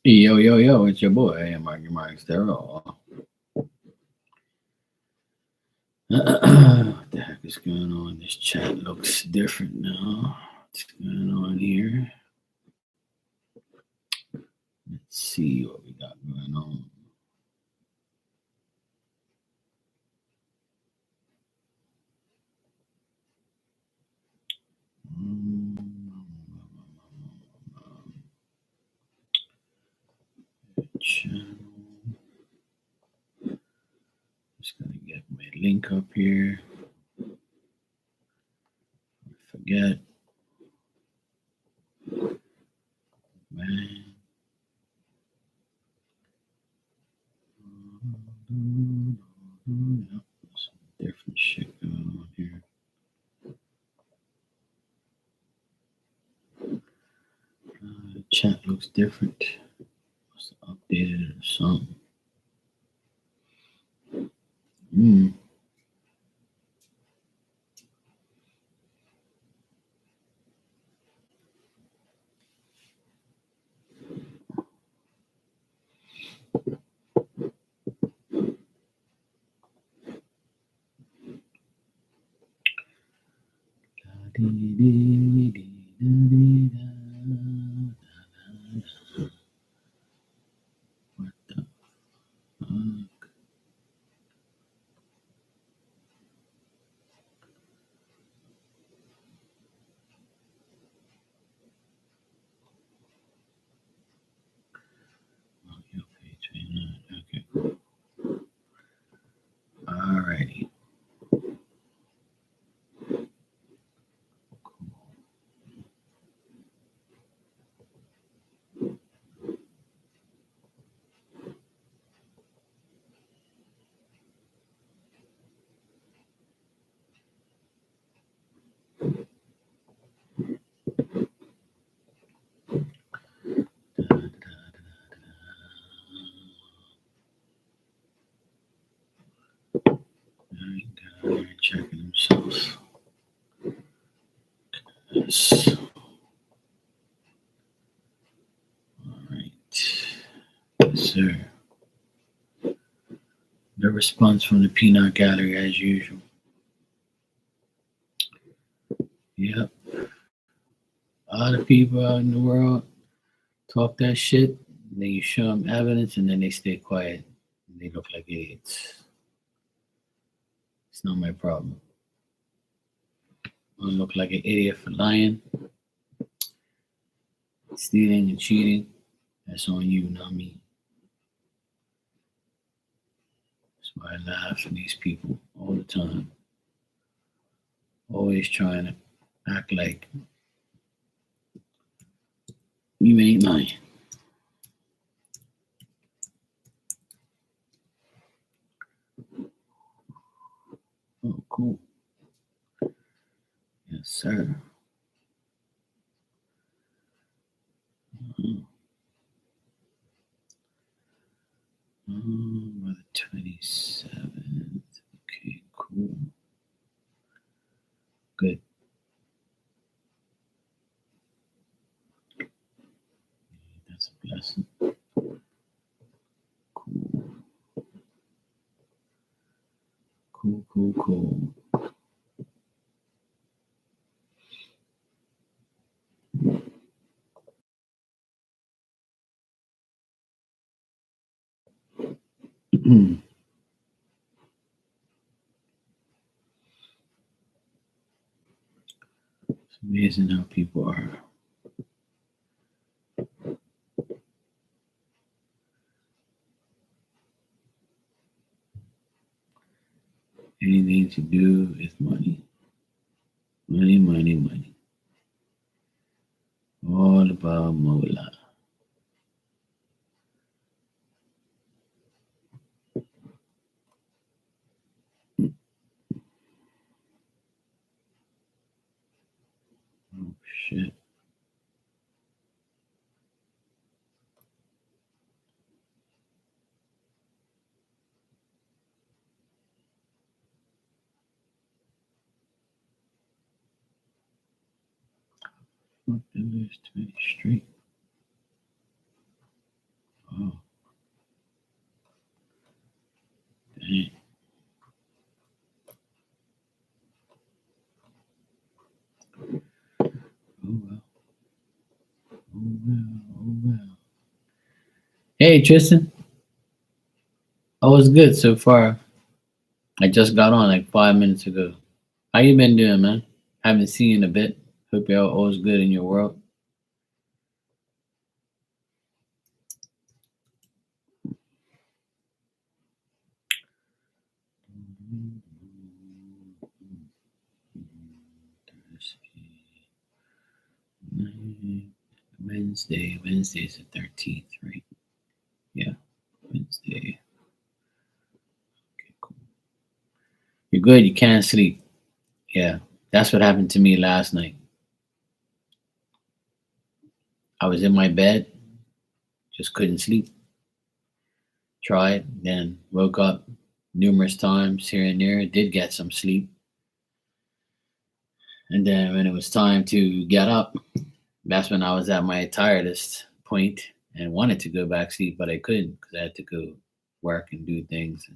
Yo, yo, yo, it's your boy, Mark Stereo. What the heck is going on? This chat looks different now. What's going on here? Let's see what we got going on. Channel. Just gonna get my link up here. Forget. Man. Yep, some different shit going on here. Chat looks different. Must have updated or something. What the fuck? Oh, your page ain't not. Okay, cool. Alrighty. They're checking themselves. Yes. Alright. Yes, sir. The response from the peanut gallery as usual. Yep. A lot of people out in the world talk that shit, and then you show them evidence, and then they stay quiet. And they look like idiots. It's not my problem. I look like an idiot for lying, stealing, and cheating. That's on you, not me. That's why I laugh at these people all the time. Always trying to act like you ain't lying. Oh, cool. Yes, sir. By the 27th. Okay, cool. Good. That's a blessing. Cool. Cool. It's amazing how people are. Anything to do with money. Money. All about Mola. Oh, shit. Fuck, that is 20 straight. Oh, dang. Oh well. Oh well. Oh well. Hey Tristan. Oh, it's good so far. I just got on like 5 minutes ago. How you been doing, man? Haven't seen you in a bit. Hope you're always good in your world. Wednesday. Wednesday's the 13th, right? Yeah, Wednesday. Okay, cool. You're good. You can't sleep. Yeah, that's what happened to me last night. I was in my bed, just couldn't sleep. Tried, then woke up numerous times here and there. Did get some sleep, and then when it was time to get up, that's when I was at my tiredest point and wanted to go back to sleep, but I couldn't because I had to go work and do things.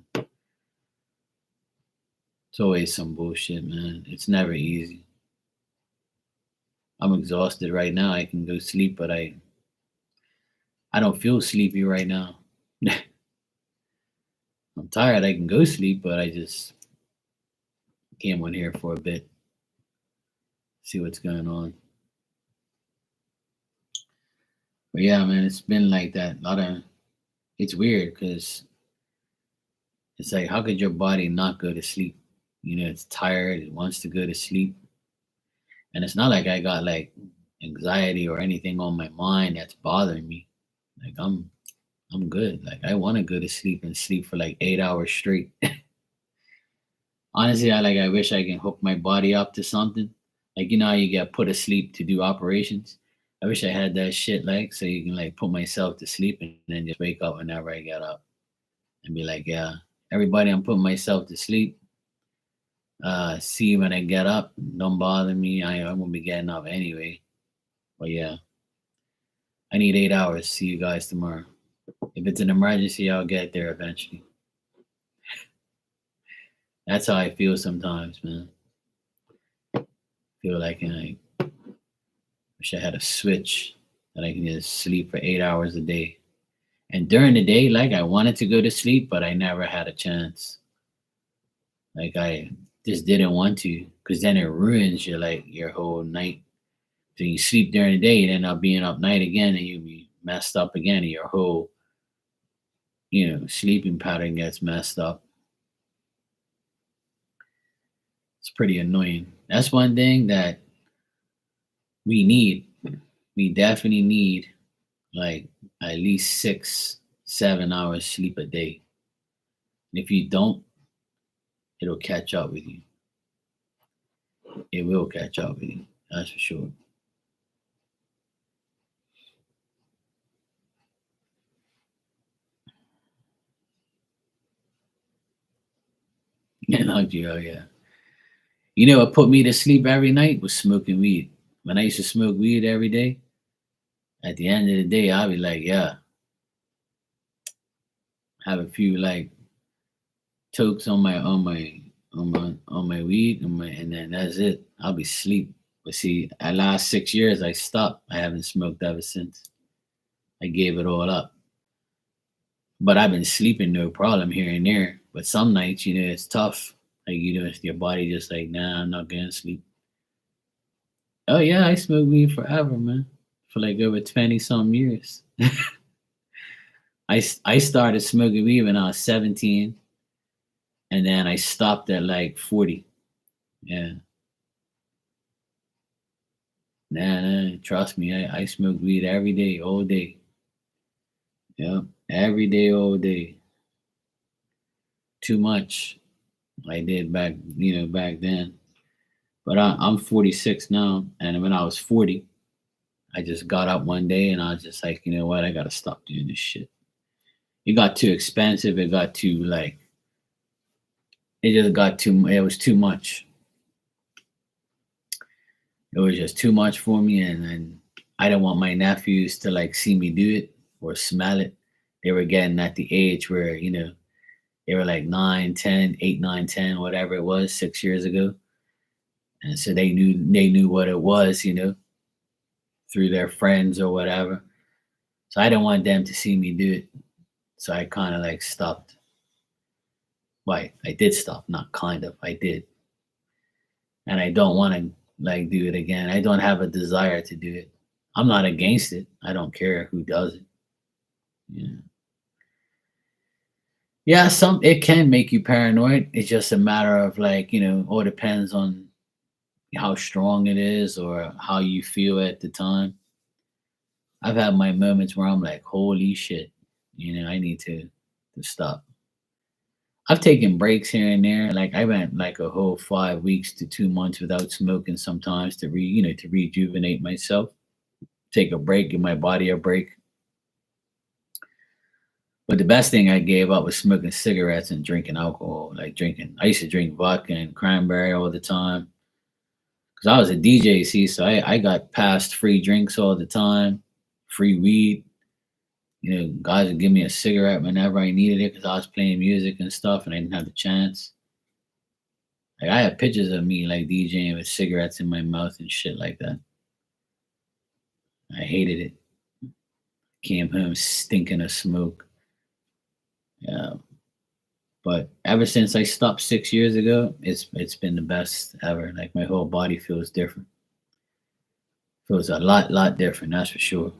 It's always some bullshit, man. It's never easy. I'm exhausted right now. I can go sleep, but I don't feel sleepy right now. I'm tired. I can go sleep, but I just came on here for a bit, see what's going on. But yeah, man, it's been like that. A lot of it's weird because it's like, how could your body not go to sleep? You know, it's tired. It wants to go to sleep, and it's not like I got like anxiety or anything on my mind that's bothering me. Like I'm good. Like I want to go to sleep and sleep for like 8 hours straight. Honestly, I wish I can hook my body up to something. Like you know how you get put asleep to do operations. I wish I had that shit like so you can like put myself to sleep and then just wake up whenever I get up and be like, yeah, everybody, I'm putting myself to sleep. See when I get up, don't bother me. I'm gonna be getting up anyway. But yeah, I need 8 hours. See you guys tomorrow. If it's an emergency, I'll get there eventually. That's how I feel sometimes, man. Feel like I wish I had a switch that I can just sleep for 8 hours a day. And during the day, like I wanted to go to sleep, but I never had a chance. Like I just didn't want to, because then it ruins your like your whole night. So you sleep during the day, you end up being up night again, and you be messed up again, and your whole sleeping pattern gets messed up. It's pretty annoying. That's one thing that we need. We definitely need like at least 6, 7 hours sleep a day. And if you don't, it'll catch up with you. It will catch up with you. That's for sure. And oh yeah. You know what put me to sleep every night was smoking weed. When I used to smoke weed every day, at the end of the day, I'd be like, yeah, have a few like tokes on my weed and then that's it. I'll be asleep. But see, at last 6 years I stopped. I haven't smoked ever since. I gave it all up. But I've been sleeping no problem here and there. But some nights, it's tough. Like it's your body just like, nah, I'm not gonna sleep. Oh yeah, I smoked weed forever, man. For like over 20 some years. I started smoking weed when I was 17, and then I stopped at like 40. Yeah. Nah, trust me, I smoke weed every day, all day. Yeah, every day, all day. Too much. I did back then. But I'm 46 now, and when I was 40, I just got up one day and I was just like, you know what, I gotta stop doing this shit. It got too expensive. It got too like, it just got too. It was too much. It was just too much for me, and I didn't want my nephews to like see me do it or smell it. they were getting at the age where, they were like 9, 10, 8, 9, 10, whatever it was 6 years ago. And so they knew what it was, through their friends or whatever. So I didn't want them to see me do it. So I kind of like stopped. Why? I did stop, not kind of. I did. And I don't want to like do it again. I don't have a desire to do it. I'm not against it. I don't care who does it. Yeah. Yeah, some it can make you paranoid. It's just a matter of like, all depends on how strong it is or how you feel at the time. I've had my moments where I'm like, holy shit, I need to stop. I've taken breaks here and there. Like I went like a whole 5 weeks to 2 months without smoking sometimes to rejuvenate myself, take a break, give my body a break. But the best thing I gave up was smoking cigarettes and drinking alcohol. Like drinking, I used to drink vodka and cranberry all the time because I was a DJ. See, so I got passed free drinks all the time, free weed. Guys would give me a cigarette whenever I needed it because I was playing music and stuff, and I didn't have the chance. Like I have pictures of me like DJing with cigarettes in my mouth and shit like that. I hated it. Came home stinking of smoke. Yeah. But ever since I stopped 6 years ago, it's been the best ever. Like my whole body feels different. Feels a lot different, that's for sure.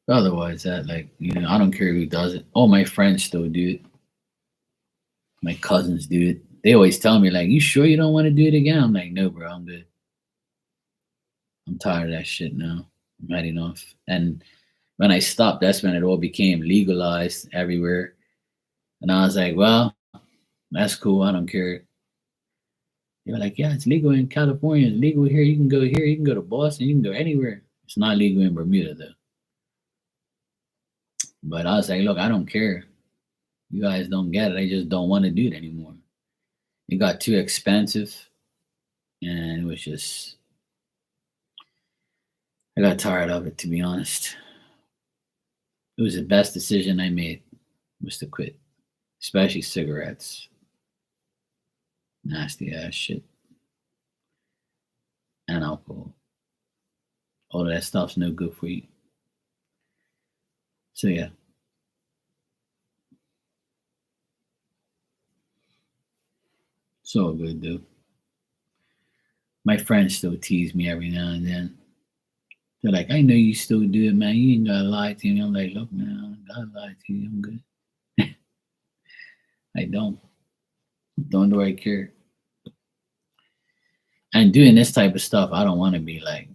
Otherwise, that like, I don't care who does it. All my friends still do it. My cousins do it. They always tell me, like, you sure you don't want to do it again? I'm like, no, bro, I'm good. I'm tired of that shit now. I'm heading off. And when I stopped, that's when it all became legalized everywhere. And I was like, well, that's cool. I don't care. They were like, yeah, it's legal in California. It's legal here. You can go here. You can go to Boston. You can go anywhere. It's not legal in Bermuda, though. But I was like, look, I don't care. You guys don't get it. I just don't want to do it anymore. It got too expensive. And it was just, I got tired of it, to be honest. It was the best decision I made was to quit, especially cigarettes. Nasty ass shit. And alcohol. All of that stuff's no good for you. So yeah. It's all good, dude. My friends still tease me every now and then. They're like, I know you still do it, man. You ain't gotta lie to me. I'm like, look, man, I don't gotta lie to you. I'm good. I don't. Don't do I care. And doing this type of stuff, I don't want to be like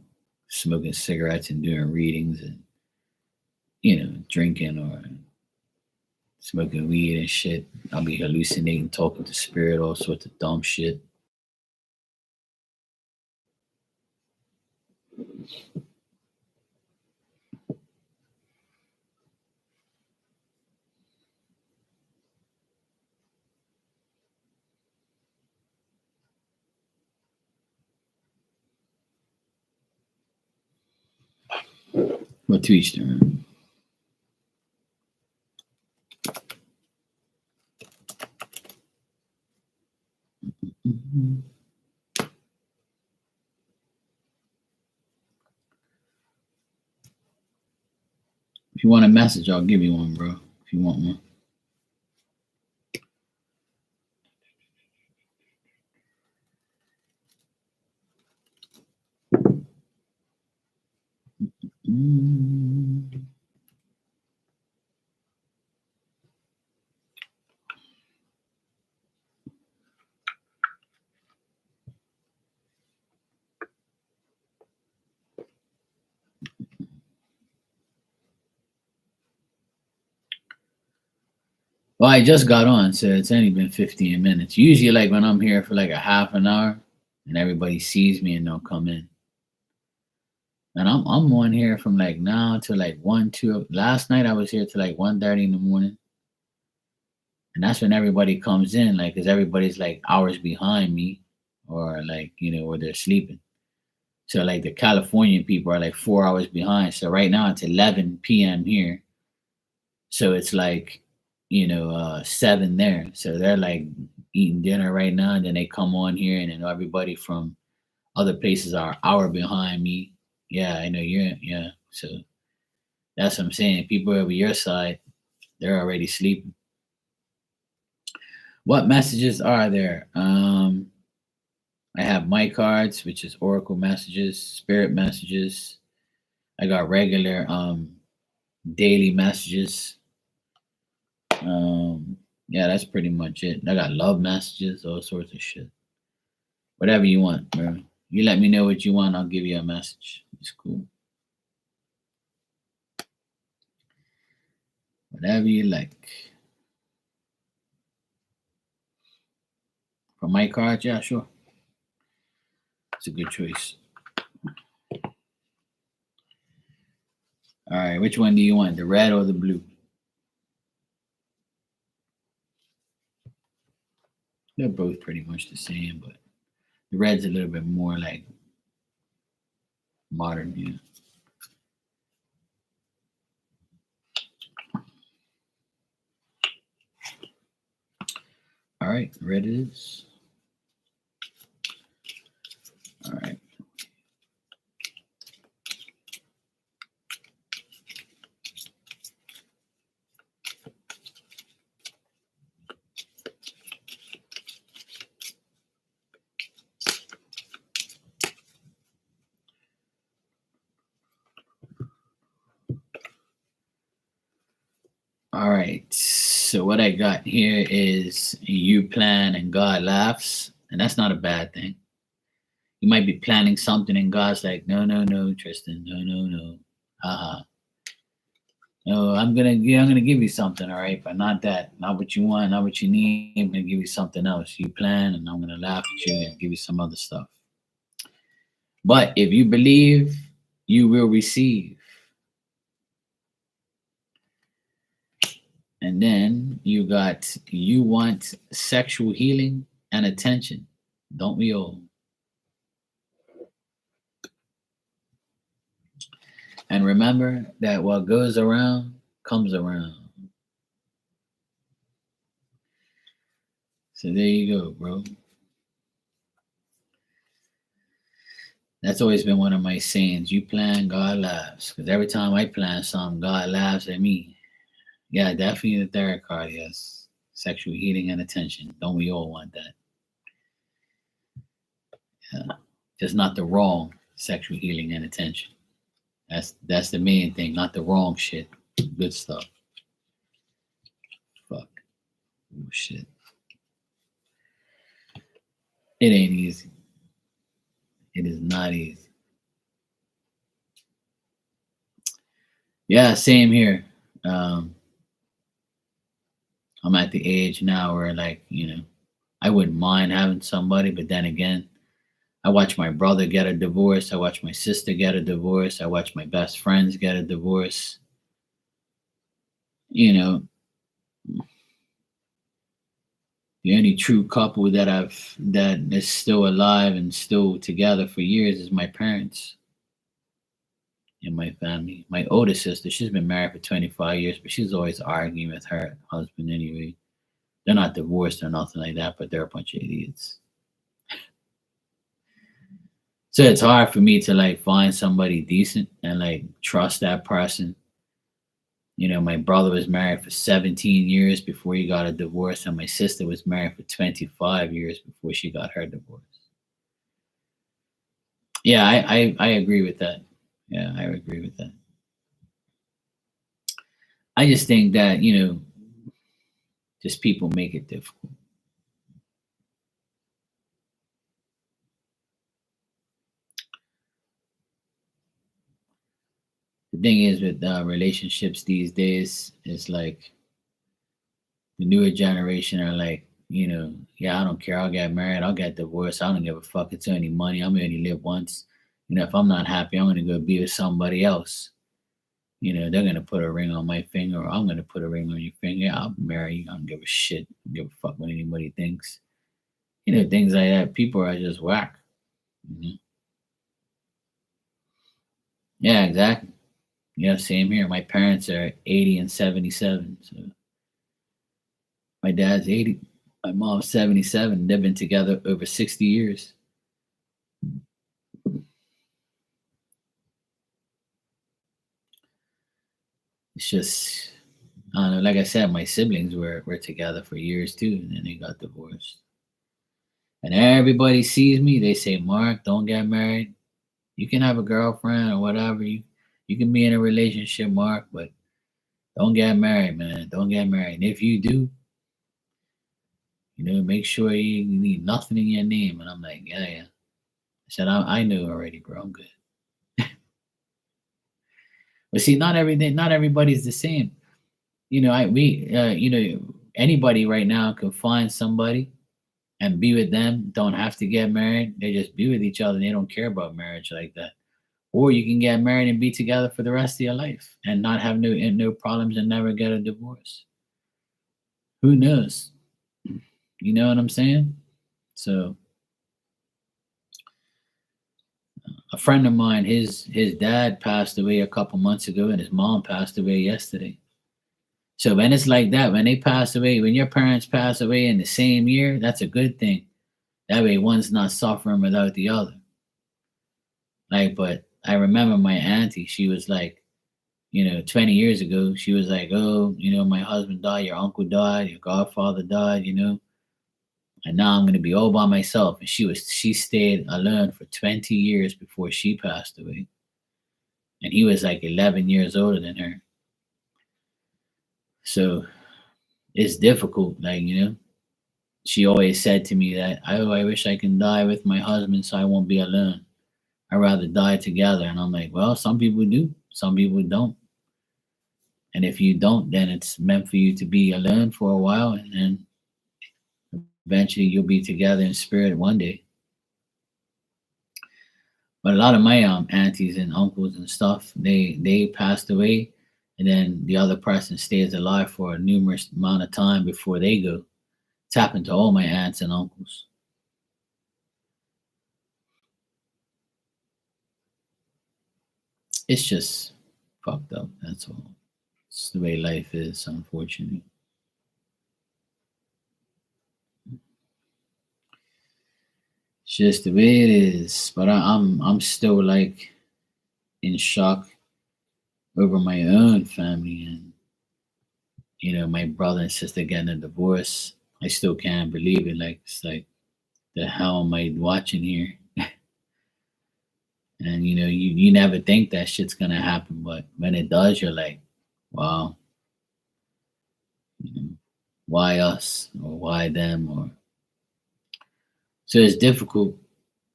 smoking cigarettes and doing readings and drinking or smoking weed and shit. I'll be hallucinating, talking to spirit, all sorts of dumb shit. But to each their own. Mhm. If you want a message, I'll give you one, bro. If you want one. Mm. Well, I just got on, so it's only been 15 minutes. Usually, like when I'm here for like a half an hour and everybody sees me and they'll come in. And I'm on here from like now to like 1, 2. Last night I was here till like 1:30 in the morning. And that's when everybody comes in, like, because everybody's like hours behind me, or like, or they're sleeping. So like the Californian people are like 4 hours behind. So right now it's 11 p.m. here. So it's like, 7 there. So they're like eating dinner right now, and then they come on here, and then everybody from other places are an hour behind me. Yeah, I know yeah. So that's what I'm saying. People over your side, they're already sleeping. What messages are there? I have my cards, which is Oracle messages, spirit messages. I got regular daily messages. Yeah, that's pretty much it. I got love messages, all sorts of shit. Whatever you want, bro. You let me know what you want, I'll give you a message. It's cool. Whatever you like. For my cards, yeah, sure. It's a good choice. All right, which one do you want, the red or the blue? They're both pretty much the same, but the red's a little bit more like modern, yeah. All right, red it is. All right. All right. So what I got here is you plan and God laughs, and that's not a bad thing. You might be planning something, and God's like, no, no, no, Tristan, no, no, no, haha. No, I'm gonna give you something, all right, but not that, not what you want, not what you need. I'm gonna give you something else. You plan, and I'm gonna laugh at you and give you some other stuff. But if you believe, you will receive. And then you want sexual healing and attention. Don't we all? And remember that what goes around comes around. So there you go, bro. That's always been one of my sayings. You plan, God laughs. Because every time I plan something, God laughs at me. Yeah, definitely the third card, yes. Sexual healing and attention. Don't we all want that? Yeah. Just not the wrong sexual healing and attention. That's the main thing, not the wrong shit. Good stuff. Fuck. Oh shit. It ain't easy. It is not easy. Yeah, same here. Um, I'm at the age now where, like, I wouldn't mind having somebody, but then again, I watch my brother get a divorce. I watch my sister get a divorce. I watch my best friends get a divorce. You know, the only true couple that is still alive and still together for years is my parents and my family. My older sister, she's been married for 25 years, but she's always arguing with her husband anyway. They're not divorced or nothing like that, but they're a bunch of idiots. So it's hard for me to like find somebody decent and like trust that person. My brother was married for 17 years before he got a divorce, and my sister was married for 25 years before she got her divorce. Yeah, I agree with that. Yeah, I agree with that. I just think that, just people make it difficult. The thing is with relationships these days, it's like the newer generation are like, yeah, I don't care. I'll get married. I'll get divorced. I don't give a fuck. It's only money. I'm going to live once. If I'm not happy, I'm going to go be with somebody else. They're gonna put a ring on my finger, or I'm gonna put a ring on your finger. I'll marry you. I don't give a shit. I don't give a fuck what anybody thinks. Things like that. People are just whack. Mhm. Yeah, exactly. Yeah, same here. My parents are 80 and 77. So my dad's 80, my mom's 77. They've been together over 60 years. It's just, I don't know. Like I said, my siblings were together for years too, and then they got divorced. And everybody sees me, they say, "Mark, don't get married. You can have a girlfriend or whatever. You can be in a relationship, Mark, but don't get married, man. Don't get married. And if you do, make sure you need nothing in your name." And I'm like, "Yeah, yeah." I said, I know already, bro. I'm good. But see, not everybody's the same. Anybody right now can find somebody and be with them. Don't have to get married. They just be with each other. And they don't care about marriage like that. Or you can get married and be together for the rest of your life and not have no problems and never get a divorce. Who knows? You know what I'm saying? So a friend of mine, his dad passed away a couple months ago, and his mom passed away yesterday. So when it's like that, when they pass away, when your parents pass away in the same year, that's a good thing. That way, one's not suffering without the other. Like, but I remember my auntie. She was like, 20 years ago, she was like, "Oh, my husband died, your uncle died, your godfather died, and now I'm gonna be all by myself." And she stayed alone for 20 years before she passed away. And he was like 11 years older than her. So it's difficult, like, she always said to me that, I wish I can die with my husband so I won't be alone. I'd rather die together. And I'm like, well, some people do, some people don't. And if you don't, then it's meant for you to be alone for a while, and then eventually you'll be together in spirit one day. But a lot of my aunties and uncles and stuff, they passed away, and then the other person stays alive for a numerous amount of time before they go. It's happened to all my aunts and uncles. It's just fucked up. That's all. It's the way life is, unfortunately. It's just the way it is. But I'm still like in shock over my own family, and my brother and sister getting a divorce. I still can't believe it. Like, it's like, the hell am I watching here? And you never think that shit's gonna happen, but when it does, you're like, wow, you know, why us, or why them, or so it's difficult.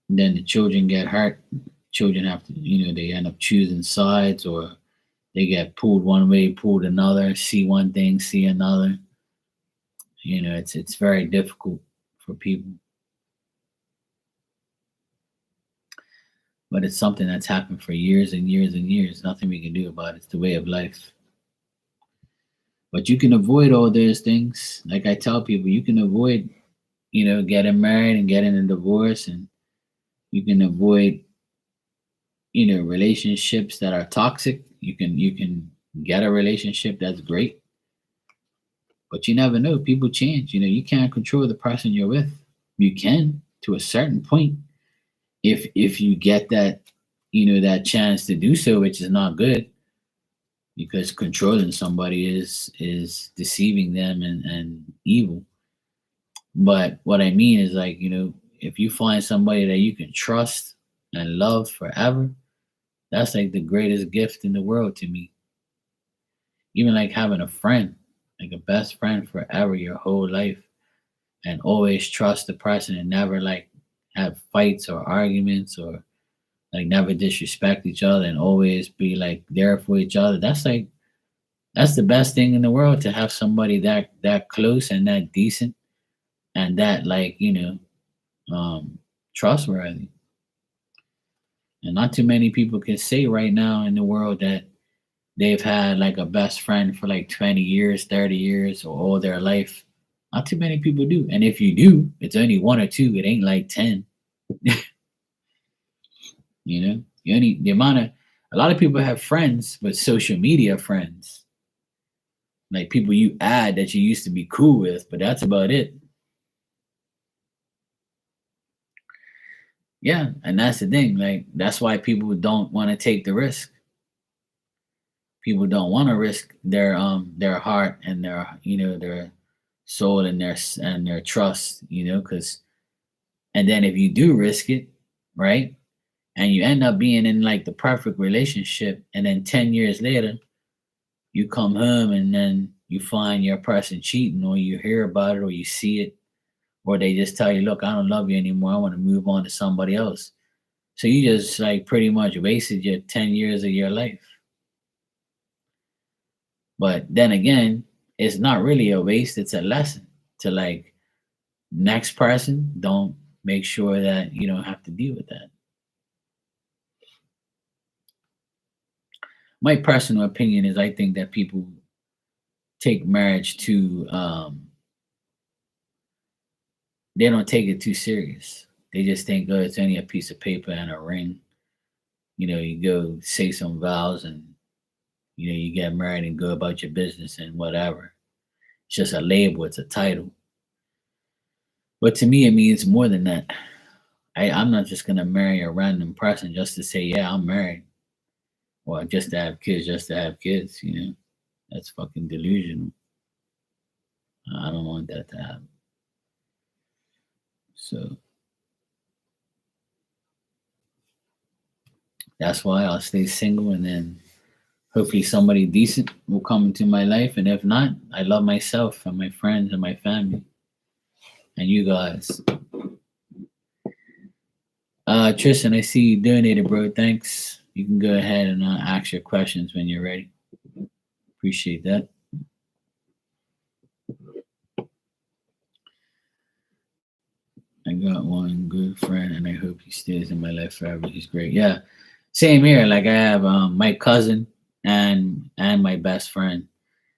Then the children get hurt. Children have to, they end up choosing sides, or they get pulled one way, pulled another, see one thing, see another. It's very difficult for people, but it's something that's happened for years and years and years. Nothing we can do about it. It's the way of life. But you can avoid all those things. Like I tell people, you can avoid, getting married and getting a divorce, and you can avoid, relationships that are toxic. You can get a relationship that's great, but you never know. People change. You can't control the person you're with. You can, to a certain point, if you get that, that chance to do so, which is not good, because controlling somebody is deceiving them and evil. But what I mean is, like, if you find somebody that you can trust and love forever, that's like the greatest gift in the world to me. Even like having a friend, like a best friend forever, your whole life, and always trust the person and never like have fights or arguments, or like never disrespect each other, and always be like there for each other. That's the best thing in the world, to have somebody that close and that decent, and that, like, trustworthy. And not too many people can say right now in the world that they've had like a best friend for like 20 years, 30 years, or all their life. Not too many people do. And if you do, it's only one or two. It ain't like 10. You know, the amount of a lot of people have friends, but social media friends, like people you add that you used to be cool with, but that's about it. Yeah, and that's the thing. Like that's why people don't want to take the risk. People don't want to risk their heart and their soul and their trust, because and then if you do risk it, right? And you end up being in like the perfect relationship, and then 10 years later you come home and then you find your person cheating, or you hear about it, or you see it, or they just tell you, look, I don't love you anymore, I want to move on to somebody else. So you just like pretty much wasted your 10 years of your life. But then again, it's not really a waste, it's a lesson to like next person, don't make sure that you don't have to deal with that. My personal opinion is I think that people take marriage too they don't take it too serious. They just think, oh, it's only a piece of paper and a ring. You go say some vows, and you get married and go about your business and whatever. It's just a label, it's a title. But to me, it means more than that. I'm not just gonna marry a random person just to say, yeah, I'm married, or just to have kids, just to have kids. That's fucking delusional. I don't want that to happen. So that's why I'll stay single, and then hopefully somebody decent will come into my life. And if not, I love myself and my friends and my family and you guys. Tristan, I see you donated, bro. Thanks. You can go ahead and ask your questions when you're ready. Appreciate that. I got one good friend, and I hope he stays in my life forever. He's great. Yeah, same here. Like I have my cousin and my best friend.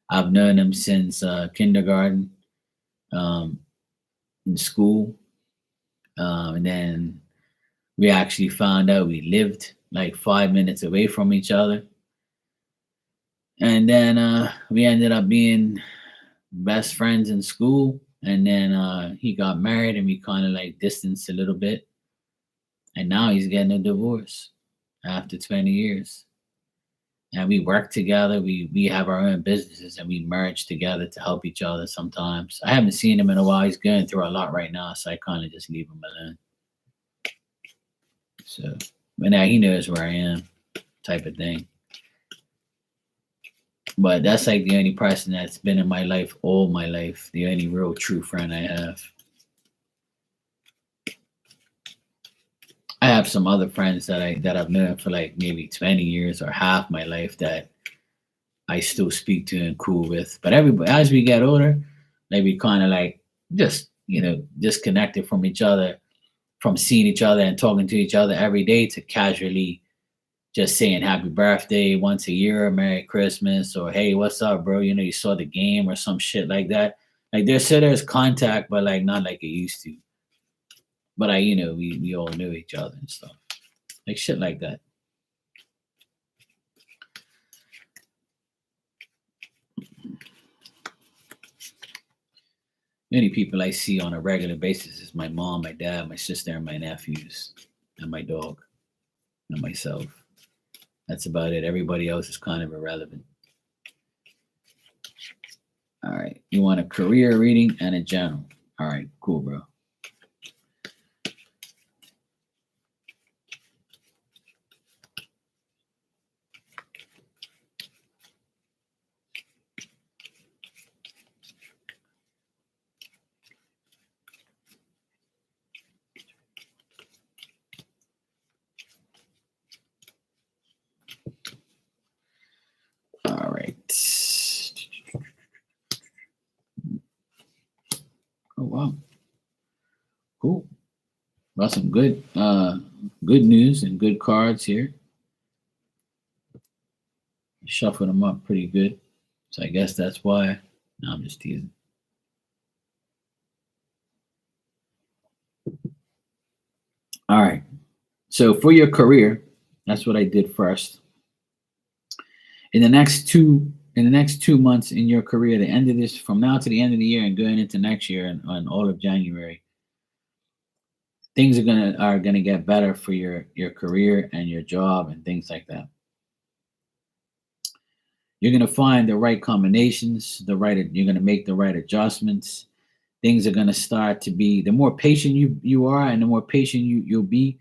I've known him since kindergarten, um, in school, and then we actually found out we lived like 5 minutes away from each other, and then we ended up being best friends in school. And then he got married, and we kind of like distanced a little bit, and now he's getting a divorce after 20 years. And we work together. We have our own businesses, and we merge together to help each other sometimes. I haven't seen him in a while. He's going through a lot right now, so I kind of just leave him alone. So, but now he knows where I am, type of thing. But that's like the only person that's been in my life all my life, the only real true friend I have. I have some other friends that I've known for like maybe 20 years or half my life that I still speak to and cool with. But everybody, as we get older, like we kind of like just disconnected from each other, from seeing each other and talking to each other every day, to casually just saying happy birthday once a year, Merry Christmas, or hey, what's up, bro? You saw the game or some shit like that. Like there's contact, but like not like it used to. But we all knew each other and stuff, like shit like that. Many people I see on a regular basis is my mom, my dad, my sister, and my nephews, and my dog, and myself. That's about it. Everybody else is kind of irrelevant. All right. You want a career reading and a journal. All right, cool, bro. All right. Oh wow. Cool. Got some good news and good cards here. Shuffled them up pretty good. So I guess that's why. No, I'm just teasing. All right. So for your career, that's what I did first. In the next 2 months in your career, the end of this, from now to the end of the year and going into next year and all of January, things are gonna get better for your career and your job and things like that. You're gonna find the right combinations, you're gonna make the right adjustments. Things are gonna start to be, the more patient you are and the more patient you'll be,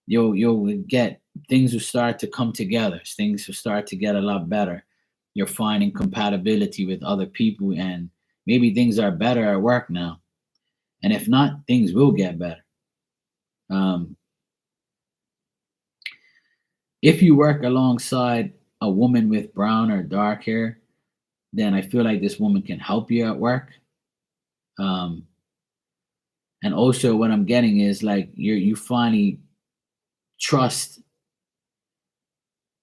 you'll get, things will start to come together. Things will start to get a lot better. You're finding compatibility with other people, and maybe things are better at work now. And if not, things will get better. Um, if you work alongside a woman with brown or dark hair, then I feel like this woman can help you at work. Um, and also, what I'm getting is like you finally trust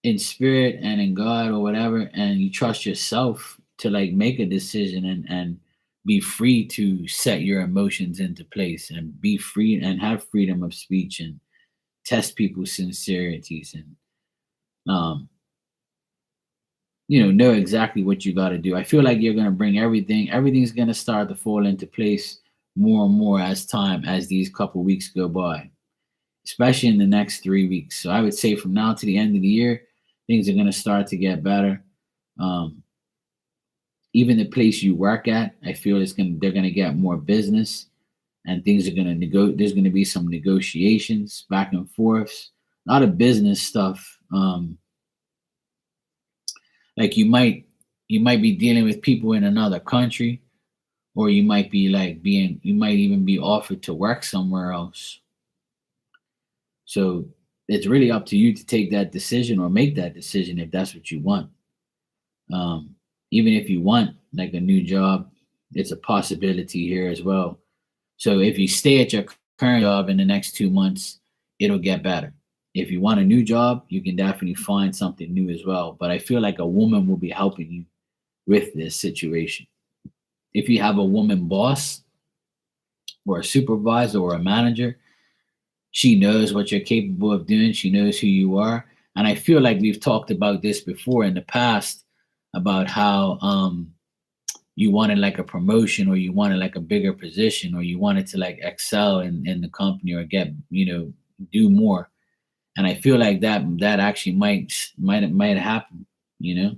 in spirit and in God or whatever, and you trust yourself to like make a decision and be free to set your emotions into place and be free and have freedom of speech and test people's sincerities and um know exactly what you got to do. I feel like you're going to bring everything's going to start to fall into place more and more as these couple weeks go by, especially in the next 3 weeks. So I would say from now to the end of the year, things are going to start to get better. Um, Even the place you work at, I feel they're going to get more business, and things are going to there's going to be some negotiations back and forth, a lot of business stuff. Like you might be dealing with people in another country, or you might even be offered to work somewhere else. So it's really up to you to take that decision or make that decision if that's what you want. Um, Even if you want like a new job, it's a possibility here as well. So if you stay at your current job in the next 2 months, it'll get better. If you want a new job, you can definitely find something new as well. But I feel like a woman will be helping you with this situation. If you have a woman boss or a supervisor or a manager, she knows what you're capable of doing. She knows who you are. And I feel like we've talked about this before in the past about how you wanted like a promotion or you wanted like a bigger position or you wanted to like excel in the company or get, do more. And I feel like that actually might happen, you know.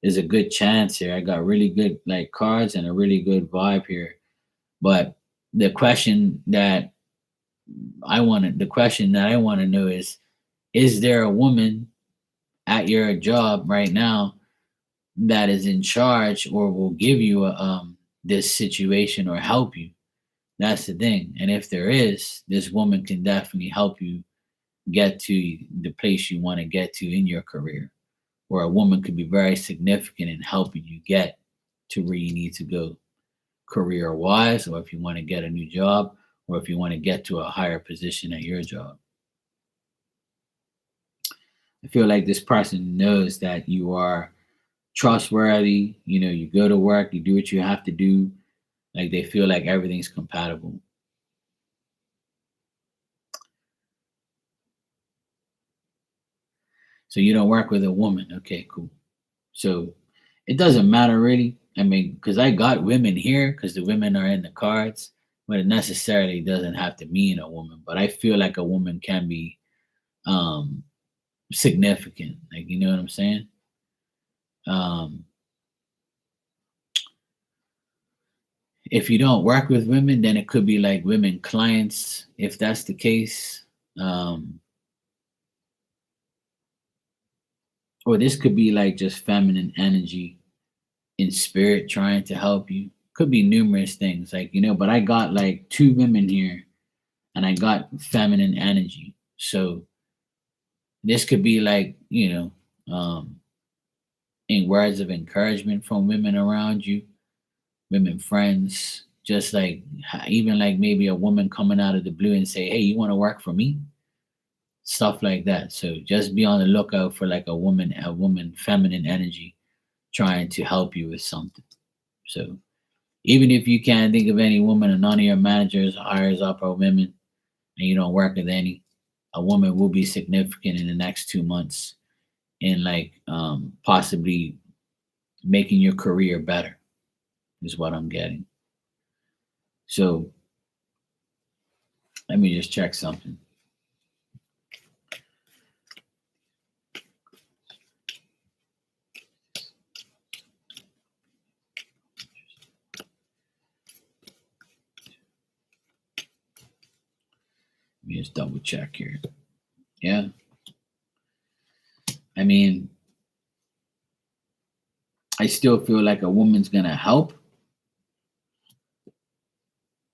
There's a good chance here. I got really good like cards and a really good vibe here. But the question that I want to know is there a woman at your job right now that is in charge or will give you this situation or help you? That's the thing. And if there is, this woman can definitely help you get to the place you want to get to in your career. Or a woman could be very significant in helping you get to where you need to go career wise, or if you want to get a new job, or if you want to get to a higher position at your job. I feel like this person knows that you are trustworthy. You go to work, you do what you have to do. Like they feel like everything's compatible. So you don't work with a woman. Okay, cool. So it doesn't matter really. I mean, because I got women here because the women are in the cards, but it necessarily doesn't have to mean a woman. But I feel like a woman can be um significant. Like, you know what I'm saying? Um if you don't work with women, then it could be like women clients, if that's the case. Um or this could be like just feminine energy in spirit trying to help you. Could be numerous things, like, but I got like two women here and I got feminine energy. So this could be like, in words of encouragement from women around you, women friends, just like even like maybe a woman coming out of the blue and say, "Hey, you want to work for me?" stuff like that. So just be on the lookout for like a woman, feminine energy trying to help you with something. So even if you can't think of any woman and none of your managers hires up are women and you don't work with any, a woman will be significant in the next 2 months in like possibly making your career better is what I'm getting. So let me just check something. Let me just double check here. Yeah. I mean, I still feel like a woman's gonna help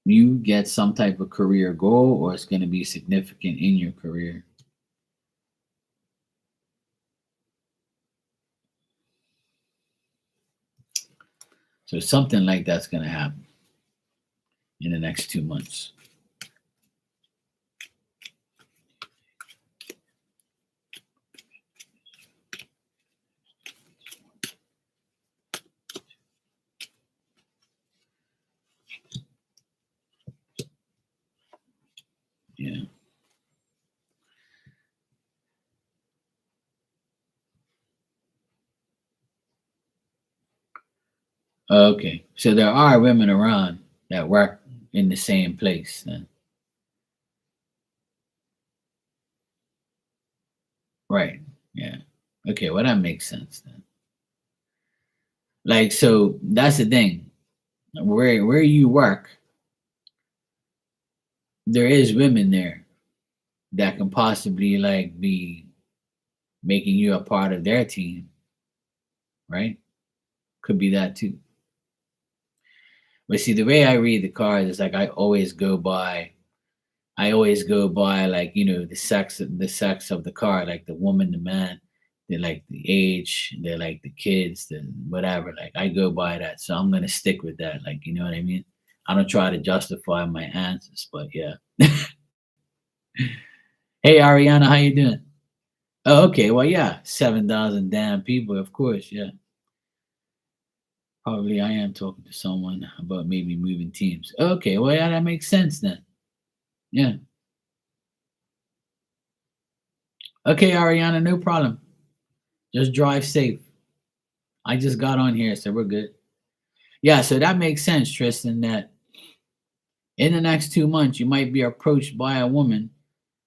you get some type of career goal or it's gonna be significant in your career. So something like that's gonna happen in the next 2 months. Yeah. Okay. So there are women around that work in the same place then. Right. Yeah. Okay, well that makes sense then. Like so that's the thing. Where you work, there is women there that can possibly like be making you a part of their team, right? Could be that too. But see, the way I read the cards is like I always go by like the sex of the card, like the woman, the man, they like the age, they like the kids, the whatever. Like I go by that, so I'm gonna stick with that. Like you know what I mean? I don't try to justify my answers, but yeah. Hey Ariana, how you doing? Oh, okay. Well, yeah, 7,000 damn people, of course. Yeah, probably I am talking to someone about maybe moving teams. Okay, well, yeah, that makes sense then. Yeah. Okay, Ariana, no problem. Just drive safe. I just got on here, so we're good. Yeah, so that makes sense, Tristan, that in the next 2 months, you might be approached by a woman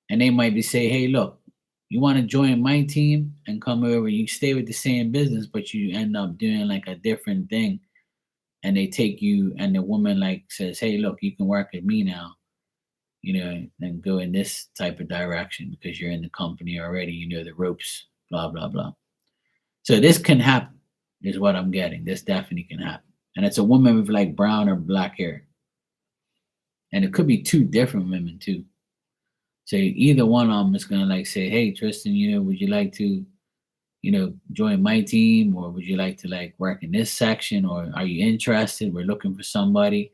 and they might be say, hey, look, you want to join my team and come over, you stay with the same business, but you end up doing like a different thing. And they take you, and the woman like says, hey, look, you can work with me now, and go in this type of direction because you're in the company already, you know the ropes, blah, blah, blah. So this can happen, is what I'm getting. This definitely can happen. And it's a woman with like brown or black hair. And it could be two different women too. So either one of them is gonna like say, "Hey, Tristan, would you like to, join my team, or would you like to like work in this section, or are you interested? We're looking for somebody.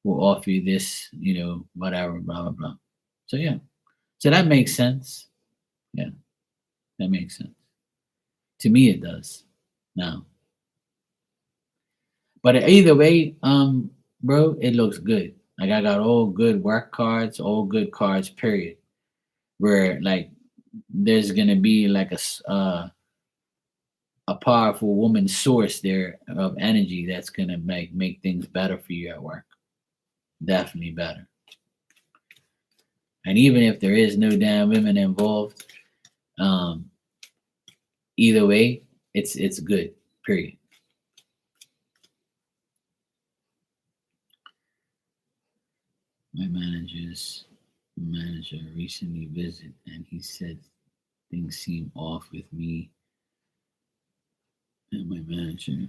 We'll offer you this, whatever, blah blah blah." So yeah, so that makes sense. Yeah, that makes sense. To me, it does. Now, but either way, bro, it looks good. Like I got all good work cards, all good cards. Period. Where like there's gonna be like a powerful woman source there of energy that's gonna make things better for you at work. Definitely better. And even if there is no damn women involved, um, either way, it's good. Period. My manager recently visited and he said things seem off with me and my manager.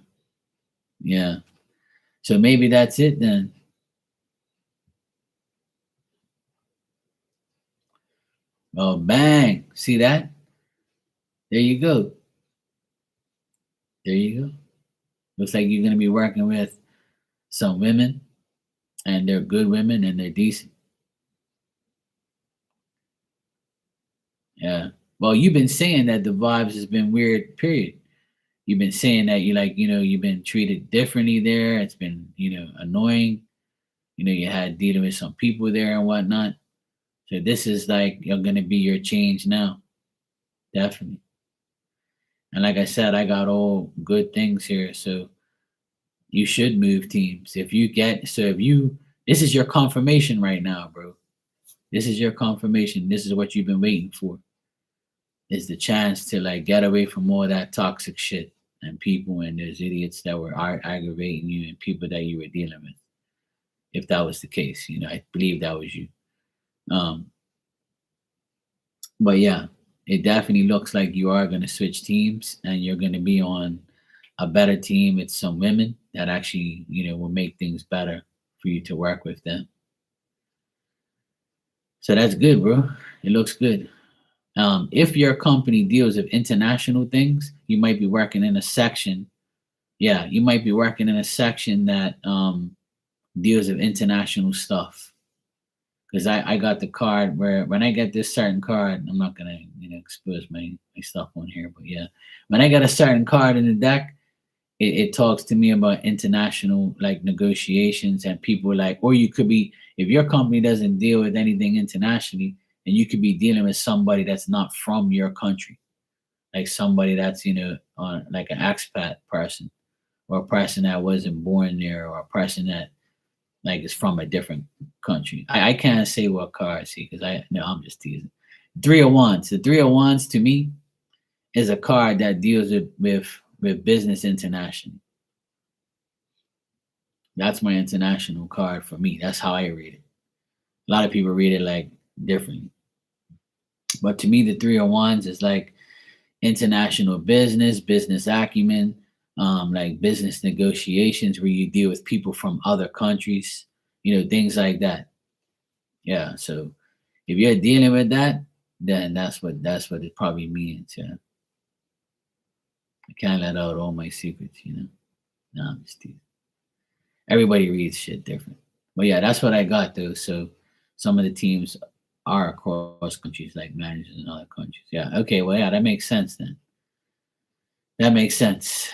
Yeah. So maybe that's it then. Oh, bang. See that? There you go. There you go. Looks like you're going to be working with some women, and they're good women and they're decent. Yeah. Well, you've been saying that the vibes has been weird, period. You've been saying that you like, you've been treated differently there. It's been, annoying. You had dealing with some people there and whatnot. So this is like you're gonna be your change now. Definitely. And like I said, I got all good things here. So you should move teams. If you this is your confirmation right now, bro. This is your confirmation. This is what you've been waiting for. Is the chance to like get away from all that toxic shit and people and those idiots that were aggravating you and people that you were dealing with. If that was the case, I believe that was you. Um, but yeah, it definitely looks like you are going to switch teams and you're going to be on a better team with some women that actually, will make things better for you to work with them. So that's good, bro. It looks good. If your company deals with international things, you might be working in a section. Yeah, you might be working in a section that deals with international stuff. Because I got the card where when I get this certain card, I'm not gonna expose my stuff on here, but yeah, when I get a certain card in the deck, it talks to me about international like negotiations and people like, or you could be if your company doesn't deal with anything internationally, and you could be dealing with somebody that's not from your country, like somebody that's on like an expat person or a person that wasn't born there or a person that like is from a different country. I can't say what card I see because I no, I'm just teasing. 301s. The 301s to me is a card that deals with business international. That's my international card for me. That's how I read it. A lot of people read it like differently. But to me, the 301s is like international business acumen, like business negotiations where you deal with people from other countries, things like that. Yeah. So if you're dealing with that, then that's what it probably means. Yeah. I can't let out all my secrets. No, I'm just teasing. Everybody reads shit different. But yeah, that's what I got though. So some of the teams are across countries, like managers in other countries. Yeah. Okay. Well, yeah, that makes sense then. That makes sense.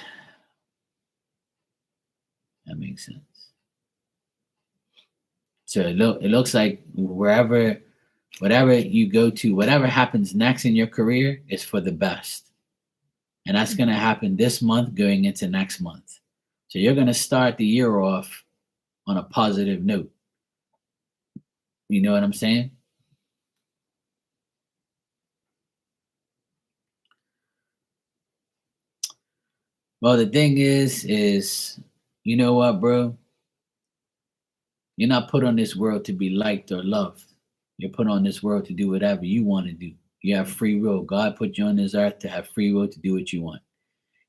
That makes sense. So it looks like whatever you go to, whatever happens next in your career is for the best. And that's gonna happen this month going into next month. So you're gonna start the year off on a positive note. You know what I'm saying? Well, the thing is, you know what, bro? You're not put on this world to be liked or loved. You're put on this world to do whatever you want to do. You have free will. God put you on this earth to have free will to do what you want.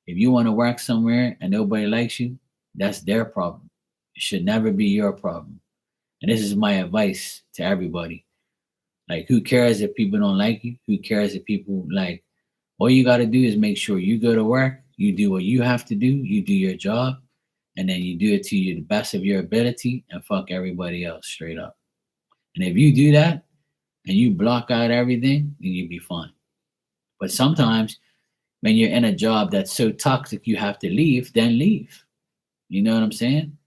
If you want to work somewhere and nobody likes you, that's their problem. It should never be your problem. And this is my advice to everybody. Like, who cares if people don't like you? Who cares if people like, all you got to do is make sure you go to work, you do what you have to do, you do your job, and then you do it to the best of your ability and fuck everybody else straight up. And if you do that and you block out everything, then you'll be fine. But sometimes when you're in a job that's so toxic you have to leave, then leave. You know what I'm saying?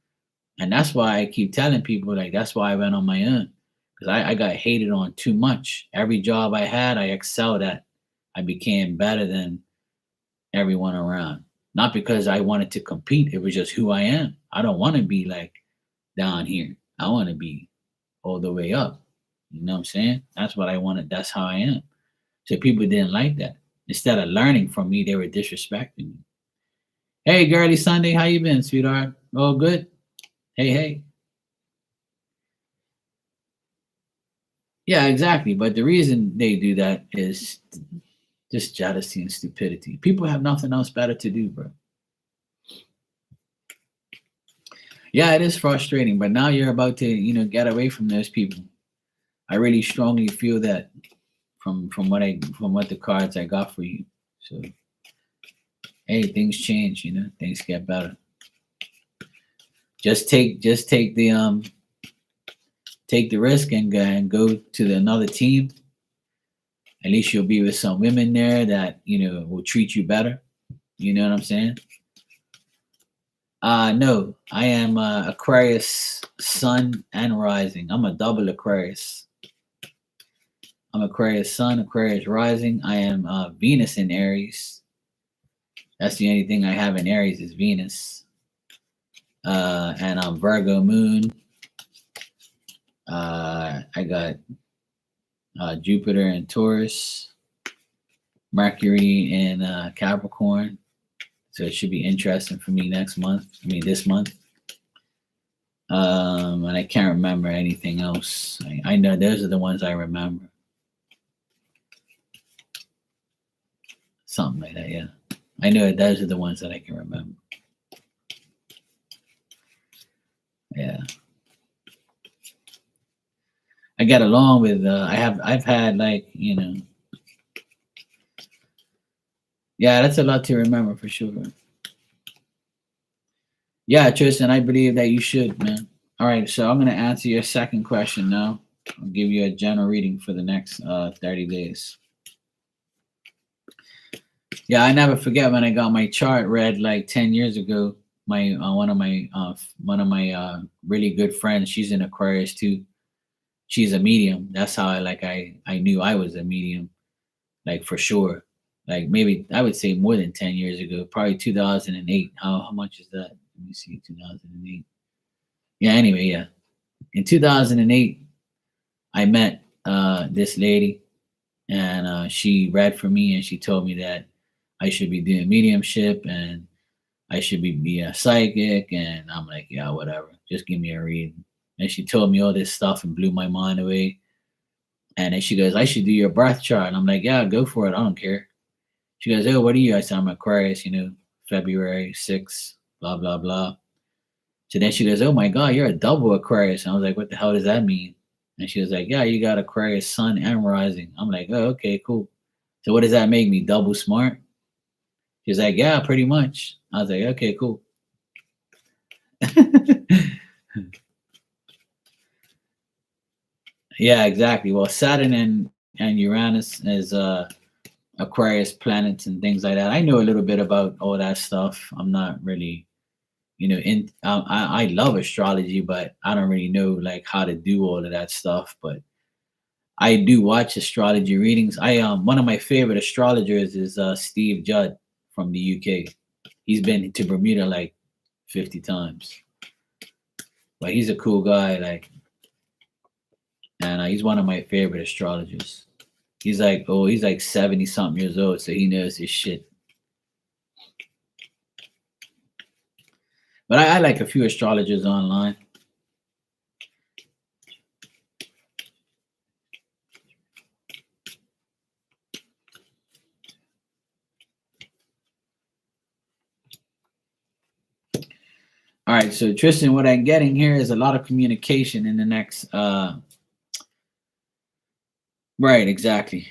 And that's why I keep telling people, like, that's why I went on my own. Because I got hated on too much. Every job I had, I excelled at. I became better than everyone around. Not because I wanted to compete, it was just who I am. I don't want to be like down here. I want to be all the way up. You know what I'm saying? That's what I wanted. That's how I am. So people didn't like that. Instead of learning from me, they were disrespecting me. Hey, girly Sunday, how you been, sweetheart? All good? Hey, hey. Yeah, exactly. But the reason they do that is just jealousy and stupidity. People have nothing else better to do, bro. Yeah, it is frustrating, but now you're about to, get away from those people. I really strongly feel that from what the cards I got for you. So hey, things change, things get better. Just take the risk and go to another team At least you'll be with some women there that, will treat you better. You know what I'm saying? No, I am Aquarius Sun and Rising. I'm a double Aquarius. I'm Aquarius Sun, Aquarius Rising. I am Venus in Aries. That's the only thing I have in Aries is Venus. And I'm Virgo Moon. I got Jupiter in Taurus, Mercury in Capricorn. So it should be interesting for me this month. And I can't remember anything else. I know those are the ones I remember. Something like that, yeah. I know those are the ones that I can remember. Yeah. I got along with I've had yeah, that's a lot to remember for sure. Yeah, Tristan, I believe that you should, man. All right, so I'm gonna answer your second question now. I'll give you a general reading for the next 30 days. Yeah, I never forget when I got my chart read like 10 years ago. My one of my really good friends, she's in Aquarius too. She's a medium. That's how I knew I was a medium, like for sure. Like maybe I would say more than 10 years ago, probably 2008. How much is that? Let me see, 2008. Yeah, anyway, yeah. In 2008, I met this lady, and she read for me, and she told me that I should be doing mediumship and I should be a psychic. And I'm like, yeah, whatever. Just give me a reading. And she told me all this stuff and blew my mind away. And then she goes, I should do your birth chart. And I'm like, yeah, go for it. I don't care. She goes, oh, what are you? I said, I'm Aquarius, February 6th, blah, blah, blah. So then she goes, oh my God, you're a double Aquarius. And I was like, what the hell does that mean? And she was like, yeah, you got Aquarius Sun and Rising. I'm like, oh, okay, cool. So what does that make me? Double smart? She's like, yeah, pretty much. I was like, okay, cool. Yeah, exactly. Well, Saturn and Uranus is Aquarius planets and things like that. I know a little bit about all that stuff. I'm not really, I love astrology, but I don't really know like how to do all of that stuff. But I do watch astrology readings. I One of my favorite astrologers is Steve Judd from the UK. He's been to Bermuda like 50 times. But he's a cool guy, and he's one of my favorite astrologers. He's like 70 something years old, so he knows his shit. But I like a few astrologers online. All right, so Tristan, what I'm getting here is a lot of communication in the next. Right, exactly.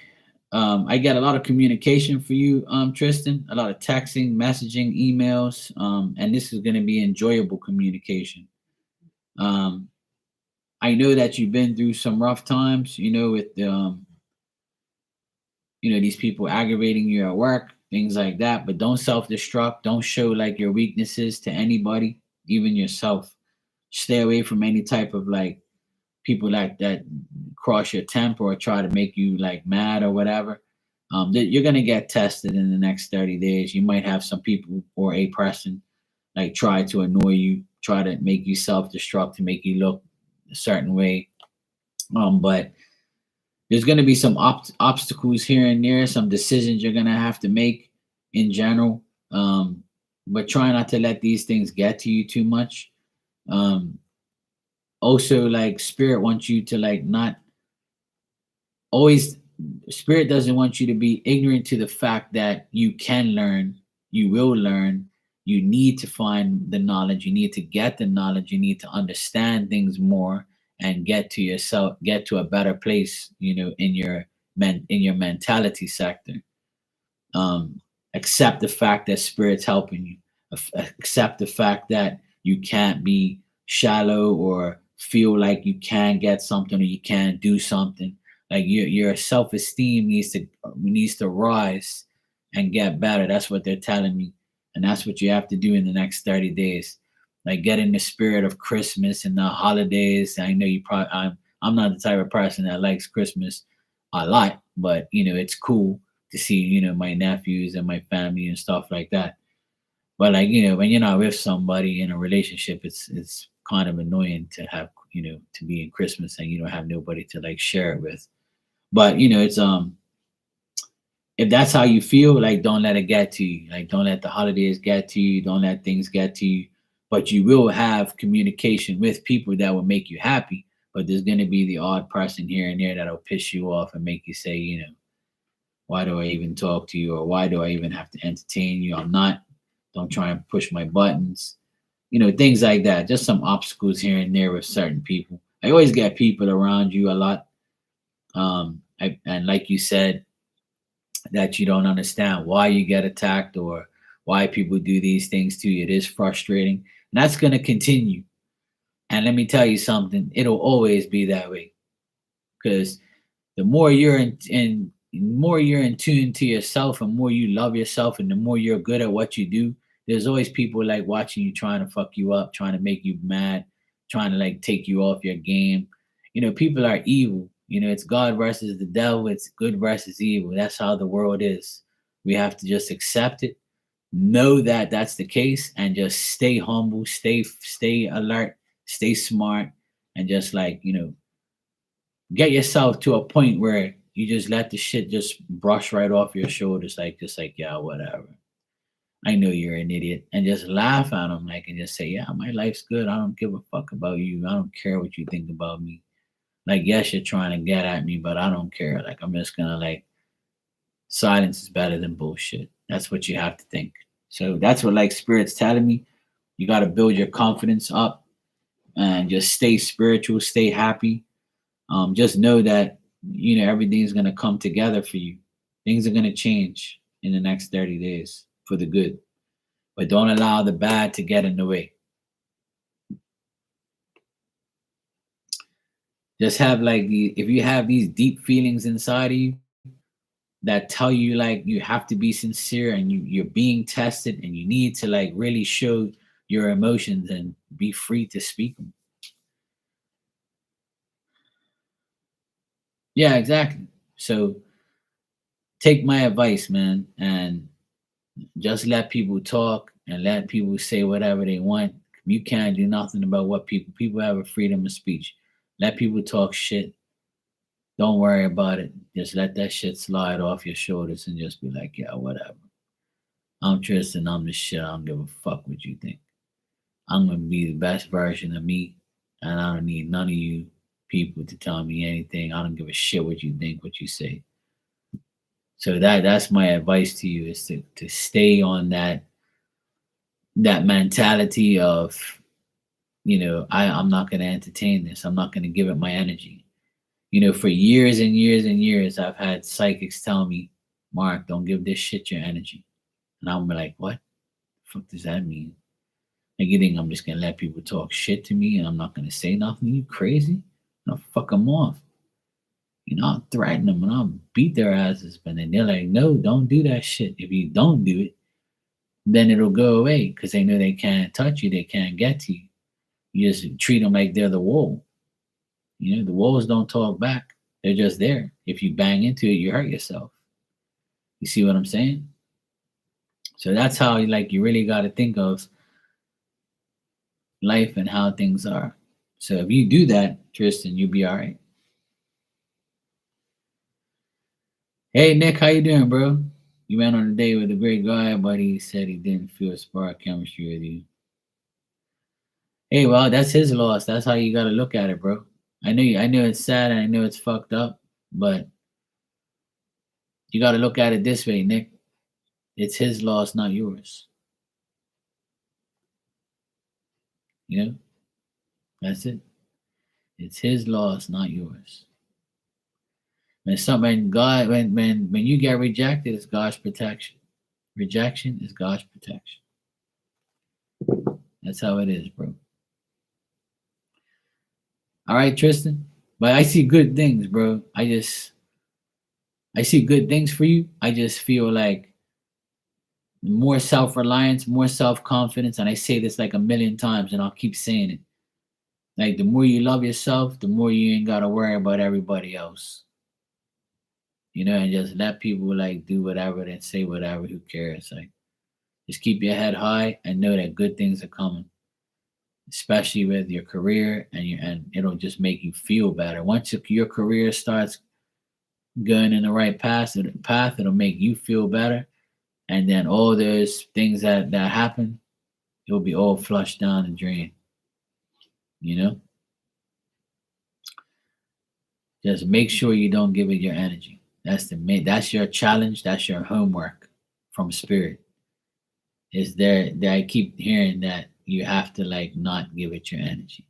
I get a lot of communication for you, Tristan. A lot of texting, messaging, emails, and this is going to be enjoyable communication. Um, I know that you've been through some rough times, with these people aggravating you at work, things like that. But don't self-destruct. Don't show like your weaknesses to anybody, even yourself. Stay away from any type of like people like that cross your temper or try to make you like mad or whatever. You're gonna get tested in the next 30 days. You might have some people or a person like try to annoy you, try to make you self-destruct to make you look a certain way. But there's going to be some obstacles here and there, some decisions you're going to have to make in general. But try not to let these things get to you too much. Um, Also, like spirit wants you to like not always. Spirit doesn't want you to be ignorant to the fact that you can learn, you will learn. You need to find the knowledge. You need to get the knowledge. You need to understand things more and get to yourself, get to a better place. In your mentality sector. Accept the fact that spirit's helping you. Accept the fact that you can't be shallow or feel like you can get something or you can't do something. Like your self-esteem needs to rise and get better. That's what they're telling me. And that's what you have to do in the next 30 days. Like get in the spirit of Christmas and the holidays. I know you probably I'm not the type of person that likes Christmas a lot, but it's cool to see, my nephews and my family and stuff like that. But like, when you're not with somebody in a relationship, it's kind of annoying to have, to be in Christmas and you don't have nobody to like share it with. But it's if that's how you feel, like don't let it get to you. Like don't let the holidays get to you. Don't let things get to you. But you will have communication with people that will make you happy. But there's gonna be the odd person here and there that'll piss you off and make you say, why do I even talk to you, or why do I even have to entertain you? I'm not. Don't try and push my buttons. Things like that. Just some obstacles here and there with certain people. I always get people around you a lot. And like you said, that you don't understand why you get attacked or why people do these things to you. It is frustrating. And that's going to continue. And let me tell you something, it'll always be that way. Because the more you're more you're in tune to yourself and more you love yourself and the more you're good at what you do, there's always people like watching you trying to fuck you up, trying to make you mad, trying to like take you off your game. People are evil. It's God versus the devil, it's good versus evil. That's how the world is. We have to just accept it, know that that's the case, and just stay humble, stay alert, stay smart, and just like, get yourself to a point where you just let the shit just brush right off your shoulders, like just like, yeah, whatever. I know you're an idiot, and just laugh at them, like, and just say, yeah, my life's good. I don't give a fuck about you. I don't care what you think about me. Like, yes, you're trying to get at me, but I don't care. Like, I'm just gonna like silence is better than bullshit. That's what you have to think. So that's what like spirit's telling me. You got to build your confidence up and just stay spiritual, stay happy. Just know that everything's gonna come together for you. Things are gonna change in the next 30 days for the good. But don't allow the bad to get in the way. Just have like if you have these deep feelings inside of you that tell you like you have to be sincere and you're being tested and you need to like really show your emotions and be free to speak them. Yeah, exactly. So take my advice, man, and just let people talk and let people say whatever they want. You can't do nothing about what people have a freedom of speech. Let people talk shit. Don't worry about it. Just let that shit slide off your shoulders and just be like, yeah, whatever. I'm Tristan. I'm the shit. I don't give a fuck what you think. I'm gonna be the best version of me, and I don't need none of you people to tell me anything. I don't give a shit what you think, what you say. So that's my advice to you is to stay on that mentality of I'm not going to entertain this. I'm not going to give it my energy. For years and years and years I've had psychics tell me, Mark, don't give this shit your energy. And I'm like, what the fuck does that mean? Like, you think I'm just going to let people talk shit to me and I'm not going to say nothing? You crazy? I'll fuck them off. I'll threaten them and I'll beat their asses. But then they're like, no, don't do that shit. If you don't do it, then it'll go away because they know they can't touch you, they can't get to you. You just treat them like they're the wall. The walls don't talk back. They're just there. If you bang into it, you hurt yourself. You see what I'm saying? So that's how you really got to think of life and how things are. So if you do that, Tristan, you'll be all right. Hey Nick, how you doing, bro? You went on a date with a great guy, but he said he didn't feel spark chemistry with you. Hey, well, that's his loss. That's how you got to look at it, bro. I know it's sad and I know it's fucked up, but you got to look at it this way, Nick. It's his loss, not yours. You know, that's it. It's his loss, not yours. When you get rejected, it's God's protection. Rejection is God's protection. That's how it is, bro. All right, Tristan. But I see good things, bro. I see good things for you. I just feel like more self-reliance, more self-confidence, and I say this like a million times and I'll keep saying it. Like the more you love yourself, the more you ain't gotta worry about everybody else. And just let people like do whatever and say whatever, who cares? Like just keep your head high and know that good things are coming, especially with your career and it'll just make you feel better. Once your career starts going in the right path, it'll make you feel better. And then all those things that happen, it will be all flushed down the drain. You know, just make sure you don't give it your energy. That's your challenge. That's your homework from spirit. Is there that I keep hearing that you have to like not give it your energy,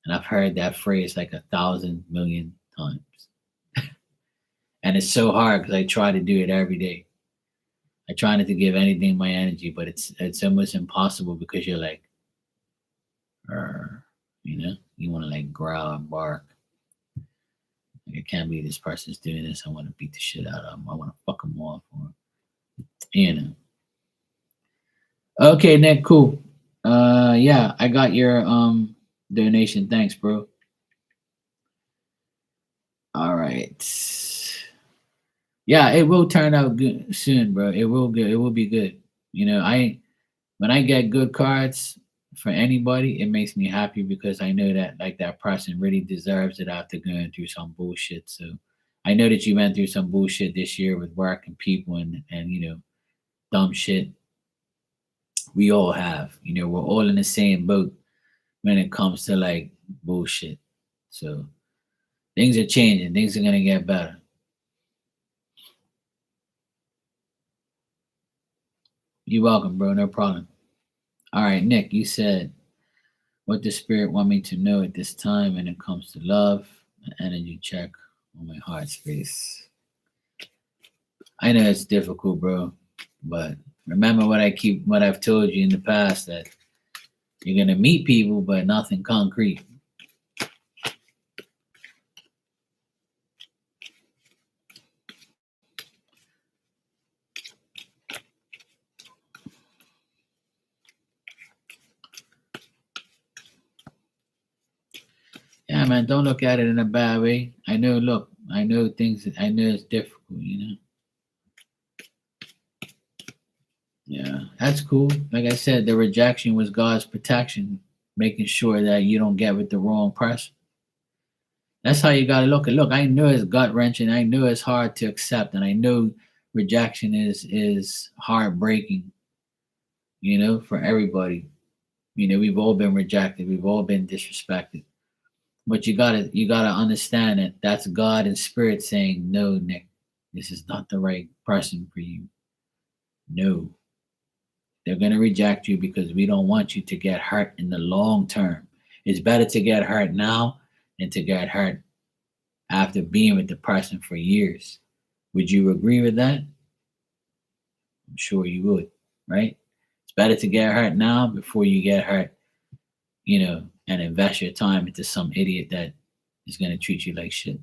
and I've heard that phrase like 1,000 million times, and it's so hard because I try to do it every day. I try not to give anything my energy, but it's almost impossible because you're like, "Arr," you want to like growl and bark. Like, I can't believe this person's doing this. I want to beat the shit out of them. I want to fuck them off. Or, you know. Okay, Nick, cool. Yeah, I got your donation. Thanks, bro. All right. Yeah, it will turn out good soon, bro. It will good. It will be good. I when I get good cards for anybody, it makes me happy because I know that like that person really deserves it after going through some bullshit. So I know that you went through some bullshit this year with work and people and dumb shit. We all have. We're all in the same boat when it comes to like bullshit. So things are changing. Things are gonna get better. You're welcome, bro. No problem. All right, Nick, you said what the spirit want me to know at this time when it comes to love, an energy check on my heart space. I know it's difficult, bro, but remember what I've told you in the past that you're gonna meet people, but nothing concrete. Yeah, man, don't look at it in a bad way. I know things. I know it's difficult. Yeah, that's cool. Like I said, the rejection was God's protection, making sure that you don't get with the wrong person. That's how you gotta look at. Look, I know it's gut wrenching. I know it's hard to accept, and I know rejection is heartbreaking. For everybody. We've all been rejected. We've all been disrespected. But you gotta understand that that's God and Spirit saying, "No, Nick, this is not the right person for you. No, they're gonna reject you because we don't want you to get hurt in the long term. It's better to get hurt now than to get hurt after being with the person for years." Would you agree with that? I'm sure you would, right? It's better to get hurt now before you get hurt, and invest your time into some idiot that is going to treat you like shit.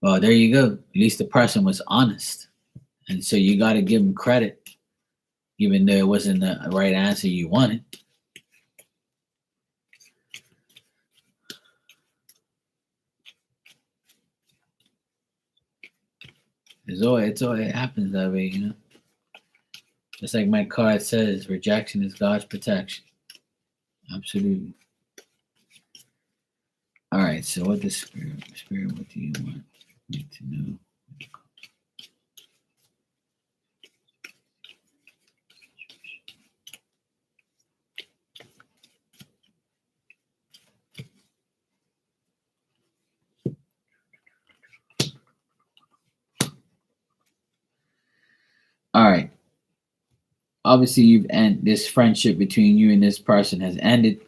Well, there you go. At least the person was honest. And so you got to give him credit, even though it wasn't the right answer you wanted. It happens that way. Just like my card says, rejection is God's protection. Absolutely. All right. So what does spirit, what do you want me to know? All right. Obviously, you've end this friendship between you and this person has ended.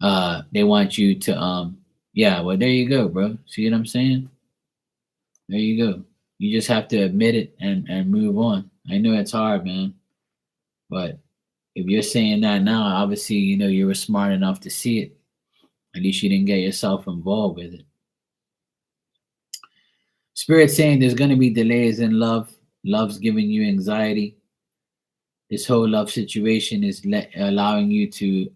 They want you to yeah, well there you go, bro. See what I'm saying? There you go. You just have to admit it and move on. I know it's hard, man, but If you're saying that now, obviously, you were smart enough to see it. At least you didn't get yourself involved with it. Spirit saying there's going to be delays in love. Love's giving you anxiety. This whole love situation is allowing you to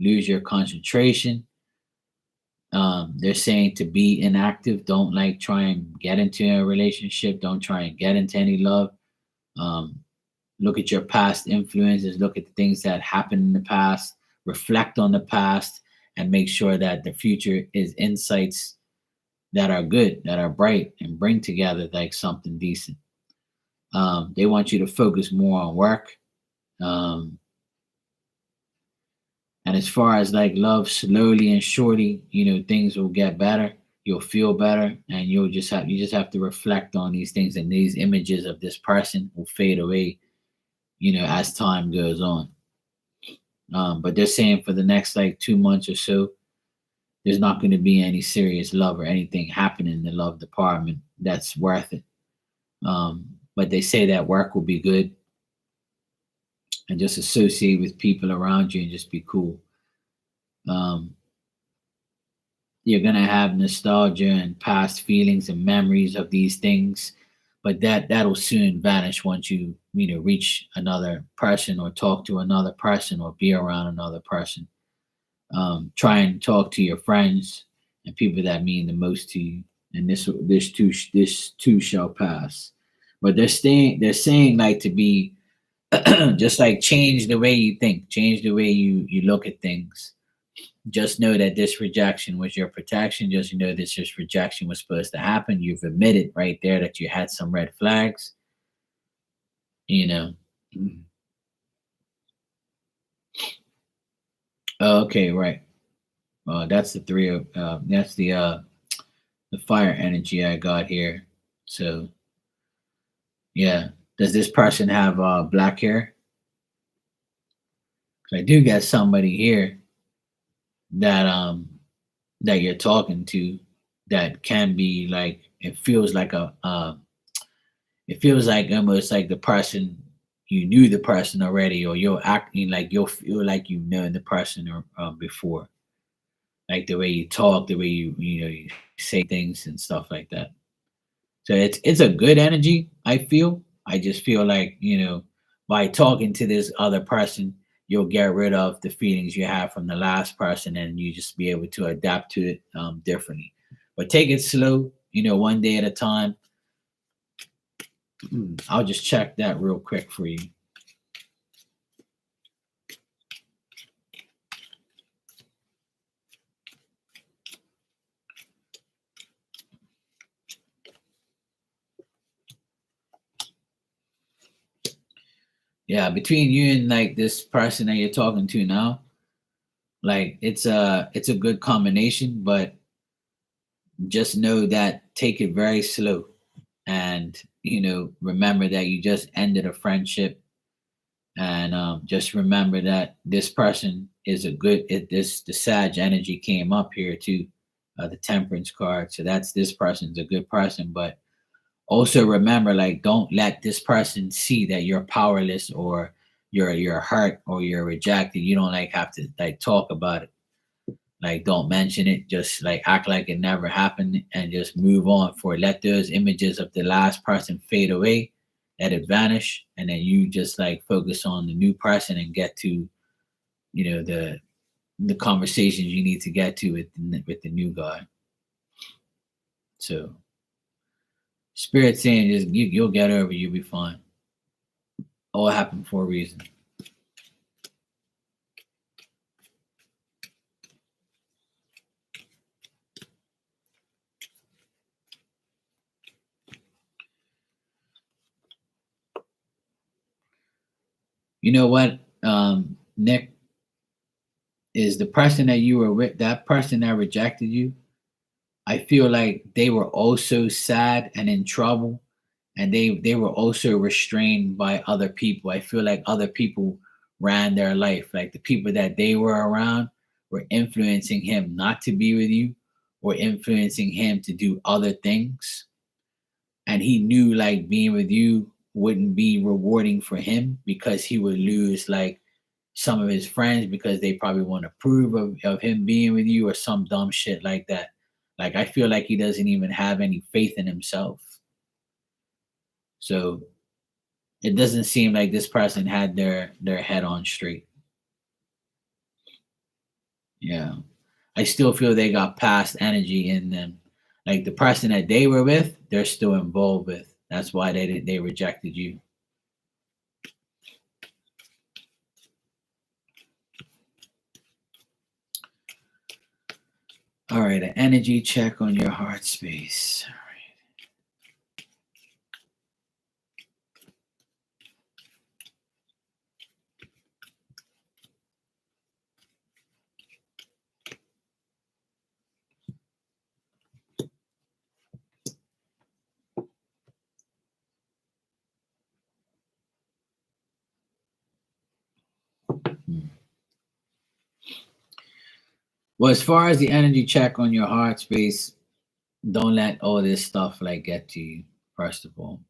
lose your concentration. They're saying to be inactive. Don't like try and get into a relationship. Don't try and get into any love. Um, Look at your past influences. Look at the things that happened in the past. Reflect on the past and make sure that the future is insights that are good, that are bright, and bring together like something decent. They want you to focus more on work. Um, and as far as like love, slowly and surely, things will get better. You'll feel better, and you just have to reflect on these things, and these images of this person will fade away, as time goes on. But they're saying for the next like 2 months or so, there's not going to be any serious love or anything happening in the love department that's worth it. But they say that work will be good, and just associate with people around you and just be cool. Um, you're going to have nostalgia and past feelings and memories of these things, but that'll soon vanish once you reach another person or talk to another person or be around another person. Try and talk to your friends and people that mean the most to you, and this too shall pass. But they're saying like to be just like change the way you think, change the way you look at things. Just know that this rejection was your protection. Just know that this rejection was supposed to happen. You've admitted right there that you had some red flags. You know. Okay, right. That's the three of that's the fire energy I got here. So yeah, does this person have black hair? 'Cause I do get somebody here that that you're talking to that can be like it feels like almost like the person you knew the person already, or you're acting like you'll feel like you've known the person or before, like the way you talk, the way you say things and stuff like that. So it's a good energy. I feel. I just feel like by talking to this other person, you'll get rid of the feelings you have from the last person, and you just be able to adapt to it differently. But take it slow. One day at a time. I'll just check that real quick for you. Yeah, between you and like this person that you're talking to now, like it's a good combination, but just know that take it very slow, and remember that you just ended a friendship, and just remember that this person is a good this the sage energy came up here too, the temperance card, so that's this person's a good person. But also remember, like, don't let this person see that you're powerless, or you're hurt, or you're rejected. You don't like have to like talk about it. Like, don't mention it. Just like act like it never happened and just move on. For let those images of the last person fade away, let it vanish, and then you just like focus on the new person and get to the conversations you need to get to with the new guy. So spirit saying just you'll get over. You'll be fine. All happened for a reason. You know what, Nick, is the person that you were with, that person that rejected you. I feel like they were also sad and in trouble, and they were also restrained by other people. I feel like other people ran their life. Like the people that they were around were influencing him not to be with you, or influencing him to do other things. And he knew like being with you wouldn't be rewarding for him, because he would lose like some of his friends because they probably want to prove of him being with you or some dumb shit like that. Like I feel like he doesn't even have any faith in himself. So it doesn't seem like this person had their head on straight. Yeah. I still feel they got past energy in them. Like the person that they were with, they're still involved with. That's why they rejected you. All right, an energy check on your heart space. Well, as far as the energy check on your heart space, don't let all this stuff like get to you, first of all.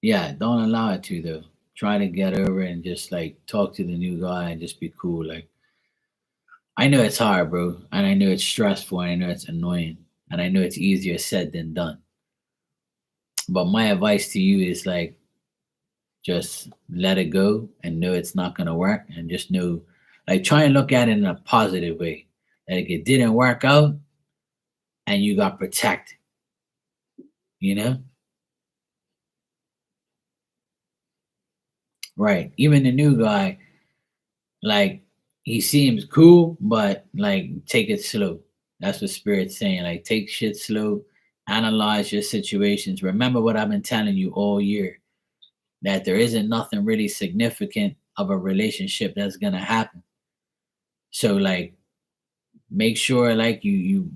Yeah, don't allow it to though. Try to get over it and just like talk to the new guy and just be cool. Like I know it's hard, bro, and I know it's stressful, and I know it's annoying, and I know it's easier said than done. But my advice to you is like just let it go and know it's not gonna work, and just know, like, try and look at it in a positive way. Like it didn't work out, and you got protected. You know, right? Even the new guy, like he seems cool, but like take it slow. That's what Spirit's saying. Like take shit slow, analyze your situations. Remember what I've been telling you all year, that there isn't nothing really significant of a relationship that's gonna happen. So like make sure like you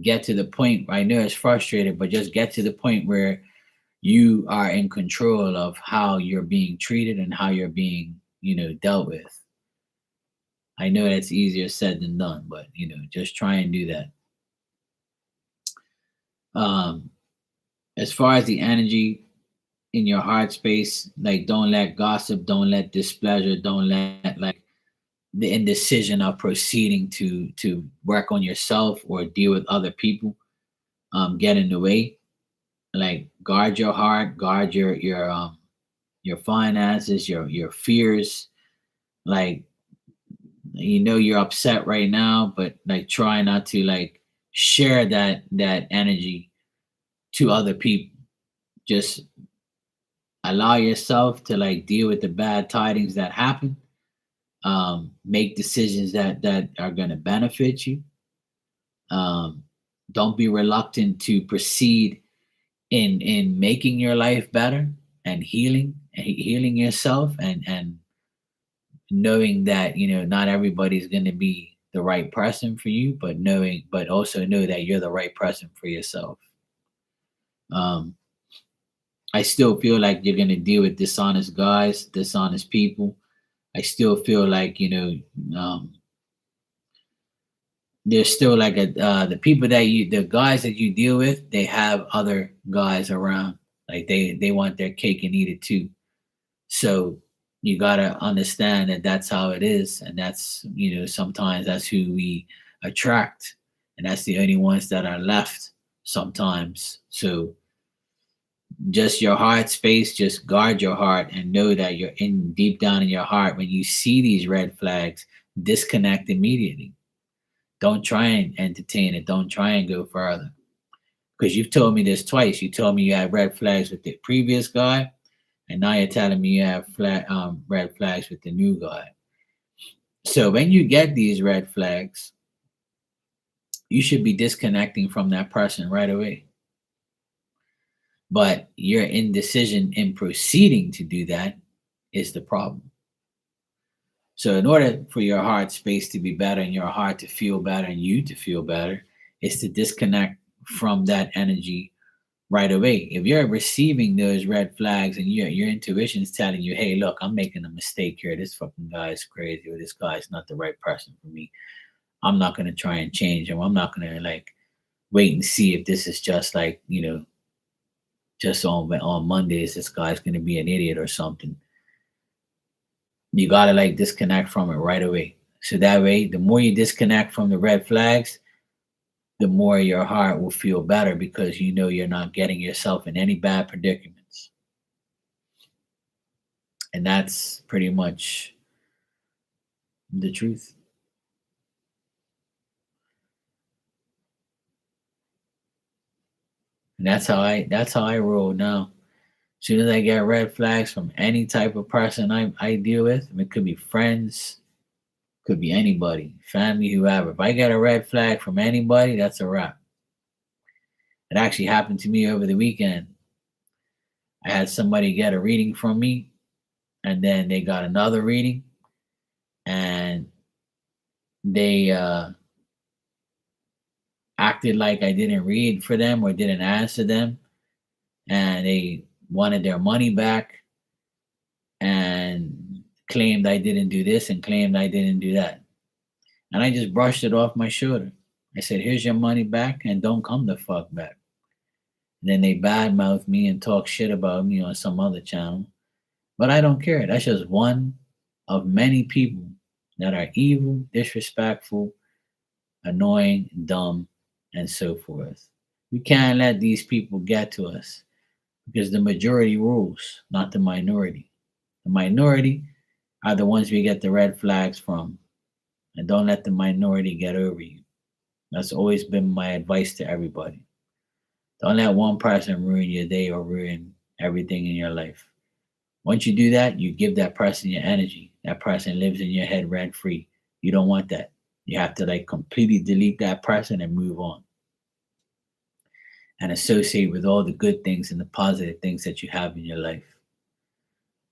get to the point. I know it's frustrated, but just get to the point where you are in control of how you're being treated and how you're being, dealt with. I know that's easier said than done, but just try and do that. Um, as far as the energy in your heart space, like don't let gossip, don't let displeasure, don't let like the indecision of proceeding to work on yourself or deal with other people get in the way. Like guard your heart, guard your finances, your fears. Like you're upset right now, but like try not to like share that energy to other people. Just allow yourself to like deal with the bad tidings that happen. Make decisions that are going to benefit you. um, don't be reluctant to proceed in making your life better and healing yourself, and knowing that not everybody's going to be the right person for you, but also know that you're the right person for yourself. um, I still feel like you're going to deal with dishonest guys, dishonest people. I still feel like there's still like the people the guys that you deal with, they have other guys around. Like they want their cake and eat it too. So you gotta understand that that's how it is, and that's sometimes that's who we attract, and that's the only ones that are left sometimes. So just your heart space, just guard your heart and know that you're in deep down in your heart. When you see these red flags, disconnect immediately. Don't try and entertain it. Don't try and go further. Because you've told me this twice. You told me you had red flags with the previous guy, and now you're telling me you have red flags with the new guy. So when you get these red flags, you should be disconnecting from that person right away. But your indecision in proceeding to do that is the problem. So in order for your heart space to be better and your heart to feel better and you to feel better, is to disconnect from that energy right away. If you're receiving those red flags and your intuition is telling you, hey, look, I'm making a mistake here. This fucking guy is crazy, or this guy is not the right person for me. I'm not gonna try and change him. I'm not gonna like wait and see if this is just like, just on Mondays this guy's gonna be an idiot or something. You gotta like disconnect from it right away. So that way, the more you disconnect from the red flags, the more your heart will feel better because you know you're not getting yourself in any bad predicaments. And that's pretty much the truth. And that's how I roll now. As soon as I get red flags from any type of person I deal with, it could be friends, could be anybody, family, whoever. If I get a red flag from anybody, that's a wrap. It actually happened to me over the weekend. I had somebody get a reading from me, and then they got another reading, and they acted like I didn't read for them or didn't answer them, and they wanted their money back and claimed I didn't do this and claimed I didn't do that. And I just brushed it off my shoulder. I said, "Here's your money back and don't come the fuck back." And then they badmouth me and talk shit about me on some other channel. But I don't care. That's just one of many people that are evil, disrespectful, annoying, dumb, and so forth. We can't let these people get to us because the majority rules, not the minority. The minority are the ones we get the red flags from. And don't let the minority get over you. That's always been my advice to everybody. Don't let one person ruin your day or ruin everything in your life. Once you do that, you give that person your energy. That person lives in your head rent free. You don't want that. You have to like completely delete that person and move on and associate with all the good things and the positive things that you have in your life.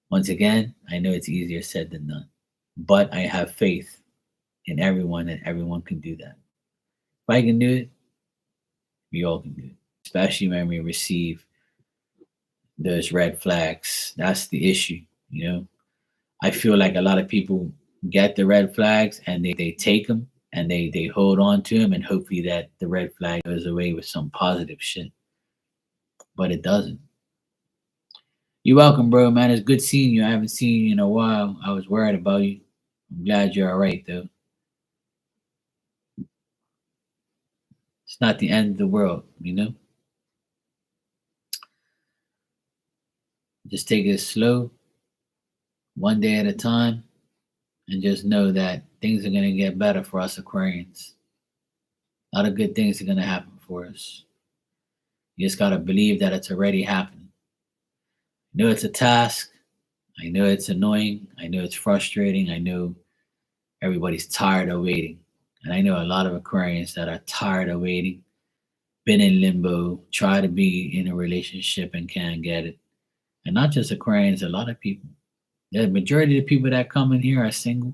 Once again, I know it's easier said than done, but I have faith in everyone and everyone can do that. If I can do it, we all can do it, especially when we receive those red flags. That's the issue, you know. I feel like a lot of people get the red flags and they take them and they hold on to them and hopefully that the red flag goes away with some positive shit, but it doesn't. You're welcome, bro, man. It's good seeing you. I haven't seen you in a while. I was worried about you. I'm glad you're all right, though. It's not the end of the world, you know? Just take it slow, one day at a time, and just know that things are going to get better for us Aquarians. A lot of good things are going to happen for us. You just got to believe that it's already happening. I know it's a task. I know it's annoying. I know it's frustrating. I know everybody's tired of waiting. And I know a lot of Aquarians that are tired of waiting, been in limbo, try to be in a relationship and can't get it. And not just Aquarians, a lot of people. The majority of the people that come in here are single,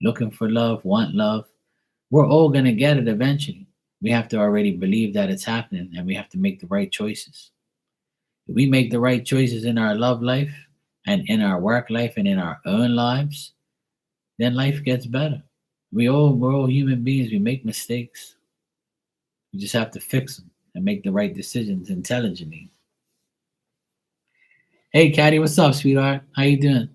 looking for love, want love. We're all going to get it eventually. We have to already believe that it's happening and we have to make the right choices. If we make the right choices in our love life and in our work life and in our own lives, then life gets better. We're all human beings. We make mistakes. We just have to fix them and make the right decisions intelligently. Hey, Caddy, what's up, sweetheart? How you doing?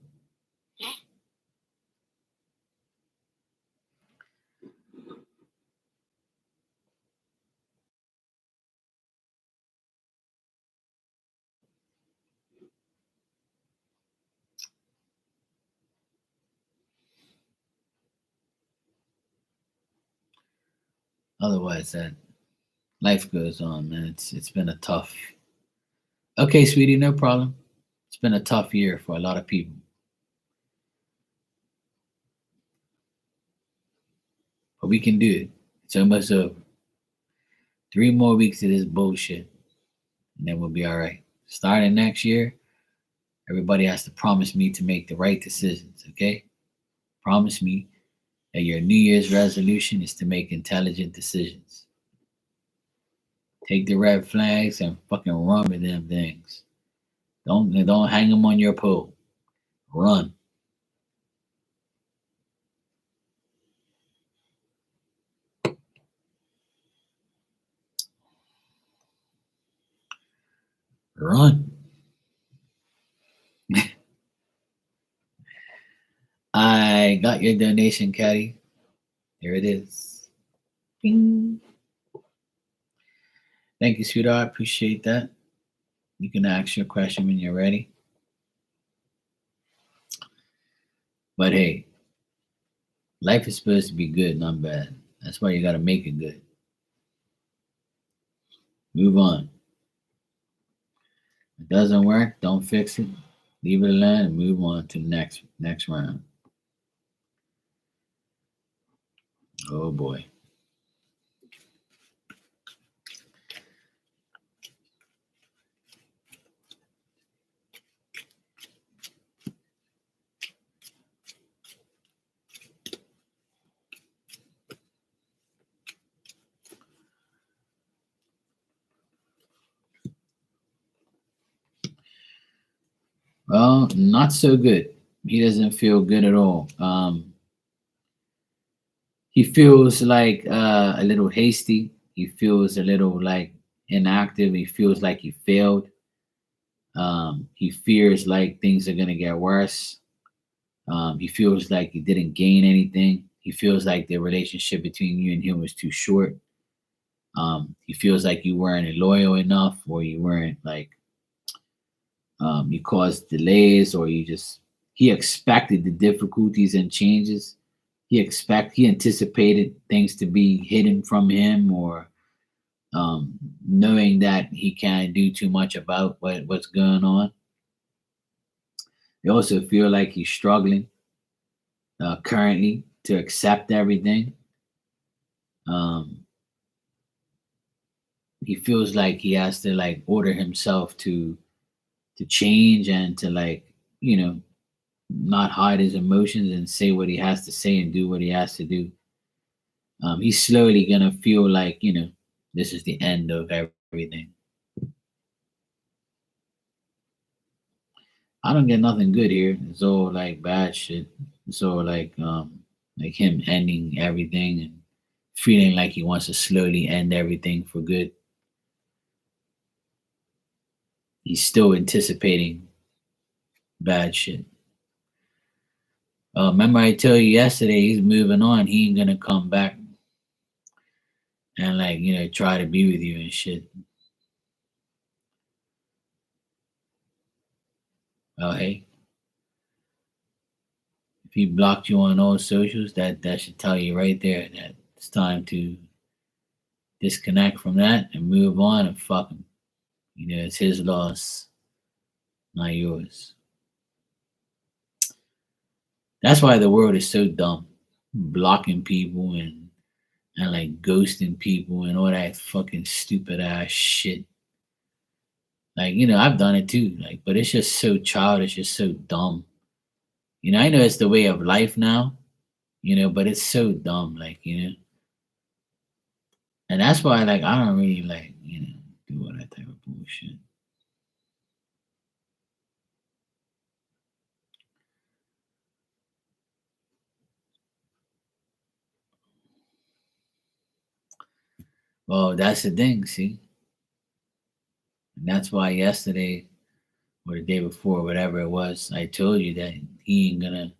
Otherwise, that life goes on, man. It's been a tough. Okay, sweetie, no problem. It's been a tough year for a lot of people, but we can do it. It's almost over. 3 more weeks of this bullshit, and then we'll be all right. Starting next year, everybody has to promise me to make the right decisions. Okay, promise me that your New Year's resolution is to make intelligent decisions. Take the red flags and fucking run with them things. Don't hang them on your pole. Run. Run. I got your donation, Caddy. Here it is. Bing. Thank you, sweetheart. Appreciate that. You can ask your question when you're ready. But hey, life is supposed to be good, not bad. That's why you got to make it good. Move on. If it doesn't work, don't fix it. Leave it alone and move on to the next round. Oh boy. Well, not so good. He doesn't feel good at all. He feels like a little hasty. He feels a little like inactive. He feels like he failed. He fears like things are gonna get worse. He feels like he didn't gain anything. He feels like the relationship between you and him was too short. He feels like you weren't loyal enough, or you weren't like you caused delays, or you just he expected the difficulties and changes. He anticipated things to be hidden from him, or knowing that he can't do too much about what's going on. They also feel like he's struggling currently to accept everything. Um, he feels like he has to like order himself to change and to like not hide his emotions and say what he has to say and do what he has to do. He's slowly gonna feel like this is the end of everything. I don't get nothing good here. It's all like bad shit. It's all like him ending everything and feeling like he wants to slowly end everything for good. He's still anticipating bad shit. Remember I told you yesterday he's moving on. He ain't gonna come back and like try to be with you and shit. Oh hey, if he blocked you on all socials, that should tell you right there that it's time to disconnect from that and move on and fuck him. It's his loss, not yours. That's why the world is so dumb, blocking people and like ghosting people and all that fucking stupid ass shit. Like I've done it too. Like, but it's just so childish. It's so dumb. I know it's the way of life now. But it's so dumb. And that's why like I don't really like do all that type of bullshit. Well, that's the thing. See, and that's why yesterday or the day before, whatever it was, I told you that he's gonna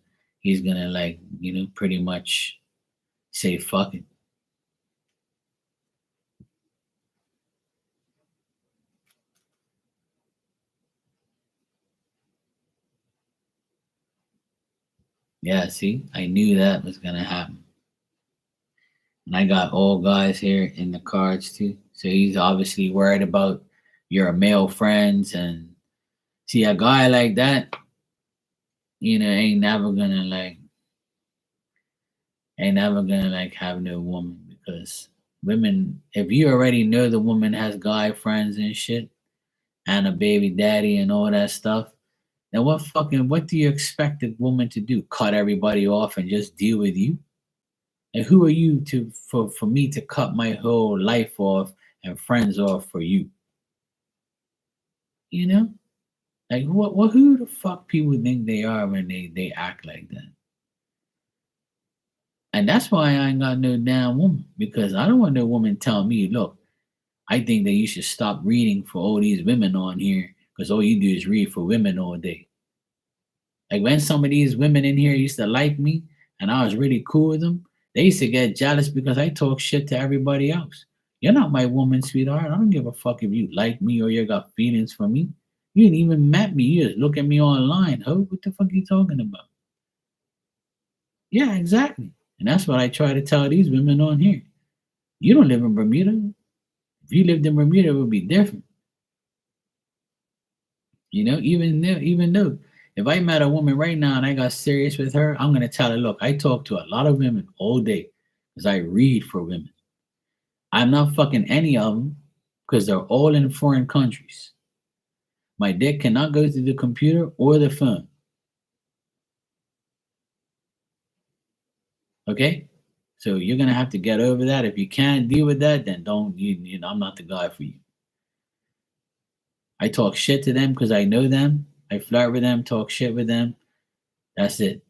like, pretty much say fuck it. Yeah, see, I knew that was gonna happen. And I got all guys here in the cards too. So he's obviously worried about your male friends and see a guy like that, ain't never gonna have no woman because women, if you already know the woman has guy friends and shit and a baby daddy and all that stuff, then what do you expect the woman to do? Cut everybody off and just deal with you? And who are you to for me to cut my whole life off and friends off for you? You know? Like what who the fuck people think they are when they act like that? And that's why I ain't got no damn woman because I don't want no woman telling me, look, I think that you should stop reading for all these women on here because all you do is read for women all day. Like when some of these women in here used to like me and I was really cool with them, they used to get jealous because I talk shit to everybody else. You're not my woman, sweetheart. I don't give a fuck if you like me or you got feelings for me. You ain't even met me. You just look at me online. Ho, what the fuck are you talking about? Yeah, exactly. And that's what I try to tell these women on here. You don't live in Bermuda. If you lived in Bermuda, it would be different. Even though if I met a woman right now and I got serious with her, I'm gonna tell her, look, I talk to a lot of women all day because I read for women. I'm not fucking any of them because they're all in foreign countries. My dick cannot go to the computer or the phone. Okay? So you're gonna have to get over that. If you can't deal with that, then don't I'm not the guy for you. I talk shit to them because I know them. I flirt with them, talk shit with them. That's it.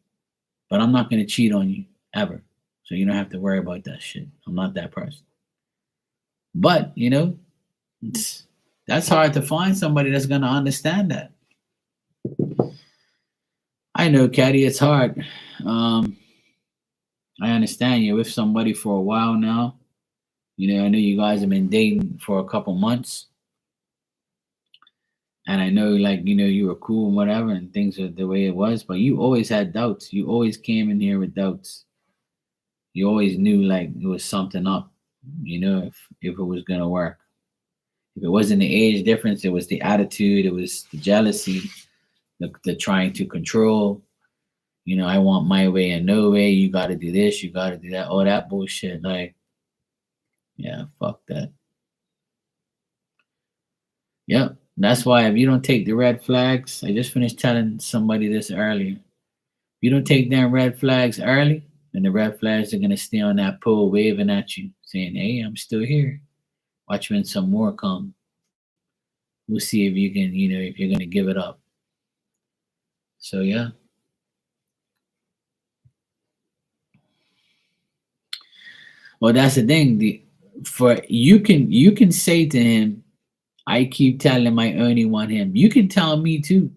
But I'm not gonna cheat on you ever. So you don't have to worry about that shit. I'm not that person. But that's hard to find somebody that's gonna understand that. I know, Caddy, it's hard. I understand you're with somebody for a while now. I know you guys have been dating for a couple months. And I know, like, you were cool and whatever, and things are the way it was, but you always had doubts. You always came in here with doubts. You always knew, like, it was something up, if it was going to work. If it wasn't the age difference, it was the attitude, it was the jealousy, the trying to control. I want my way and no way. You got to do this, you got to do that, all that bullshit. Like, yeah, fuck that. Yep. That's why if you don't take the red flags, I just finished telling somebody this earlier. If you don't take them red flags early, then the red flags are gonna stay on that pole waving at you, saying, "Hey, I'm still here. Watch when some more come. We'll see if you can, if you're gonna give it up." So yeah. Well, that's the thing. For you can say to him, "I keep telling him I only want him." You can tell me too,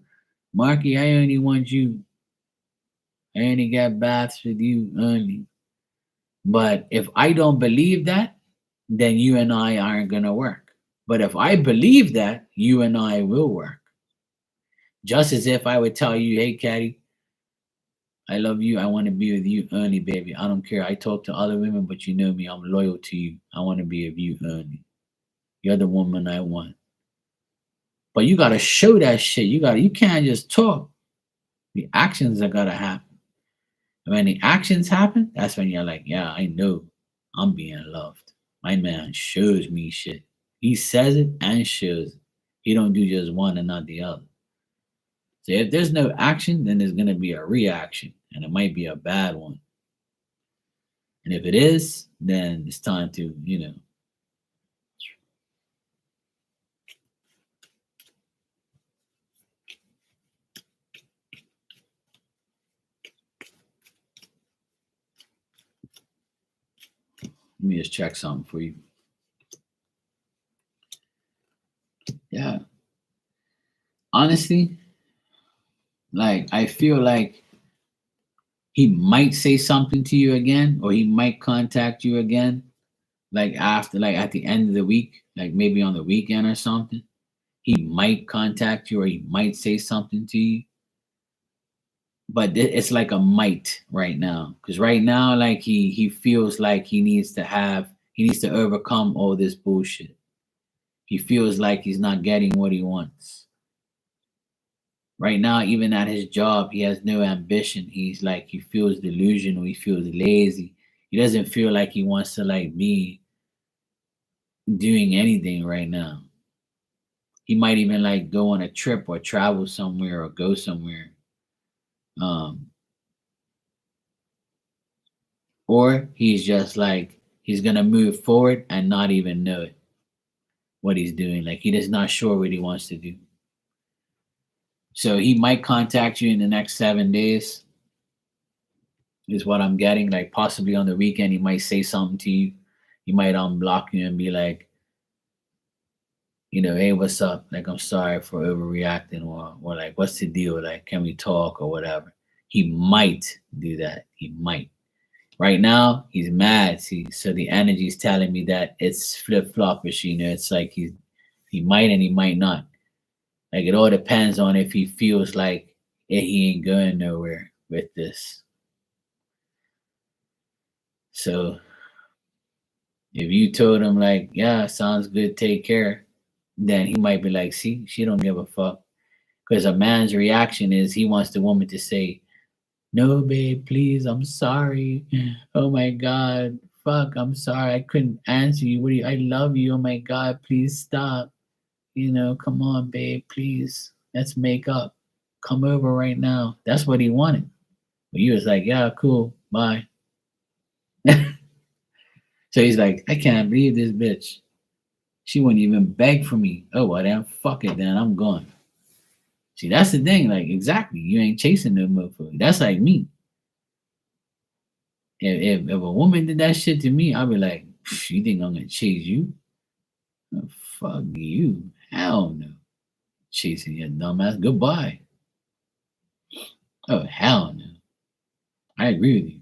Marky, I only want you. I only got baths with you only. But if I don't believe that, then you and I aren't going to work. But if I believe that, you and I will work. Just as if I would tell you, "Hey, Caddy, I love you. I want to be with you only, baby. I don't care. I talk to other women, but you know me. I'm loyal to you. I want to be with you only. You're the woman I want." But you got to show that shit. You can't just talk. The actions are going to happen. And when the actions happen, that's when you're like, yeah, I know I'm being loved. My man shows me shit. He says it and shows it. He don't do just one and not the other. So if there's no action, then there's gonna be a reaction, and it might be a bad one. And if it is, then it's time to, let me just check something for you. Yeah. Honestly, like I feel like he might say something to you again, or he might contact you again, like after, like at the end of the week, like maybe on the weekend or something. He might contact you or he might say something to you, but it's like a might right now, because right now, like he feels like he needs to overcome all this bullshit. He feels like he's not getting what he wants right now. Even at his job, he has no ambition. He feels delusional, he feels lazy. He doesn't feel like he wants to like be doing anything right now. He might even like go on a trip or travel somewhere or go somewhere, um or he's just like he's gonna move forward and not even know it, what he's doing. Like he is not sure what he wants to do. So he might contact you in the next 7 days, is what I'm getting. Like possibly on the weekend, he might say something to you. He might unblock you and be like, hey, what's up? Like, I'm sorry for overreacting, or like, what's the deal? Like, can we talk or whatever? He might do that. He might. Right now, he's mad. See, so the energy's telling me that it's flip floppish. It's like he might and he might not. Like, it all depends on if he feels like he ain't going nowhere with this. So if you told him like, yeah, sounds good, take care, then he might be like, see, she don't give a fuck. Because a man's reaction is he wants the woman to say, no, babe, please, I'm sorry. Oh my God, fuck, I'm sorry. I couldn't answer you. What do you, I love you. Oh my God, please stop. Come on, babe, please. Let's make up. Come over right now. That's what he wanted. But you was like, yeah, cool, bye. So he's like, I can't believe this bitch. She wouldn't even beg for me. Oh, well, then fuck it, then I'm gone. See, that's the thing. Like, exactly. You ain't chasing no motherfucker. That's like me. If a woman did that shit to me, I'd be like, you think I'm gonna chase you? Oh, fuck you. Hell no. Chasing your dumbass. Goodbye. Oh, hell no. I agree with you.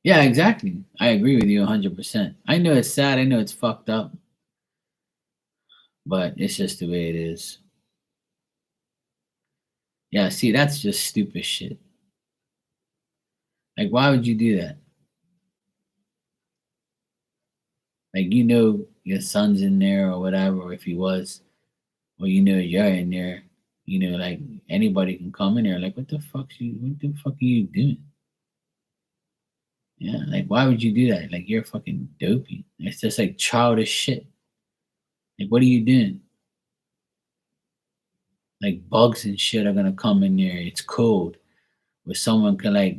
Yeah, exactly. I agree with you 100%. I know it's sad. I know it's fucked up. But it's just the way it is. Yeah, see, that's just stupid shit. Like, why would you do that? Like, your son's in there or whatever, or if he was, or you're in there, like anybody can come in there. Like, what the fuck are you doing? Yeah, like why would you do that? Like you're fucking dopey. It's just like childish shit. Like what are you doing? Like bugs and shit are gonna come in there. It's cold. Where someone can like,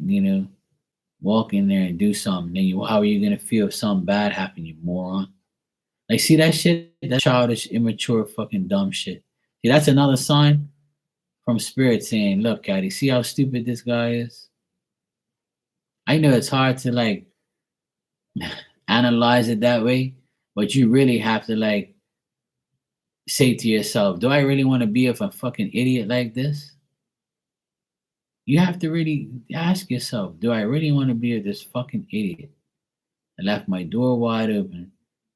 walk in there and do something. Then how are you gonna feel if something bad happened, you moron? Like, see that shit? That childish, immature, fucking dumb shit. See, that's another sign from spirit saying, look, Caddy, see how stupid this guy is? I know it's hard to like analyze it that way, but you really have to like say to yourself, do I really want to be with a fucking idiot like this? You have to really ask yourself, do I really want to be with this fucking idiot that left my door wide open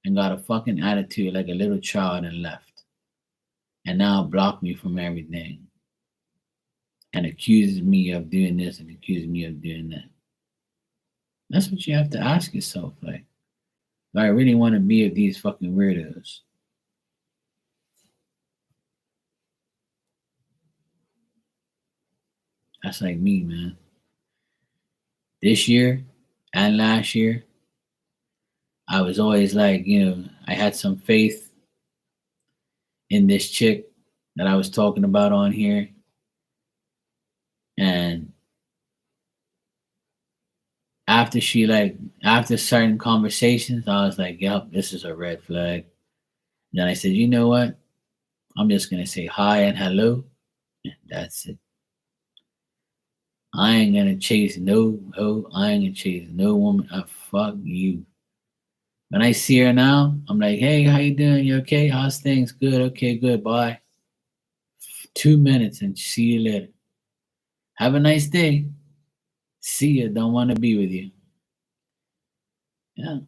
and got a fucking attitude like a little child and left? And now block me from everything and accuses me of doing this and accuses me of doing that. That's what you have to ask yourself. Like, do I really want to be with these fucking weirdos? That's like me, man. This year and last year, I was always like, I had some faith in this chick that I was talking about on here. And after certain conversations, I was like, yep, this is a red flag. Then I said, you know what? I'm just gonna say hi and hello. That's it. I ain't gonna chase no hoe. I ain't gonna chase no woman. Fuck you. When I see her now, I'm like, hey, how you doing? You okay? How's things? Good. Okay, good. Bye. 2 minutes and see you later. Have a nice day. See ya. Don't want to be with you. Yeah.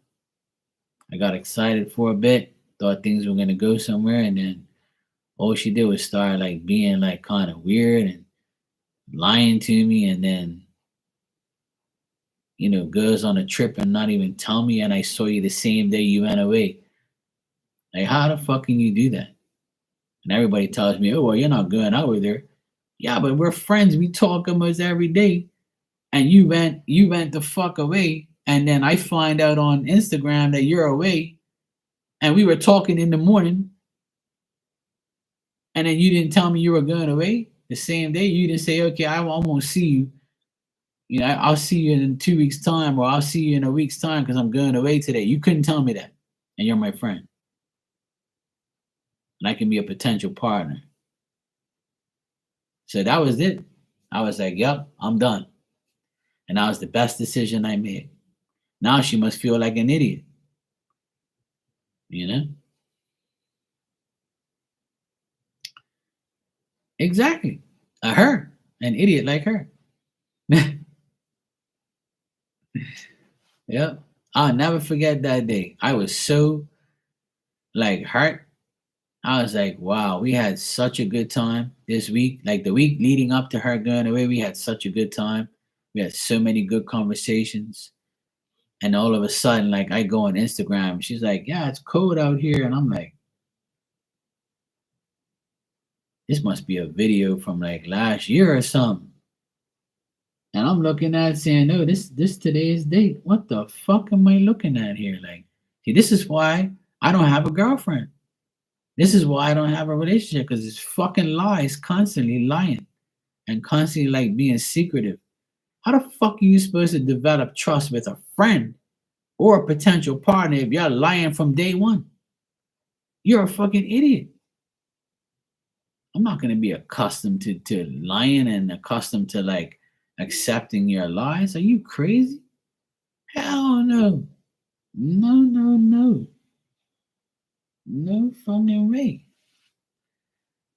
I got excited for a bit. Thought things were gonna go somewhere, and then all she did was start like being like kind of weird and lying to me, and then goes on a trip and not even tell me, and I saw you the same day you went away. Like, how the fuck can you do that? And everybody tells me, oh, well, you're not going out with her. Yeah, but we're friends. We talk almost every day. And you went the fuck away. And then I find out on Instagram that you're away. And we were talking in the morning. And then you didn't tell me you were going away the same day. You didn't say, okay, I won't see you. I'll see you in 2 weeks' time, or I'll see you in a week's time because I'm going away today. You couldn't tell me that. And you're my friend. And I can be a potential partner. So that was it. I was like, yep, I'm done. And that was the best decision I made. Now she must feel like an idiot. You know? Exactly. Her, an idiot like her. Yep. I'll never forget that day. I was so like hurt. I was like, wow, we had such a good time this week. Like the week leading up to her going away, we had such a good time. We had so many good conversations. And all of a sudden, like I go on Instagram, she's like, yeah, it's cold out here. And I'm like, this must be a video from like last year or something. And I'm looking at it saying, no, this today's date. What the fuck am I looking at here? Like, see, this is why I don't have a girlfriend. This is why I don't have a relationship because it's fucking lies, constantly lying and constantly like being secretive. How the fuck are you supposed to develop trust with a friend or a potential partner if you're lying from day one? You're a fucking idiot. I'm not gonna be accustomed to lying and accustomed to like accepting your lies. Are you crazy? Hell no. No, no, no. No fucking way.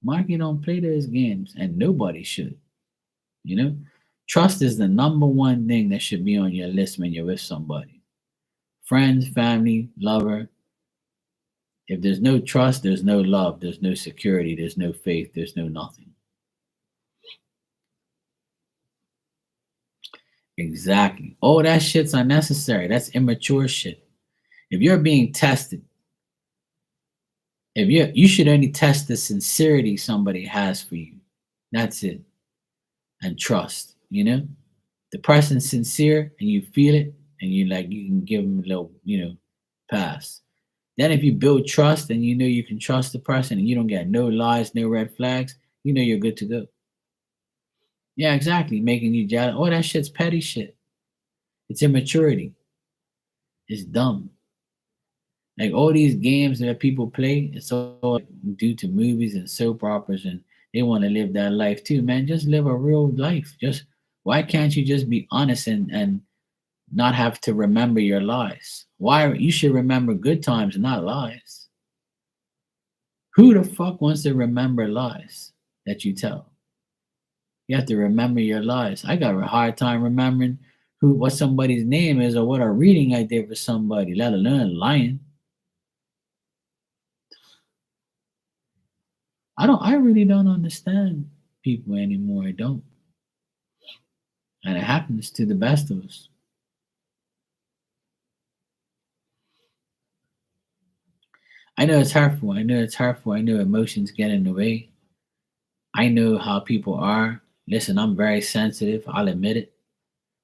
Marky don't play those games and nobody should. You know? Trust is the number one thing that should be on your list when you're with somebody. Friends, family, lover. If there's no trust, there's no love, there's no security, there's no faith, there's no nothing. Exactly. Oh, that shit's unnecessary. That's immature shit. If you're being tested, if you should only test the sincerity somebody has for you. That's it. And trust, you know? The person's sincere and you feel it and you can give them a little, pass. Then if you build trust and you know you can trust the person and you don't get no lies, no red flags, you know you're good to go. Yeah, exactly. Making you jealous. Oh, that shit's petty shit. It's immaturity. It's dumb. Like all these games that people play, it's all due to movies and soap operas, and they want to live that life too. Man, just live a real life. Just why can't you just be honest and not have to remember your lies? Why you should remember good times, not lies. Who the fuck wants to remember lies that you tell? You have to remember your lies. I got a hard time remembering what somebody's name is or what a reading I did for somebody, let alone lying. I really don't understand people anymore. I don't. And it happens to the best of us. I know it's hurtful. I know it's hurtful. I know emotions get in the way. I know how people are. Listen, I'm very sensitive. I'll admit it.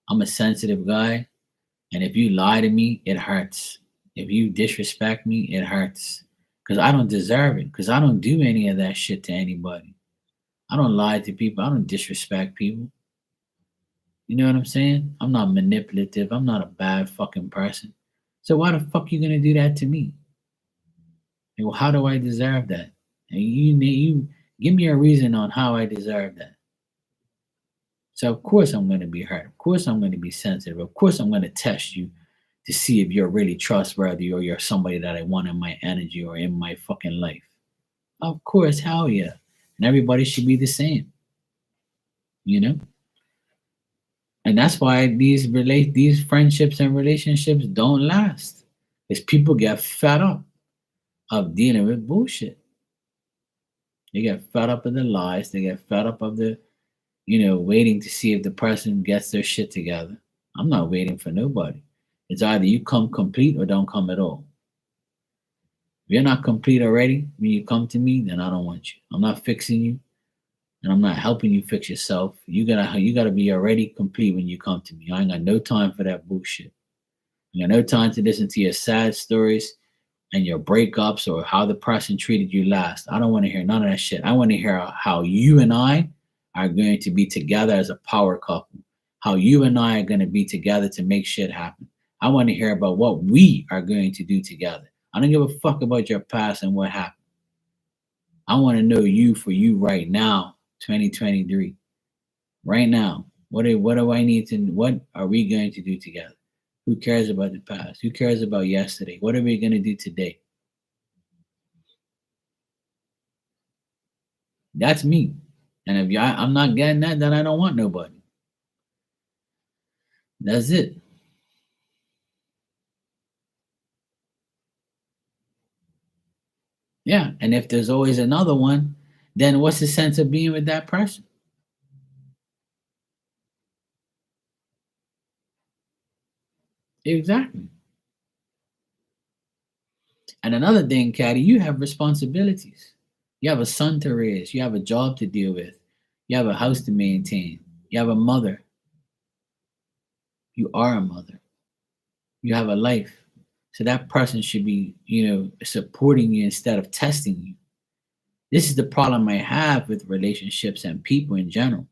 I'm a sensitive guy. And if you lie to me, it hurts. If you disrespect me, it hurts. Because I don't deserve it. Because I don't do any of that shit to anybody. I don't lie to people. I don't disrespect people. You know what I'm saying? I'm not manipulative. I'm not a bad fucking person. So why the fuck you gonna do that to me? Like, well, how do I deserve that? And you give me a reason on how I deserve that. So of course I'm gonna be hurt. Of course I'm gonna be sensitive. Of course I'm gonna test you to see if you're really trustworthy or you're somebody that I want in my energy or in my fucking life. Of course, hell yeah. And everybody should be the same, you know? And that's why these friendships and relationships don't last. Because people get fed up of dealing with bullshit. They get fed up of the lies. They get fed up of the, waiting to see if the person gets their shit together. I'm not waiting for nobody. It's either you come complete or don't come at all. If you're not complete already when you come to me, then I don't want you. I'm not fixing you, and I'm not helping you fix yourself. You gotta be already complete when you come to me. I ain't got no time for that bullshit. I got no time to listen to your sad stories and your breakups or how the person treated you last. I don't want to hear none of that shit. I want to hear how you and I are going to be together as a power couple. How you and I are going to be together to make shit happen. I want to hear about what we are going to do together. I don't give a fuck about your past and what happened. I want to know you for you right now, 2023. Right now. What are we going to do together? Who cares about the past? Who cares about yesterday? What are we going to do today? That's me. And if I'm not getting that, then I don't want nobody. That's it. Yeah. And if there's always another one, then what's the sense of being with that person? Exactly. And another thing, Caddy, you have responsibilities. You have a son to raise. You have a job to deal with. You have a house to maintain. You have a mother. You are a mother. You have a life. So that person should be, supporting you instead of testing you. This is the problem I have with relationships and people in general.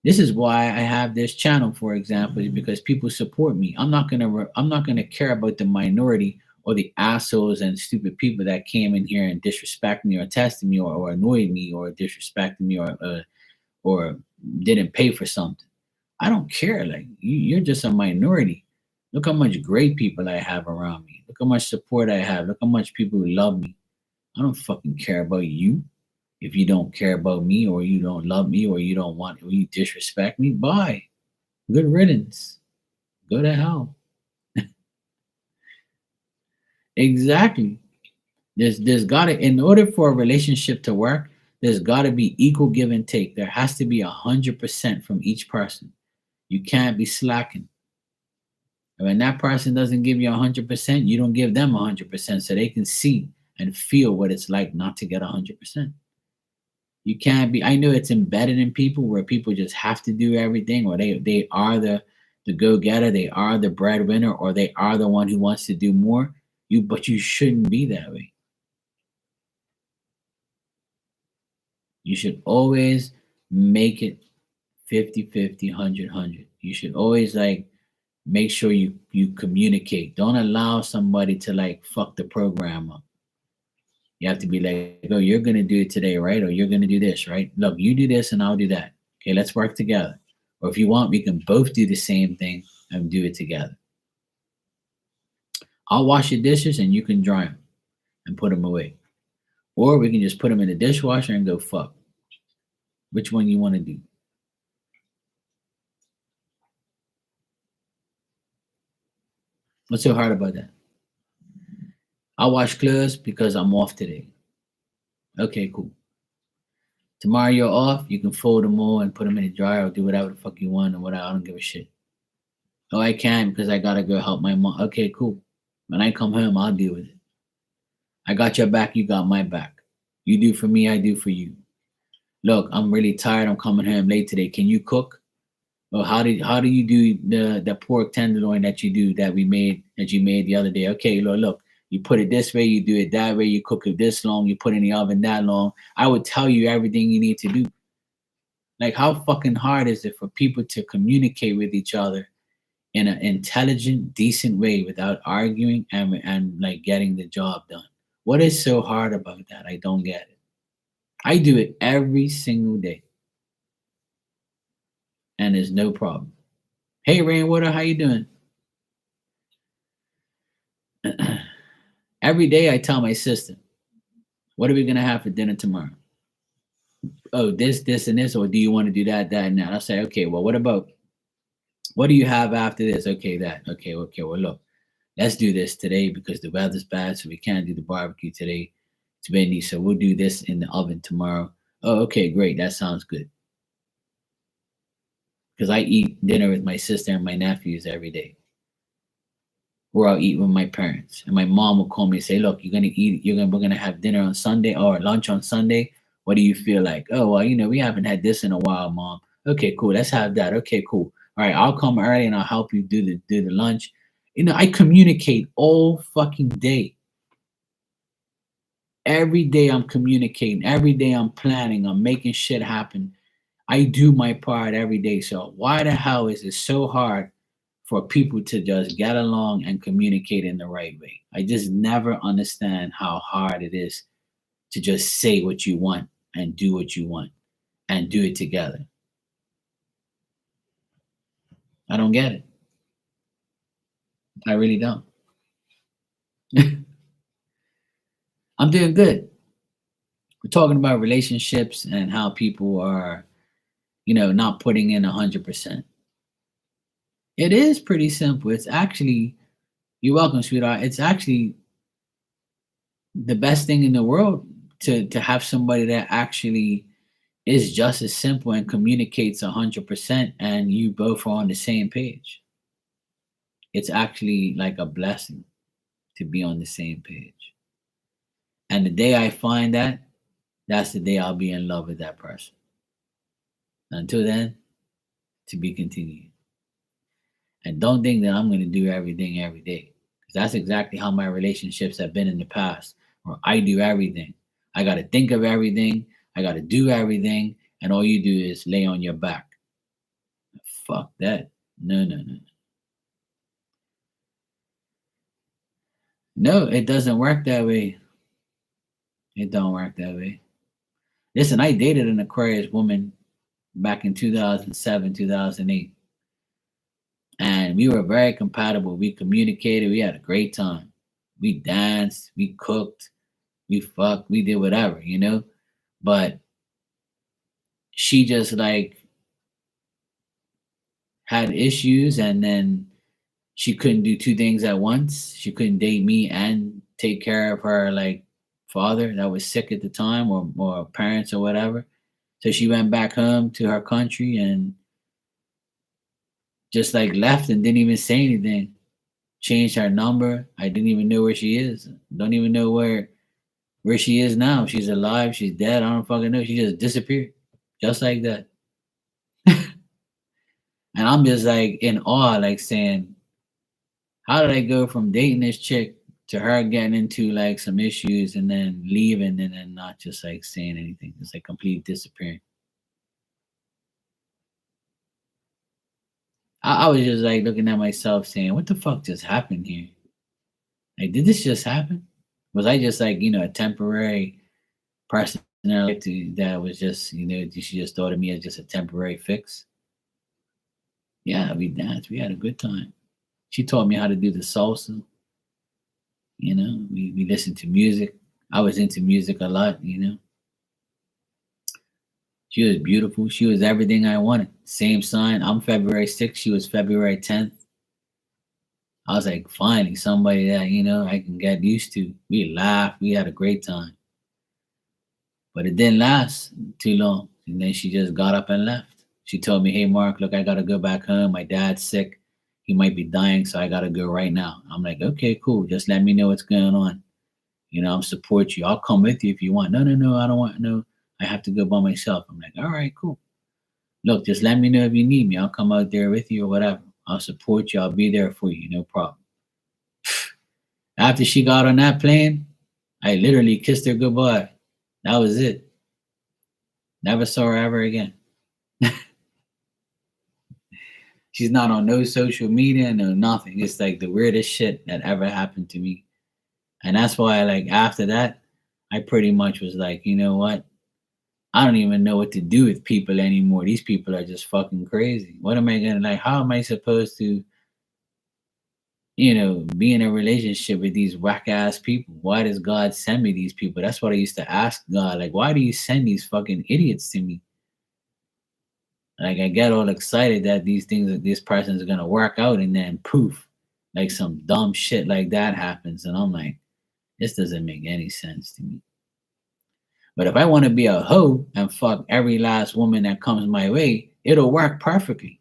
This is why I have this channel, for example, is because people support me. I'm not gonna care about the minority or the assholes and stupid people that came in here and disrespect me or tested me or annoyed me or disrespected me or didn't pay for something. I don't care. Like you're just a minority. Look how much great people I have around me. Look how much support I have. Look how much people who love me. I don't fucking care about you. If you don't care about me or you don't love me or you don't want or you disrespect me, bye. Good riddance. Go to hell. Exactly. There's gotta in order for a relationship to work, there's gotta be equal give and take. There has to be 100% from each person. You can't be slacking. And when that person doesn't give you 100%, you don't give them 100% so they can see and feel what it's like not to get 100%. You can't be. I know it's embedded in people where people just have to do everything, or they are the go getter, they are the breadwinner, or they are the one who wants to do more. But you shouldn't be that way. You should always make it 50-50, 100-100. You should always like make sure you communicate. Don't allow somebody to like fuck the program up. You have to be like, oh, you're gonna do it today, right? Or you're gonna do this, right? Look, you do this and I'll do that. Okay, let's work together. Or if you want, we can both do the same thing and do it together. I'll wash your dishes and you can dry them and put them away. Or we can just put them in the dishwasher and go fuck. Which one you want to do? What's so hard about that? I'll wash clothes because I'm off today. Okay, cool. Tomorrow you're off, you can fold them all and put them in the dryer or do whatever the fuck you want or whatever. I don't give a shit. Oh, I can because I gotta go help my mom. Okay, cool. When I come home, I'll deal with it. I got your back, you got my back. You do for me, I do for you. Look, I'm really tired. I'm coming home late today. Can you cook? Well, how do you do the pork tenderloin that you made the other day? Okay, look, you put it this way, you do it that way, you cook it this long, you put it in the oven that long. I would tell you everything you need to do. Like how fucking hard is it for people to communicate with each other in an intelligent, decent way without arguing and like getting the job done? What is so hard about that? I don't get it. I do it every single day, and there's no problem. Hey, Rainwater, how you doing? Every day I tell my sister, what are we gonna have for dinner tomorrow? Oh, this, and this, or do you want to do that, and that? I'll say, okay, well, what do you have after this? Okay, that. Okay, well, look, let's do this today because the weather's bad, so we can't do the barbecue today. It's windy, so we'll do this in the oven tomorrow. Oh, okay, great. That sounds good. Because I eat dinner with my sister and my nephews every day. Or I'll eat with my parents. And my mom will call me and say, look, we're gonna have dinner on Sunday or lunch on Sunday. What do you feel like? Oh, well, we haven't had this in a while, mom. Okay, cool. Let's have that. Okay, cool. All right, I'll come early and I'll help you do the lunch. I communicate all fucking day. Every day I'm communicating. Every day I'm planning. I'm making shit happen. I do my part every day. So why the hell is it so hard for people to just get along and communicate in the right way? I just never understand how hard it is to just say what you want and do what you want and do it together. I don't get it. I really don't. I'm doing good. We're talking about relationships and how people are, not putting in 100%. It is pretty simple. It's actually, you're welcome, sweetheart. It's actually the best thing in the world to have somebody that actually is just as simple and communicates 100%, and you both are on the same page. It's actually like a blessing to be on the same page. And the day I find that, that's the day I'll be in love with that person. Until then, to be continued. And don't think that I'm going to do everything every day. Because that's exactly how my relationships have been in the past, where I do everything. I got to think of everything. I got to do everything. And all you do is lay on your back. Fuck that. No, no, no. No, it doesn't work that way. It don't work that way. Listen, I dated an Aquarius woman back in 2007, 2008. And we were very compatible. We communicated. We had a great time. We danced. We cooked. We fucked. We did whatever. But she just like had issues, and then she couldn't do two things at once. She couldn't date me and take care of her like father that was sick at the time, or parents or whatever. So she went back home to her country and just like left and didn't even say anything. Changed her number. I didn't even know where she is. Don't even know where she is now. If she's alive, she's dead. I don't fucking know. She just disappeared. Just like that. And I'm just like in awe, like saying, how did I go from dating this chick to her getting into like some issues and then leaving and then not just like saying anything? It's like complete disappearing. I was just like looking at myself saying, what the fuck just happened here? Like, did this just happen? Was I just like, a temporary person in her life that was just, she just thought of me as just a temporary fix? Yeah, we danced. We had a good time. She taught me how to do the salsa. We listened to music. I was into music a lot. She was beautiful. She was everything I wanted. Same sign. I'm February 6th. She was February 10th. I was like, finally, somebody that, I can get used to. We laughed. We had a great time. But it didn't last too long. And then she just got up and left. She told me, hey, Mark, look, I got to go back home. My dad's sick. He might be dying, so I got to go right now. I'm like, okay, cool. Just let me know what's going on. I'll support you. I'll come with you if you want. No, no, no, I don't want, no. I have to go by myself. I'm like, all right, cool. Look, just let me know if you need me. I'll come out there with you or whatever. I'll support you. I'll be there for you. No problem. After she got on that plane, I literally kissed her goodbye. That was it. Never saw her ever again. She's not on no social media, no nothing. It's like the weirdest shit that ever happened to me. And that's why, like, after that, I pretty much was like, you know what? I don't even know what to do with people anymore. These people are just fucking crazy. What am I gonna like? How am I supposed to, be in a relationship with these whack ass people? Why does God send me these people? That's what I used to ask God. Like, why do you send these fucking idiots to me? Like, I get all excited that these things that this person's gonna work out, and then poof, like some dumb shit like that happens, and I'm like, this doesn't make any sense to me. But if I want to be a hoe and fuck every last woman that comes my way, it'll work perfectly,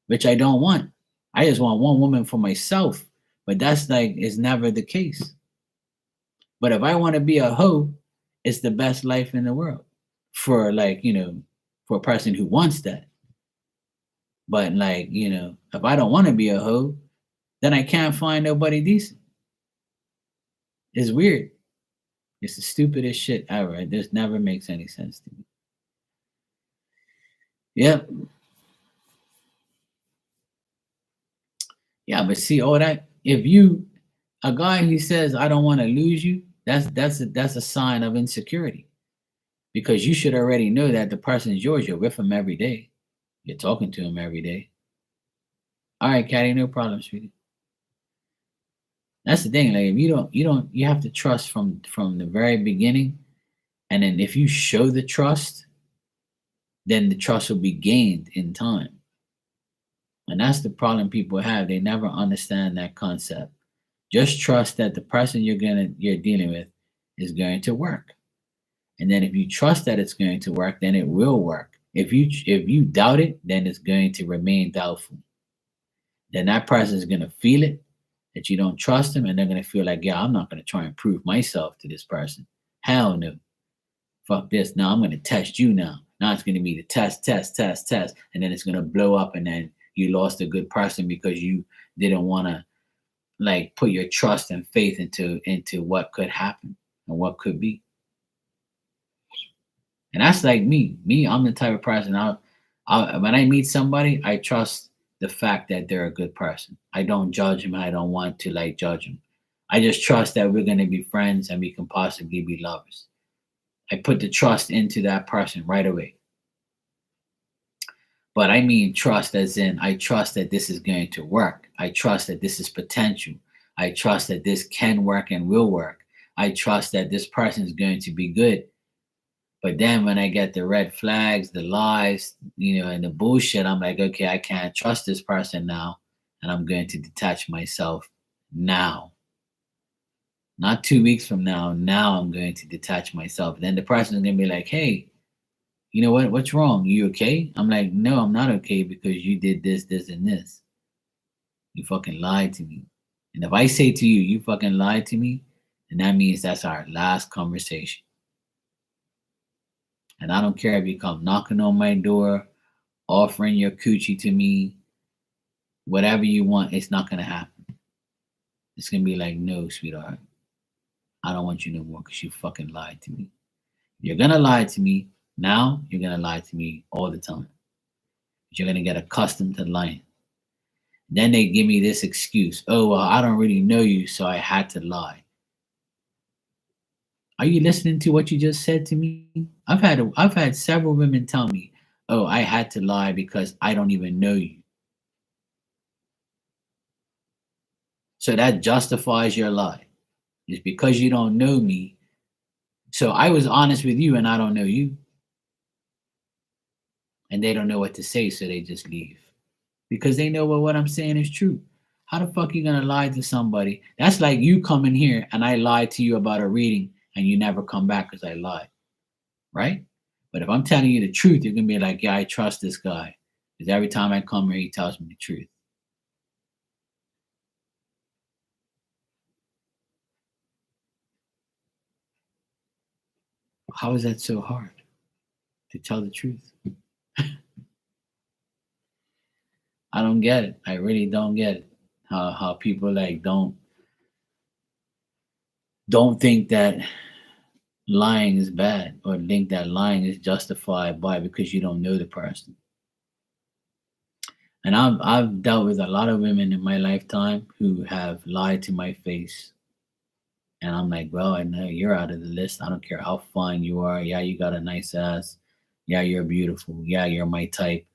which I don't want. I just want one woman for myself, but that's like is never the case. But if I want to be a hoe, it's the best life in the world for like, for a person who wants that. But like, if I don't want to be a hoe, then I can't find nobody decent. It's weird. It's the stupidest shit ever. It just never makes any sense to me. Yep. Yeah, but see all that. If you a guy who says I don't want to lose you, that's a sign of insecurity. Because you should already know that the person is yours. You're with him every day. You're talking to him every day. All right, Caddy, no problem, sweetie. That's the thing. Like if you have to trust from the very beginning And then if you show the trust, then the trust will be gained in time. And that's the problem people have. They never understand that concept. Just trust that the person you're dealing with is going to work. And then if you trust that it's going to work, then it will work. If you doubt it, then it's going to remain doubtful. Then that person is going to feel it that you don't trust them, and they're going to feel like, yeah, I'm not going to try and prove myself to this person. Hell no. Fuck this. Now I'm going to test you now. Now it's going to be the test, test, test, test. And then it's going to blow up. And then you lost a good person because you didn't want to like put your trust and faith into what could happen and what could be. And that's like me. I'm the type of person when I meet somebody, I trust the fact that they're a good person. I don't judge them. I don't want to like judge them. I just trust that we're going to be friends and we can possibly be lovers. I put the trust into that person right away. But I mean trust as in I trust that this is going to work. I trust that this is potential. I trust that this can work and will work. I trust that this person is going to be good. But then when I get the red flags, the lies, and the bullshit, I'm like, okay, I can't trust this person now. And I'm going to detach myself now. Not 2 weeks from now. Now I'm going to detach myself. Then the person is going to be like, hey, you know what? What's wrong? You okay? I'm like, no, I'm not okay because you did this, this, and this. You fucking lied to me. And if I say to you, you fucking lied to me, then that means that's our last conversation. And I don't care if you come knocking on my door, offering your coochie to me, whatever you want, it's not going to happen. It's going to be like, no, sweetheart. I don't want you no more because you fucking lied to me. You're going to lie to me now. You're going to lie to me all the time. But you're going to get accustomed to lying. Then they give me this excuse. Oh, well, I don't really know you, so I had to lie. Are you listening to what you just said to me? I've had several women tell me, "Oh, I had to lie because I don't even know you." So that justifies your lie. It's because you don't know me. So I was honest with you and I don't know you. And they don't know what to say, so they just leave. Because they know what I'm saying is true. How the fuck you gonna lie to somebody? That's like you coming here and I lied to you about a reading and you never come back because I lied. Right? But if I'm telling you the truth, you're gonna be like, yeah, I trust this guy. Because every time I come here, he tells me the truth. How is that so hard to tell the truth? I don't get it. I really don't get it. How people like don't think that lying is bad or think that lying is justified by because you don't know the person. And I've dealt with a lot of women in my lifetime who have lied to my face. And I'm like, well, I know you're out of the list. I don't care how fine you are. Yeah, you got a nice ass. Yeah, you're beautiful. Yeah, you're my type.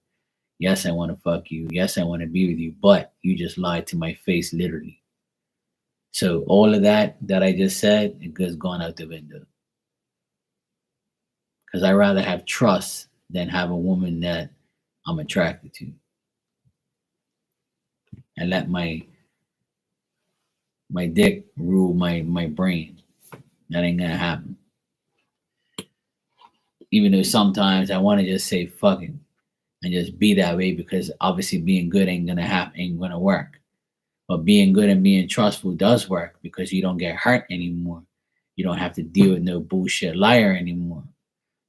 Yes, I want to fuck you. Yes, I want to be with you. But you just lied to my face, literally. So all of that I just said, it goes gone out the window. Because I rather have trust than have a woman that I'm attracted to, and let my dick rule my brain. That ain't gonna happen. Even though sometimes I want to just say fuck it and just be that way because obviously being good ain't gonna happen, ain't gonna work. But being good and being trustful does work because you don't get hurt anymore. You don't have to deal with no bullshit liar anymore.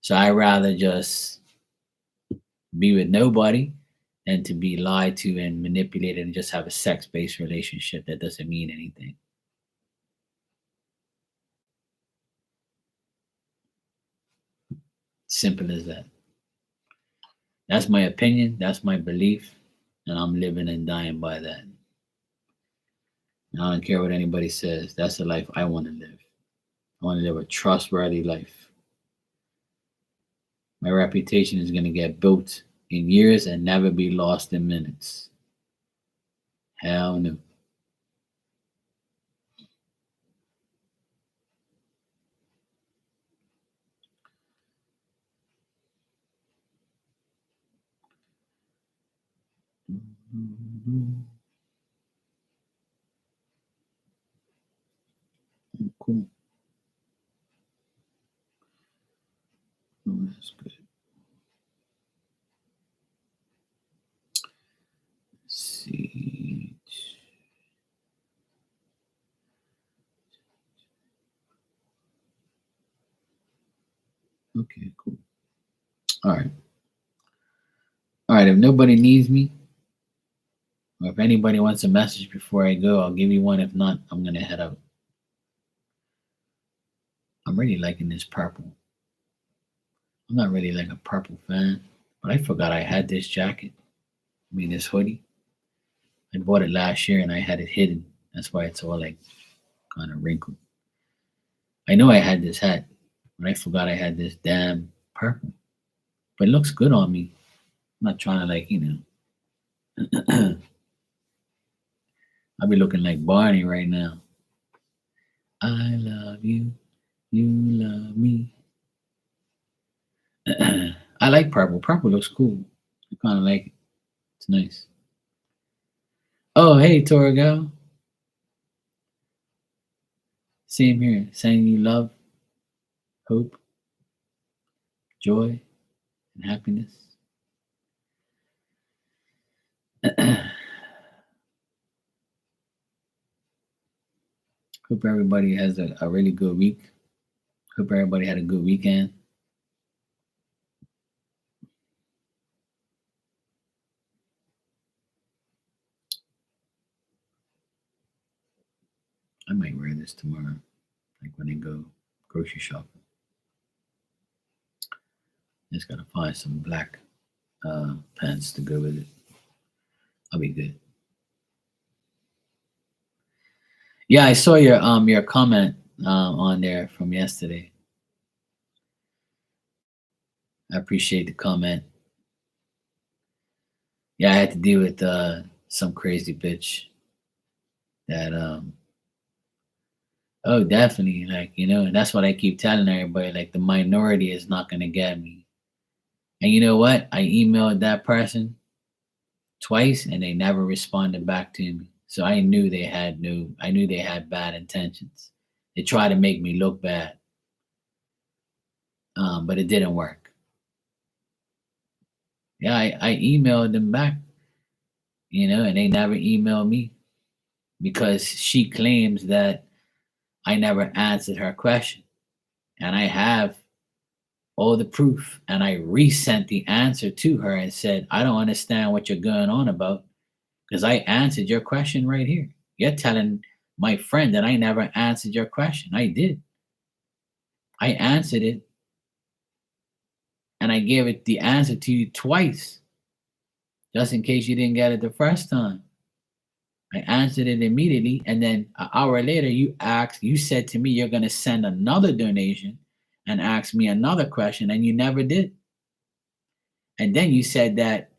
So I rather just be with nobody than to be lied to and manipulated and just have a sex based relationship that doesn't mean anything. Simple as that. That's my opinion. That's my belief. And I'm living and dying by that. And I don't care what anybody says. That's the life I want to live. I want to live a trustworthy life. My reputation is going to get built in years and never be lost in minutes. Hell no. Cool. Oh, that's good. Let's see. Okay, cool. All right. All right. If nobody needs me, or if anybody wants a message before I go, I'll give you one. If not, I'm gonna head out. I'm really liking this purple. I'm not really like a purple fan, but I forgot I had this jacket. I mean, this hoodie. I bought it last year and I had it hidden. That's why it's all like kind of wrinkled. I know I had this hat, but I forgot I had this damn purple. But it looks good on me. I'm not trying to like, I'll be looking like Barney right now. I love you. You love me. I like purple. Purple looks cool. I kind of like it. It's nice. Oh, hey, Torgal. Same here. Sending you love, hope, joy, and happiness. Hope everybody has a really good week. Hope everybody had a good weekend. I might wear this tomorrow, like when I go grocery shopping. Just gotta find some black pants to go with it. I'll be good. Yeah, I saw your comment on there from yesterday. I appreciate the comment. Yeah, I had to deal with some crazy bitch that oh, definitely, like, and that's what I keep telling everybody, like, the minority is not gonna get me. And you know what? I emailed that person twice and they never responded back to me. So I knew I knew they had bad intentions. They tried to make me look bad. But it didn't work. Yeah, I emailed them back, and they never emailed me because she claims that I never answered her question. And I have all the proof. And I resent the answer to her and said, I don't understand what you're going on about because I answered your question right here. You're telling my friend that I never answered your question. I did. I answered it and I gave it the answer to you twice, just in case you didn't get it the first time. I answered it immediately, and then an hour later, you said to me, you're going to send another donation and ask me another question, and you never did. And then you said that,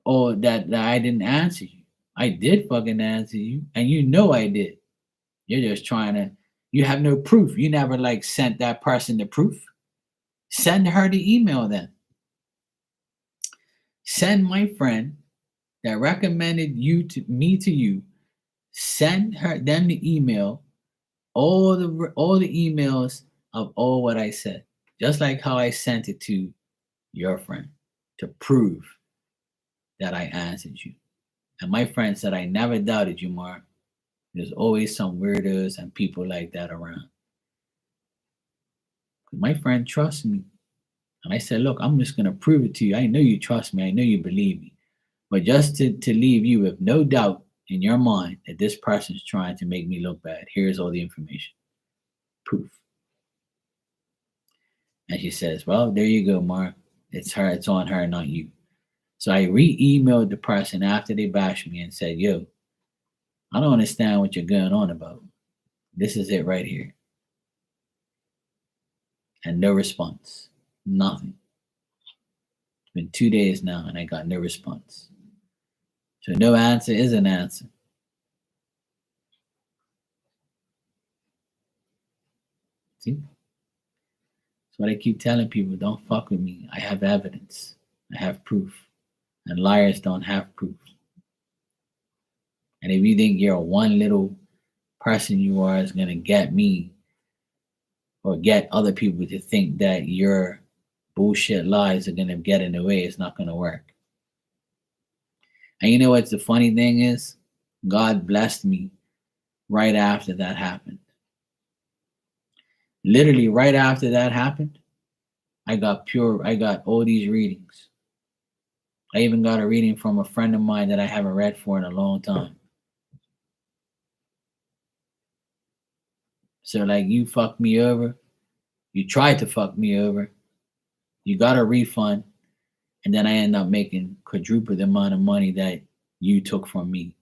oh, that I didn't answer you. I did fucking answer you, and you know I did. You're just trying to, you have no proof. You never like sent that person the proof. Send her the email then. Send my friend that recommended me to you, send them the email, all the emails of all what I said, just like how I sent it to your friend to prove that I answered you. And my friend said I never doubted you, Mark. There's always some weirdos and people like that around. My friend trusts me. And I said, look, I'm just gonna prove it to you. I know you trust me, I know you believe me. But just to leave you with no doubt in your mind that this person is trying to make me look bad, here's all the information. Proof. And she says, well, there you go, Mark. It's her, it's on her, not you. So I re-emailed the person after they bashed me and said, yo, I don't understand what you're going on about. This is it right here. And no response. Nothing. It's been 2 days now and I got no response. So no answer is an answer. See? That's what I keep telling people. Don't fuck with me. I have evidence. I have proof. And liars don't have proof. And if you think you're one little person you are is gonna get me or get other people to think that your bullshit lies are gonna get in the way. It's not gonna work. And you know what's the funny thing is? God blessed me right after that happened. Literally right after that happened, I got all these readings. I even got a reading from a friend of mine that I haven't read for in a long time. So like you fucked me over, you tried to fuck me over, you got a refund, and then I end up making quadruple the amount of money that you took from me.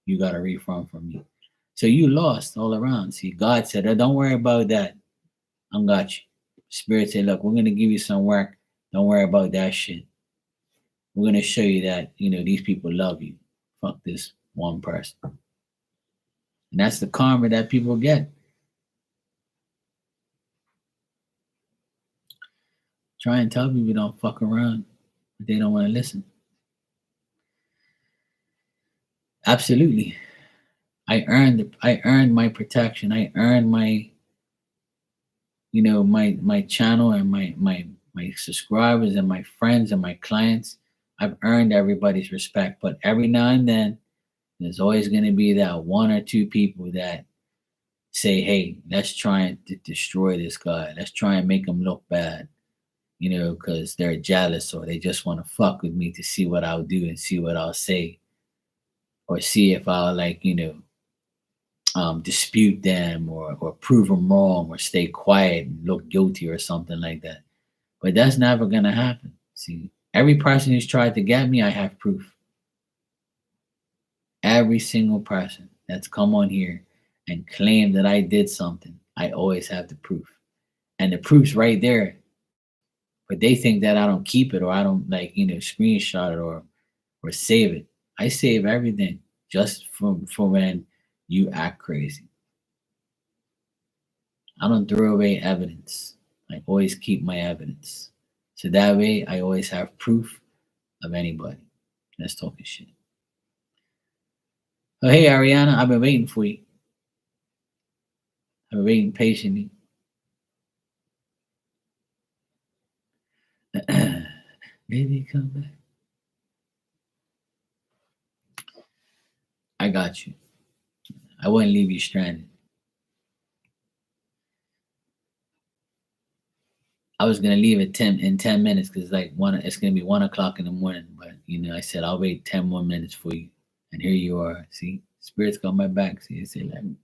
You got a refund from me. So you lost all around. See, God said, oh, don't worry about that. I got you. Spirit said, look, we're gonna give you some work. Don't worry about that shit. We're gonna show you that, these people love you. Fuck this one person. And that's the karma that people get. Try and tell people don't fuck around, but they don't want to listen. Absolutely. I earned my protection. I earned my my channel and my subscribers and my friends and my clients. I've earned everybody's respect, but every now and then there's always going to be that one or two people that say, hey, let's try and destroy this guy. Let's try and make him look bad, because they're jealous or they just want to fuck with me to see what I'll do and see what I'll say or see if I'll dispute them or prove them wrong or stay quiet and look guilty or something like that. But that's never going to happen. See, every person who's tried to get me, I have proof. Every single person that's come on here and claimed that I did something, I always have the proof. And the proof's right there. But they think that I don't keep it or I don't screenshot it or save it. I save everything just for when you act crazy. I don't throw away evidence. I always keep my evidence. So that way I always have proof of anybody that's talking shit. Oh, hey, Ariana, I've been waiting for you. I've been waiting patiently. Baby, come back. I got you. I wouldn't leave you stranded. I was gonna leave at 10 minutes because it's gonna be 1 o'clock in the morning. But I said I'll wait 10 more minutes for you. And here you are. See, Spirit's got my back. See, I said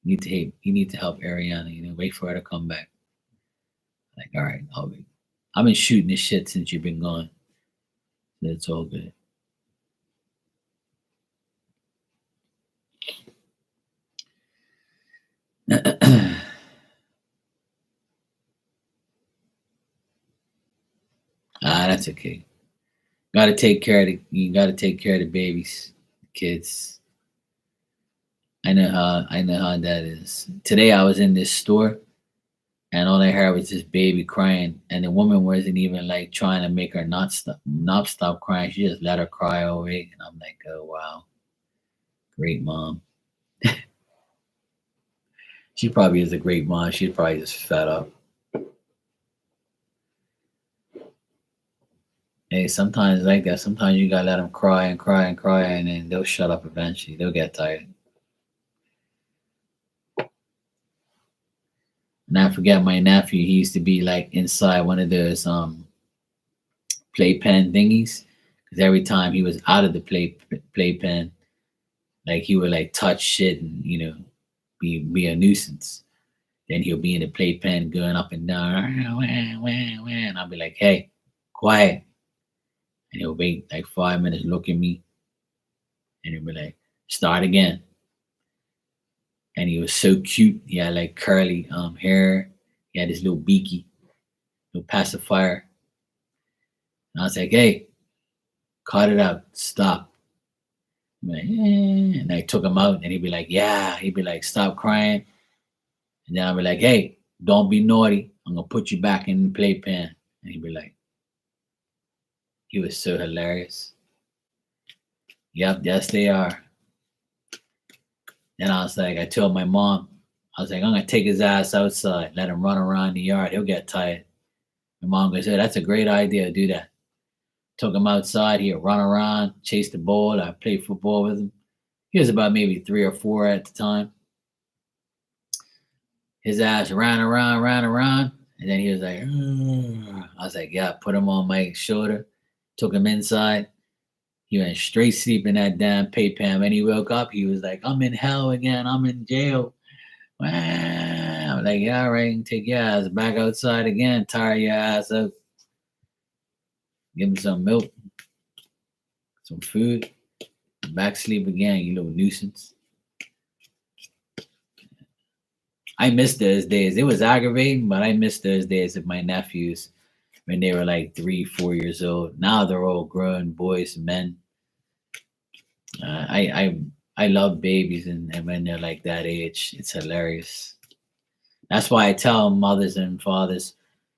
you need to help Ariana, wait for her to come back. Like, all right, I'll wait. I've been shooting this shit since you've been gone. So it's all good. That's okay. You gotta take care of the babies, kids. I know how that is. Today I was in this store and all I heard was this baby crying, and the woman wasn't even trying to make her not stop crying. She just let her cry away, and I'm like, oh wow, great mom. She probably is a great mom. She's probably just fed up. Hey, sometimes like that. Sometimes you gotta let them cry and cry and cry, and then they'll shut up eventually. They'll get tired. And I forget my nephew. He used to be inside one of those playpen thingies. Because every time he was out of the playpen, he would touch shit and be a nuisance. Then he'll be in the playpen going up and down, and I'll be like, hey, quiet. And he'll wait 5 minutes, look at me, and he'll be like, start again. And he was so cute. He had curly hair. He had this little beaky, little pacifier. And I was like, hey, cut it out, stop. Like, and I took him out, and he'd be like, yeah. He'd be like, stop crying. And then I'd be like, hey, don't be naughty. I'm gonna put you back in the playpen. And he'd be like, he was so hilarious. Yep, yes they are. And I was like, I told my mom, I was like, I'm gonna take his ass outside, let him run around the yard. He'll get tired. My mom goes, hey, that's a great idea. Do that. Took him outside. He'd run around, chase the ball. I played football with him. He was about maybe 3 or 4 at the time. His ass ran around, and then he was like, "Ugh." I was like, yeah, put him on my shoulder, took him inside. He went straight sleep in that damn paypan. When he woke up, he was like, I'm in hell again. I'm in jail. Wow. I'm like, yeah, all right, take your ass back outside again, tire your ass up, give him some milk, some food, back sleep again, you little nuisance. I miss those days. It was aggravating, but I miss those days of my nephews when they were like 3, 4 years old. Now they're all grown boys, men. I love babies, and when they're like that age, it's hilarious. That's why I tell mothers and fathers,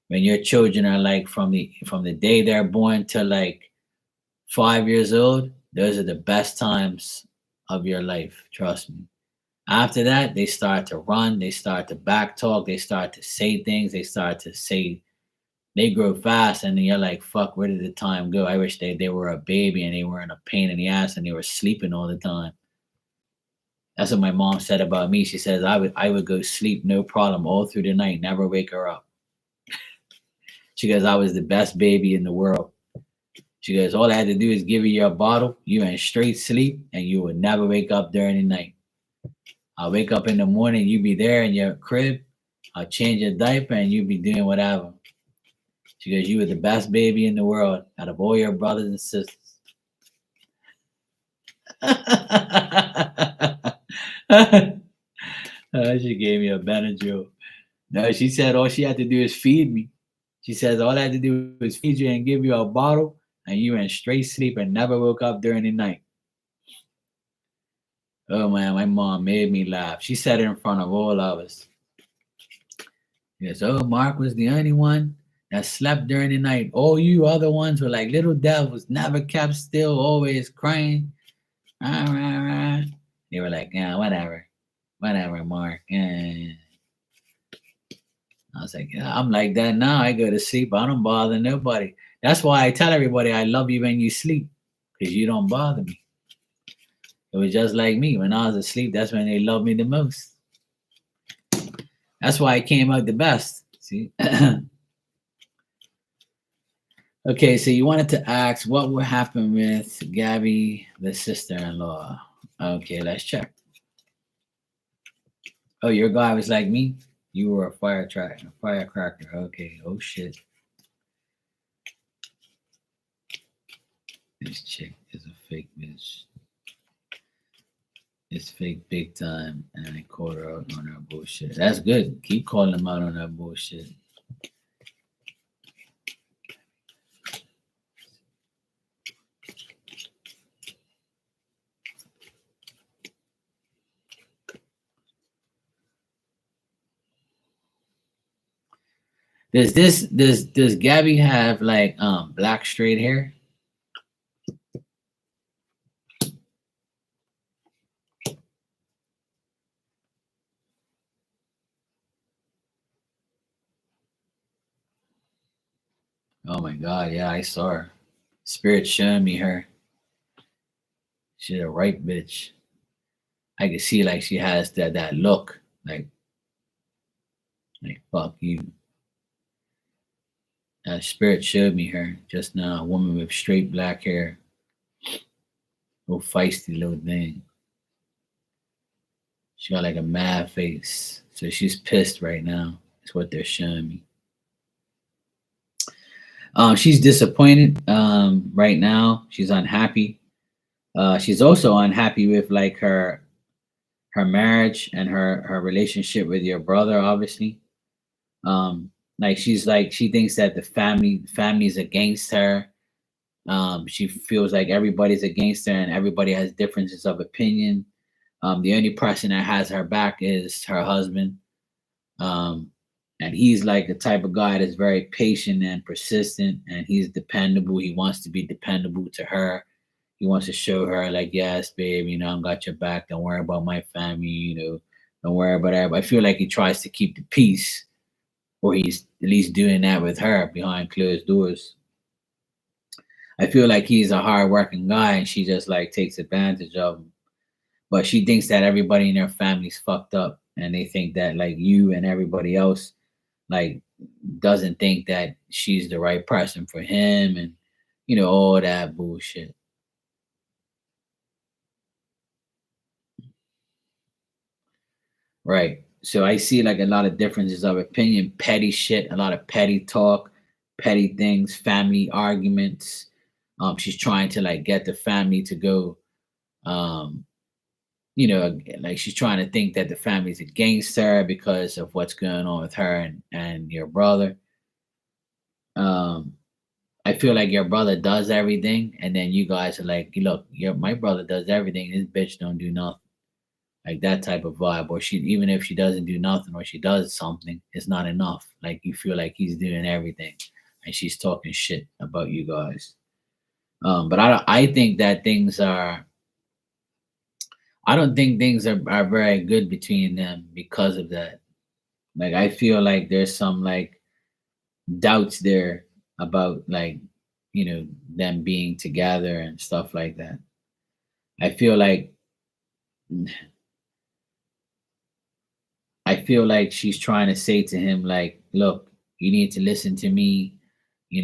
when your children are like from the day they're born to like 5 years old, those are the best times of your life. Trust me. After that, they start to run, they start to back talk, they start to say things, they grow fast, and then you're like, fuck, where did the time go? I wish they were a baby and they weren't a pain in the ass and they were sleeping all the time. That's what my mom said about me. She says I would go sleep no problem all through the night, never wake her up. She goes, I was the best baby in the world. She goes, all I had to do is give you a bottle, you in straight sleep, and you would never wake up during the night. I'll wake up in the morning, you be there in your crib, I'll change your diaper, and you be doing whatever. She goes, you were the best baby in the world out of all your brothers and sisters. She gave me a Benadryl. No, she said all she had to do is feed me. She says all I had to do was feed you and give you a bottle, and you went straight sleep and never woke up during the night. Oh man, my mom made me laugh. She said it in front of all of us. Yes, oh, Mark was the only one that slept during the night. All you other ones were like little devils, never kept still, always crying. Rah, rah, rah. They were like, yeah, whatever, Mark. Yeah. I was like, yeah, I'm like that now. I go to sleep. I don't bother nobody. That's why I tell everybody I love you when you sleep, because you don't bother me. It was just like me. When I was asleep, that's when they loved me the most. That's why I came out the best. See? Okay, so you wanted to ask what would happen with Gabby, the sister-in-law. Okay, let's check. Oh, your guy was like me? You were a firecracker. Okay, oh shit. This chick is a fake bitch. It's fake big time, and I called her out on her bullshit. That's good. Keep calling them out on her bullshit. Does Gabby have like black straight hair? Oh my god, yeah, I saw her. Spirit showing me her. She's a right bitch. I can see like she has that look, like fuck you. Spirit showed me her just now. A woman with straight black hair, little feisty little thing. She got like a mad face, so she's pissed right now. That's what they're showing me. She's disappointed right now. She's unhappy. She's also unhappy with like her marriage and her relationship with your brother. Obviously, like she thinks that the family's against her. She feels like everybody's against her and everybody has differences of opinion. The only person that has her back is her husband. Um, and he's like the type of guy that's very patient and persistent, and he's dependable. He wants to be dependable to her. He wants to show her like, yes, babe, I got your back. Don't worry about my family. Don't worry about that. But I feel like he tries to keep the peace, or he's at least doing that with her behind closed doors. I feel like he's a hardworking guy, and she just like takes advantage of him. But she thinks that everybody in their family's fucked up, and they think that like you and everybody else like doesn't think that she's the right person for him, and all that bullshit. Right. So I see like a lot of differences of opinion, petty shit, a lot of petty talk, petty things, family arguments. She's trying to like get the family to go, um, like she's trying to think that the family's against her because of what's going on with her and your brother. Um, I feel like your brother does everything, and then you guys are like, look, my brother does everything. This bitch don't do nothing. Like that type of vibe. Or she, even if she doesn't do nothing, or she does something, it's not enough. Like you feel like he's doing everything, and she's talking shit about you guys. But I think that things are. I don't think things are very good between them because of that. Like I feel like there's some like doubts there about like them being together and stuff like that. I feel like she's trying to say to him, like, look, you need to listen to me.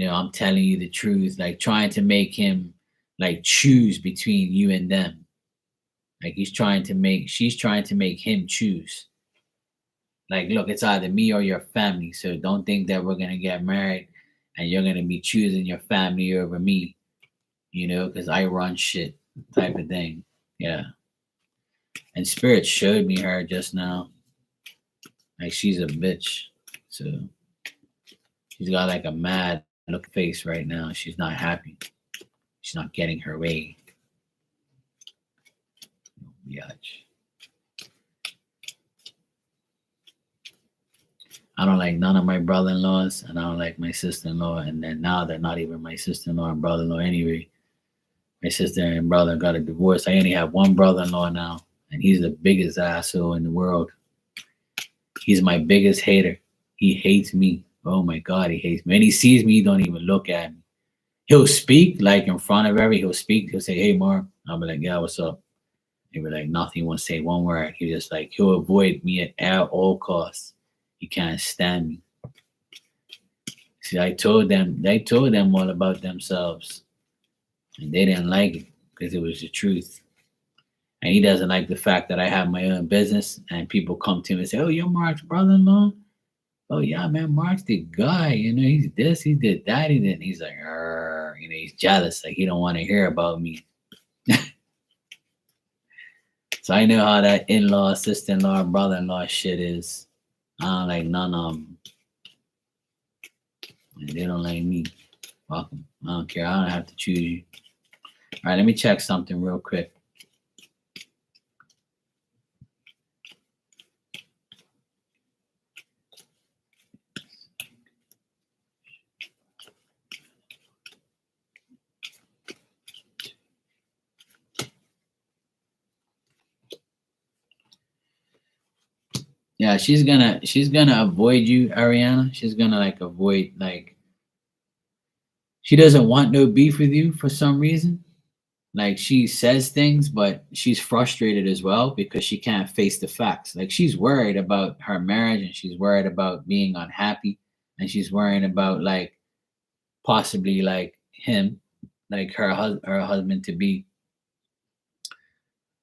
I'm telling you the truth, like trying to make him like choose between you and them. Like she's trying to make him choose. Like, look, it's either me or your family. So don't think that we're gonna get married and you're gonna be choosing your family over me, because I run shit type of thing. Yeah. And Spirit showed me her just now. Like she's a bitch. So she's got like a mad look face right now. She's not happy. She's not getting her way. Biatch. I don't like none of my brother-in-laws, and I don't like my sister-in-law. And then now they're not even my sister-in-law and brother-in-law anyway. My sister and brother got a divorce. I only have one brother-in-law now, and he's the biggest asshole in the world. He's my biggest hater. He hates me. Oh my God, he hates me. And he sees me, he don't even look at me. He'll speak like in front of he'll speak. He'll say, hey, Mark. I'll be like, yeah, what's up? He'll be like, nothing. He won't say one word. He'll avoid me at all costs. He can't stand me. See, they told them all about themselves, and they didn't like it because it was the truth. And he doesn't like the fact that I have my own business and people come to him and say, oh, you're Mark's brother-in-law? Oh yeah, man, Mark's the guy. He's this, he did that, he did. He's like, he's jealous. Like he don't want to hear about me. So I know how that in-law, sister-in-law, brother-in-law shit is. I don't like none of them. And they don't like me. Fuck them. I don't care. I don't have to choose you. All right, let me check something real quick. Yeah, she's gonna avoid you, Ariana. She's gonna like avoid like she doesn't want no beef with you for some reason. Like she says things, but she's frustrated as well because she can't face the facts. Like she's worried about her marriage, and she's worried about being unhappy, and she's worrying about like possibly like him, like her husband to be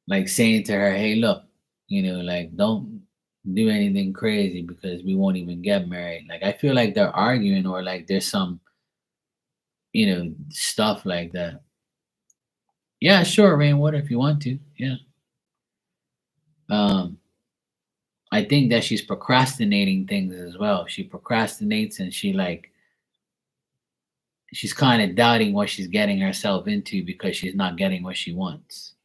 like saying to her, hey, look, like don't do anything crazy because we won't even get married. Like I feel like they're arguing, or like there's some, stuff like that. Yeah, sure, Rainwater, if you want to. Yeah. Um, I think that she's procrastinating things as well. She procrastinates, and she's kind of doubting what she's getting herself into because she's not getting what she wants.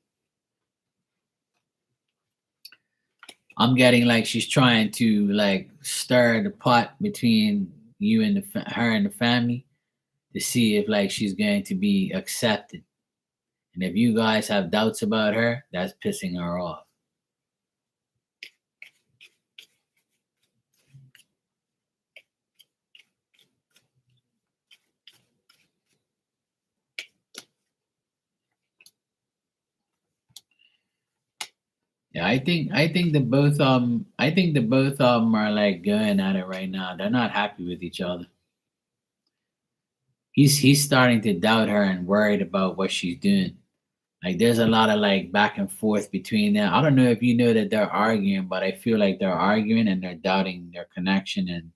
I'm getting like she's trying to like stir the pot between you and her and the family to see if like she's going to be accepted. And if you guys have doubts about her, that's pissing her off. Yeah, I think the both of them are like going at it right now. They're not happy with each other. He's starting to doubt her and worried about what she's doing. Like there's a lot of like back and forth between them. I don't know if you know that they're arguing, but I feel like they're arguing and they're doubting their connection, and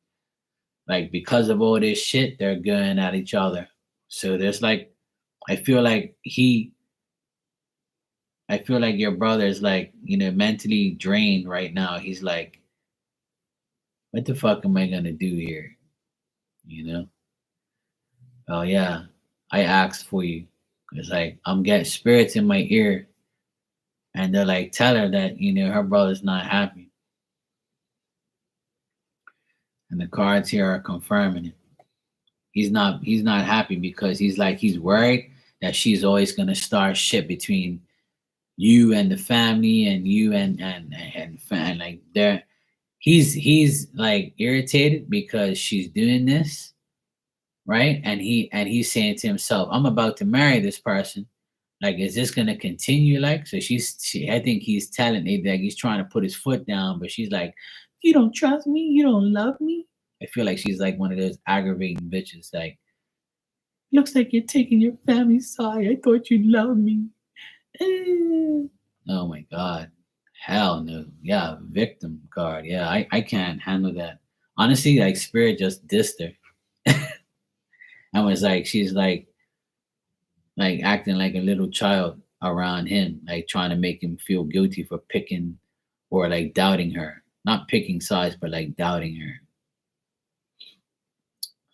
like because of all this shit, they're going at each other. So there's like I feel like I feel like your brother is like, mentally drained right now. He's like, what the fuck am I gonna do here? You know? Oh yeah, I asked for you. It's like I'm getting spirits in my ear, and they're like, tell her that her brother's not happy, and the cards here are confirming it. He's not happy because he's worried that she's always gonna start shit between you and the family and you and like they're he's like irritated because she's doing this, right? And he's saying to himself, I'm about to marry this person. Like, is this gonna continue? Like, so I think he's telling it, like he's trying to put his foot down, but she's like, you don't trust me, you don't love me. I feel like she's like one of those aggravating bitches. Like, looks like you're taking your family's side. I thought you loved me. Oh my god. Hell no. Yeah, victim card. Yeah, I can't handle that. Honestly, like spirit just dissed her. And was like, she's like acting like a little child around him, like trying to make him feel guilty for picking or like doubting her. Not picking sides, but like doubting her.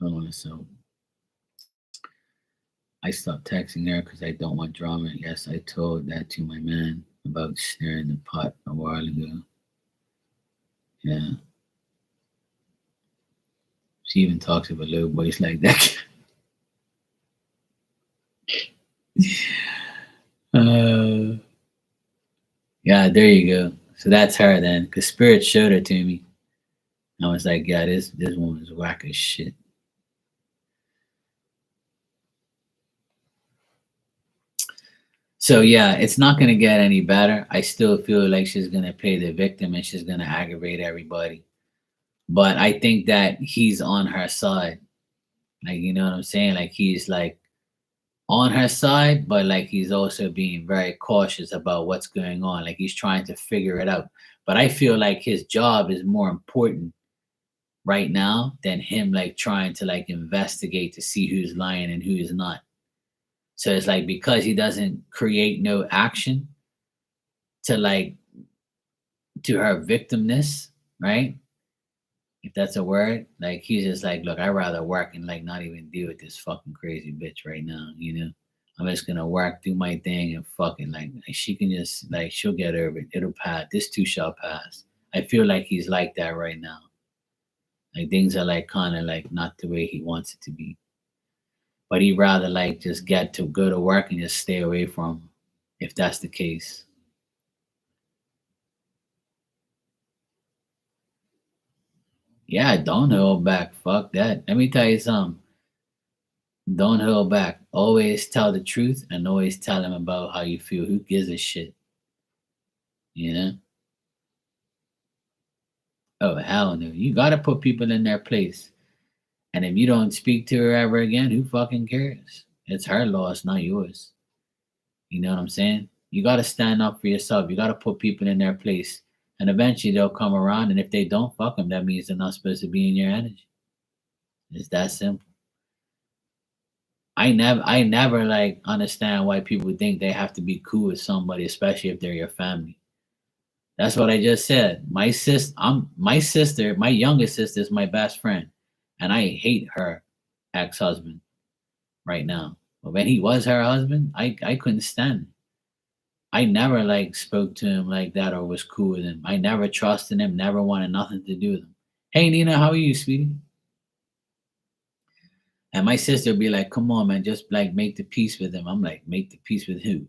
Hold on, so I stopped texting her because I don't want drama. Yes, I told that to my man about stirring the pot a while ago. Yeah. She even talks with a low voice like that. uh, yeah, there you go. So that's her then. Because Spirit showed her to me. I was like, yeah, this woman's whack as shit. So yeah, it's not gonna get any better. I still feel like she's gonna play the victim and she's gonna aggravate everybody. But I think that he's on her side. Like, you know what I'm saying? Like he's like on her side, but like he's also being very cautious about what's going on. Like he's trying to figure it out. But I feel like his job is more important right now than him like trying to like investigate to see who's lying and who is not. So it's like because he doesn't create no action to like to her victimness, right? If that's a word, like he's just like, look, I'd rather work and like not even deal with this fucking crazy bitch right now, you know? I'm just gonna work, do my thing, and fucking like she can just like she'll get over it. It'll pass. This too shall pass. I feel like he's like that right now. Like things are like kind of like not the way he wants it to be. But he'd rather like just get to go to work and just stay away from him, if that's the case. Yeah, don't hold back. Fuck that. Let me tell you something. Don't hold back. Always tell the truth and always tell him about how you feel. Who gives a shit? You know? Oh hell no. You gotta put people in their place. And if you don't speak to her ever again, who fucking cares? It's her loss, not yours. You know what I'm saying? You gotta stand up for yourself. You gotta put people in their place. And eventually they'll come around. And if they don't, fuck them. That means they're not supposed to be in your energy. It's that simple. I never like understand why people think they have to be cool with somebody, especially if they're your family. That's what I just said. My youngest sister is my best friend, and I hate her ex-husband right now. But when he was her husband, I couldn't stand him. I never like spoke to him like that or was cool with him. I never trusted him, never wanted nothing to do with him. Hey Nina, how are you, sweetie? And my sister would be like, come on, man, just like make the peace with him. I'm like, make the peace with who?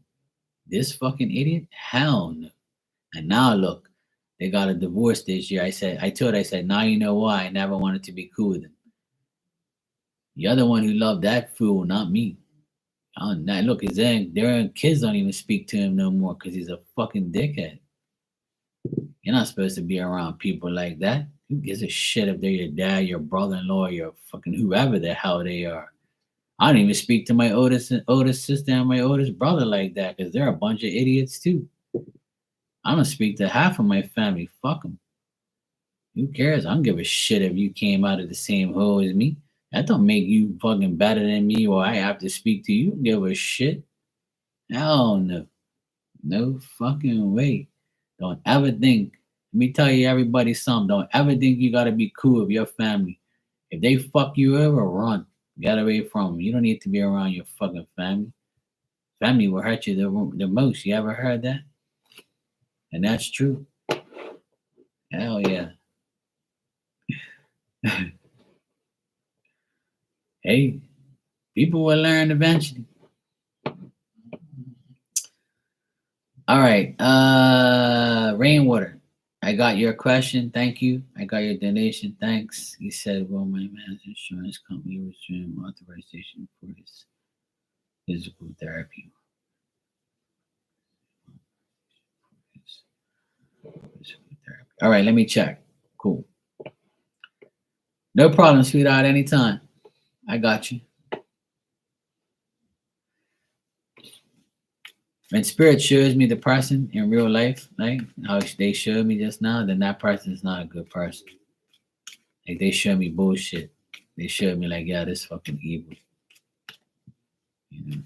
This fucking idiot? Hell no. And now look, they got a divorce this year. I said, now you know why I never wanted to be cool with him. The other one who loved that fool, not me. Now look, their kids don't even speak to him no more because he's a fucking dickhead. You're not supposed to be around people like that. Who gives a shit if they're your dad, your brother-in-law, your fucking whoever the hell they are? I don't even speak to my oldest sister and my oldest brother like that because they're a bunch of idiots too. I don't speak to half of my family. Fuck them. Who cares? I don't give a shit if you came out of the same hole as me. That don't make you fucking better than me or I have to speak to you. Give a shit. Hell no. No fucking way. Don't ever think. Let me tell you everybody something. Don't ever think you gotta be cool with your family. If they fuck you over, run. Get away from them. You don't need to be around your fucking family. Family will hurt you the most. You ever heard that? And that's true. Hell yeah. Hey, people will learn eventually. All right. Rainwater. I got your question. Thank you. I got your donation. Thanks. He said, well, my man's insurance company was doing authorization for his physical therapy. All right, let me check. Cool. No problem, sweetheart. Anytime. I got you. When spirit shows me the person in real life, like how they showed me just now, then that person is not a good person. Like they show me bullshit. They showed me like, yeah, this fucking evil. You know?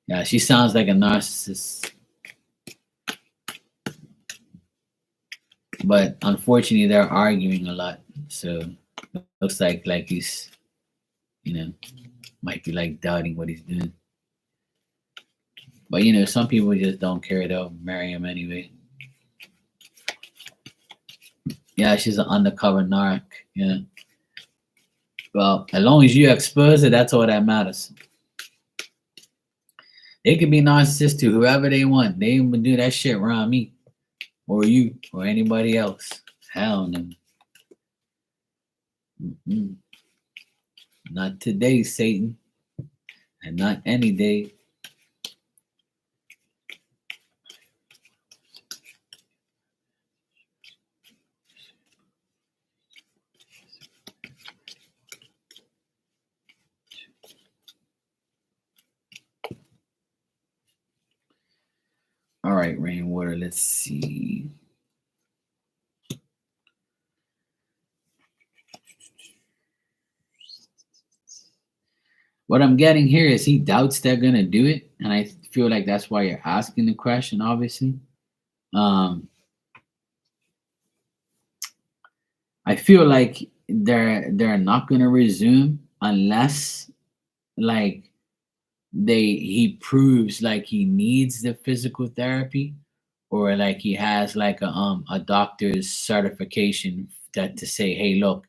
Yeah, she sounds like a narcissist. But unfortunately, they're arguing a lot. So it looks like he's, might be like doubting what he's doing. But some people just don't care. They'll marry him anyway. Yeah, she's an undercover narc. Yeah. Well, as long as you expose it, that's all that matters. They could be narcissists to whoever they want. They even do that shit around me, or you, or anybody else. Hell no. Mm-mm. Not today, Satan, and not any day. All right, Rainwater, let's see. What I'm getting here is he doubts they're gonna do it, and I feel like that's why you're asking the question. Obviously, I feel like they're not gonna resume unless like he proves like he needs the physical therapy or like he has like a doctor's certification that to say, hey, look,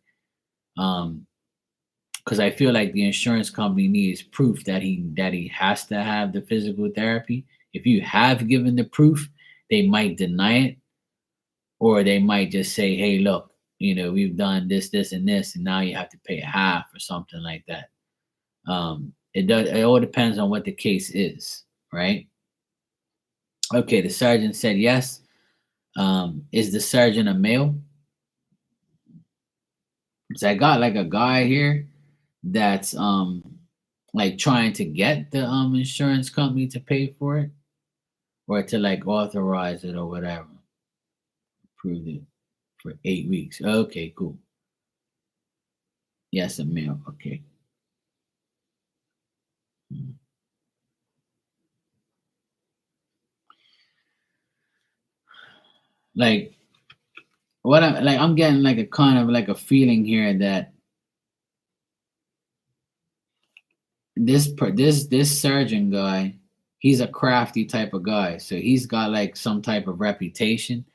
because I feel like the insurance company needs proof that he has to have the physical therapy. If you have given the proof, they might deny it, or they might just say, "Hey, look, we've done this, this, and this, and now you have to pay half or something like that." It does. It all depends on what the case is, right? Okay, the surgeon said yes. Is the surgeon a male? Because I got like a guy here that's like trying to get the insurance company to pay for it or to like authorize it or whatever. Approved it for 8 weeks. Okay, cool. Yes, a male. Okay. Like I'm getting like a kind of like a feeling here that this surgeon guy, he's a crafty type of guy. So he's got like some type of reputation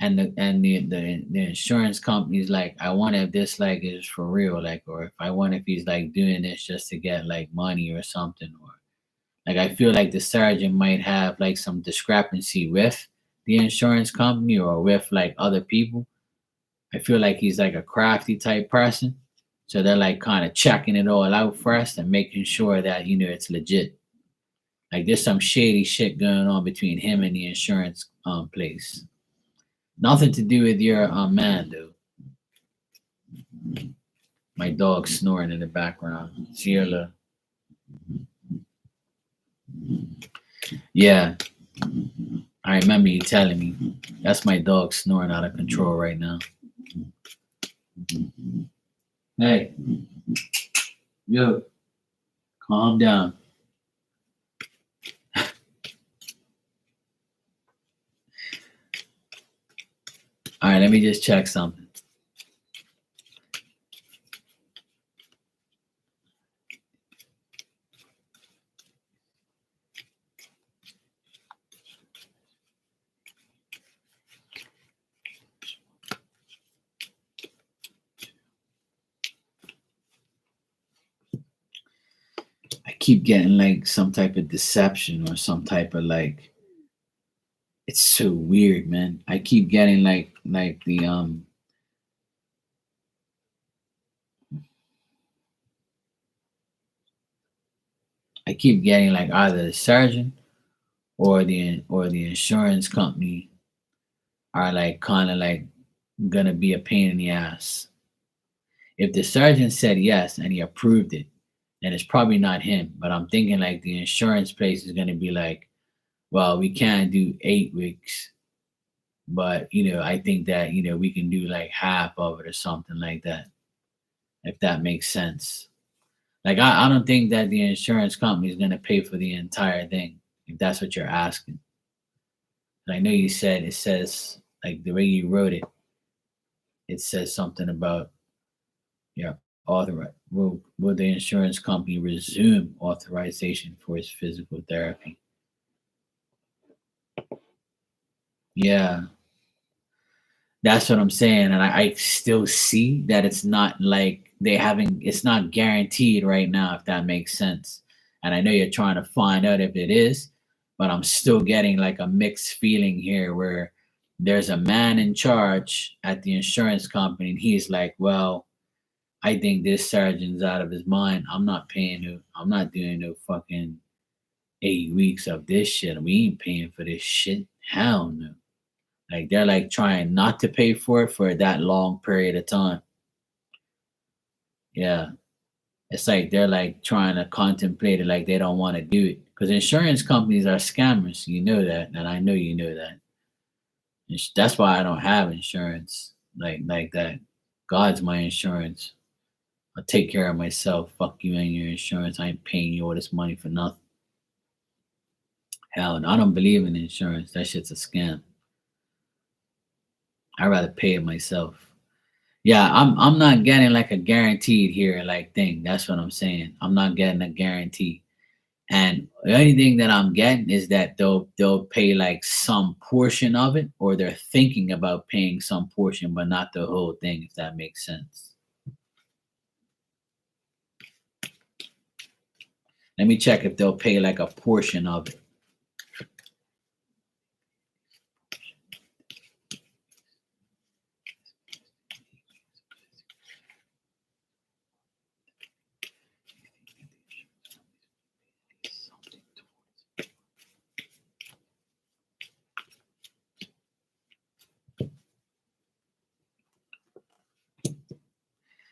and the insurance company's like, I wonder if this like is for real, like, or if I wonder if he's like doing this just to get like money or something, or like I feel like the surgeon might have like some discrepancy with the insurance company or with like other people. I feel like he's like a crafty type person. So they're like kind of checking it all out first and making sure that, it's legit. Like there's some shady shit going on between him and the insurance place. Nothing to do with your man, though. My dog snoring in the background. Sheila. Yeah, I remember you telling me. That's my dog snoring out of control right now. Hey, yo, calm down. All right, let me just check something. I keep getting like some type of deception or some type of like, it's so weird, man. I keep getting like the I keep getting like either the surgeon or the insurance company are like kind of like gonna be a pain in the ass. If the surgeon said yes and he approved it, then it's probably not him. But I'm thinking like the insurance place is gonna be like, well, we can't do 8 weeks, but I think that we can do like half of it or something like that, if that makes sense. Like I don't think that the insurance company is gonna pay for the entire thing, if that's what you're asking. And I know you said it says like the way you wrote it, it says something about yeah, author will the insurance company resume authorization for his physical therapy? Yeah, that's what I'm saying. And I still see that it's not like it's not guaranteed right now, if that makes sense. And I know you're trying to find out if it is, but I'm still getting like a mixed feeling here where there's a man in charge at the insurance company and he's like, well, I think this surgeon's out of his mind. I'm not doing no fucking 8 weeks of this shit. We ain't paying for this shit. Hell no. Like they're like trying not to pay for it for that long period of time. Yeah. It's like they're like trying to contemplate it like they don't want to do it. Because insurance companies are scammers. You know that. And I know you know that. That's why I don't have insurance like that. God's my insurance. I'll take care of myself. Fuck you and your insurance. I ain't paying you all this money for nothing. Hell, no, I don't believe in insurance. That shit's a scam. I'd rather pay it myself. Yeah, I'm not getting like a guaranteed here like thing. That's what I'm saying. I'm not getting a guarantee. And the only thing that I'm getting is that they'll pay like some portion of it, or they're thinking about paying some portion, but not the whole thing, if that makes sense. Let me check if they'll pay like a portion of it.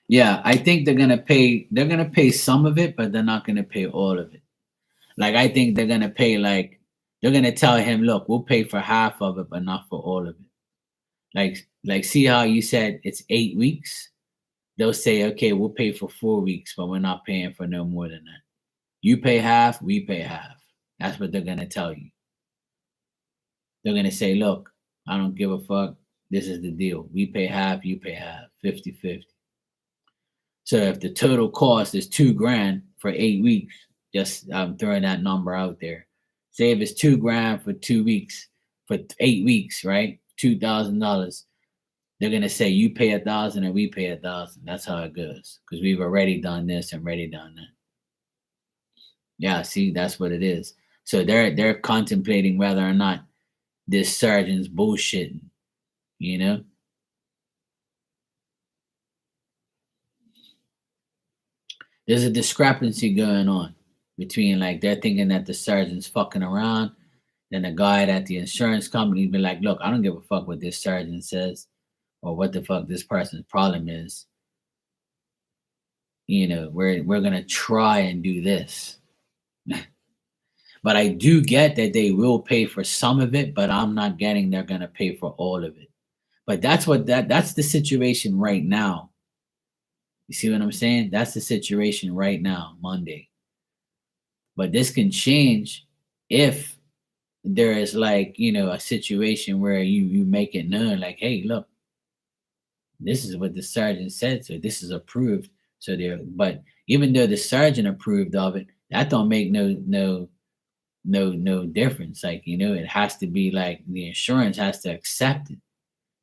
Yeah, I think they're gonna pay some of it, but they're not gonna pay all of it. Like I think they're gonna tell him, look, we'll pay for half of it, but not for all of it. Like see how you said it's 8 weeks? They'll say, okay, we'll pay for 4 weeks, but we're not paying for no more than that. You pay half, we pay half. That's what they're gonna tell you. They're gonna say, look, I don't give a fuck. This is the deal. We pay half, you pay half, 50-50. So if the total cost is 2 grand for 8 weeks, just I'm throwing that number out there. Say if it's 2 grand for 2 weeks, for 8 weeks, right? $2,000, they're gonna say you pay 1,000 and we pay 1,000. That's how it goes because we've already done this and already done that. Yeah, see, that's what it is. So they're contemplating whether or not this surgeon's bullshitting. You know, there's a discrepancy going on between like they're thinking that the surgeon's fucking around, then the guy at the insurance company be like, look, I don't give a fuck what this surgeon says or what the fuck this person's problem is. You know, we're gonna try and do this. But I do get that they will pay for some of it, but I'm not getting they're gonna pay for all of it. But that's the situation right now. You see what I'm saying? That's the situation right now, Monday. But this can change if there is like, a situation where you make it known like, hey, look, this is what the surgeon said, so this is approved. So there, but even though the surgeon approved of it, that don't make no difference. Like, it has to be like the insurance has to accept it.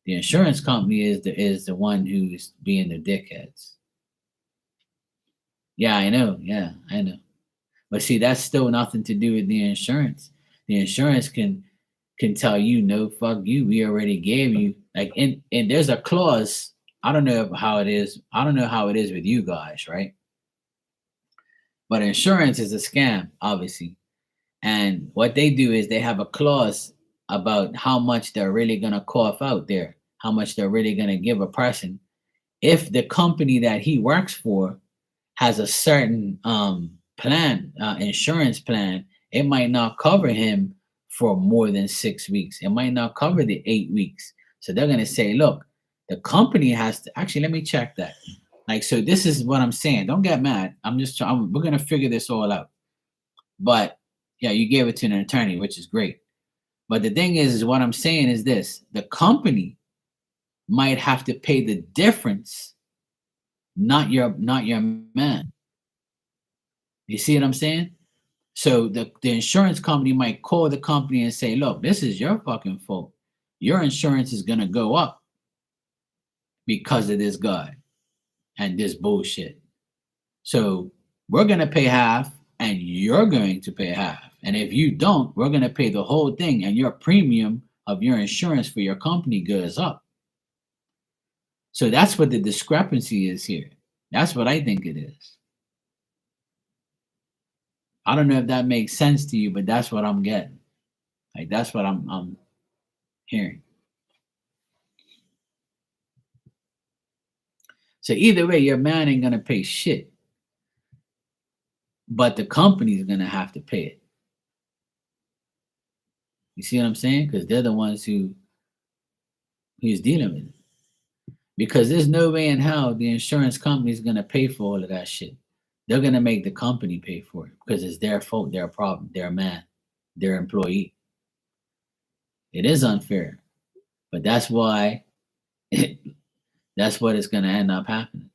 The insurance company is the one who's being the dickheads. Yeah, I know. Yeah, I know. But see, that's still nothing to do with the insurance. The insurance can tell you, no, fuck you. We already gave you like and there's a clause. I don't know how it is. I don't know how it is with you guys, right? But insurance is a scam, obviously. And what they do is they have a clause about how much they're really gonna cough out there, how much they're really gonna give a person if the company that he works for has a certain plan, insurance plan. It might not cover him for more than 6 weeks. It might not cover the 8 weeks. So they're gonna say, look, the company has to actually let me check that. Like, so this is what I'm saying. Don't get mad. I'm just trying, we're gonna figure this all out. But yeah, you gave it to an attorney, which is great. But the thing is what I'm saying is this: the company might have to pay the difference, not your man. You see what I'm saying? So the insurance company might call the company and say, look, this is your fucking fault. Your insurance is gonna go up because of this guy and this bullshit. So we're gonna pay half and you're going to pay half. And if you don't, we're gonna pay the whole thing and your premium of your insurance for your company goes up. So that's what the discrepancy is here. That's what I think it is. I don't know if that makes sense to you, but that's what I'm getting. Like that's what I'm hearing. So either way, your man ain't gonna pay shit, but the company's gonna have to pay it. You see what I'm saying? Because they're the ones who's dealing with it. Because there's no way in hell the insurance company's gonna pay for all of that shit. They're gonna make the company pay for it because it's their fault, their problem, their man, their employee. It is unfair, but that's why that's what is gonna end up happening.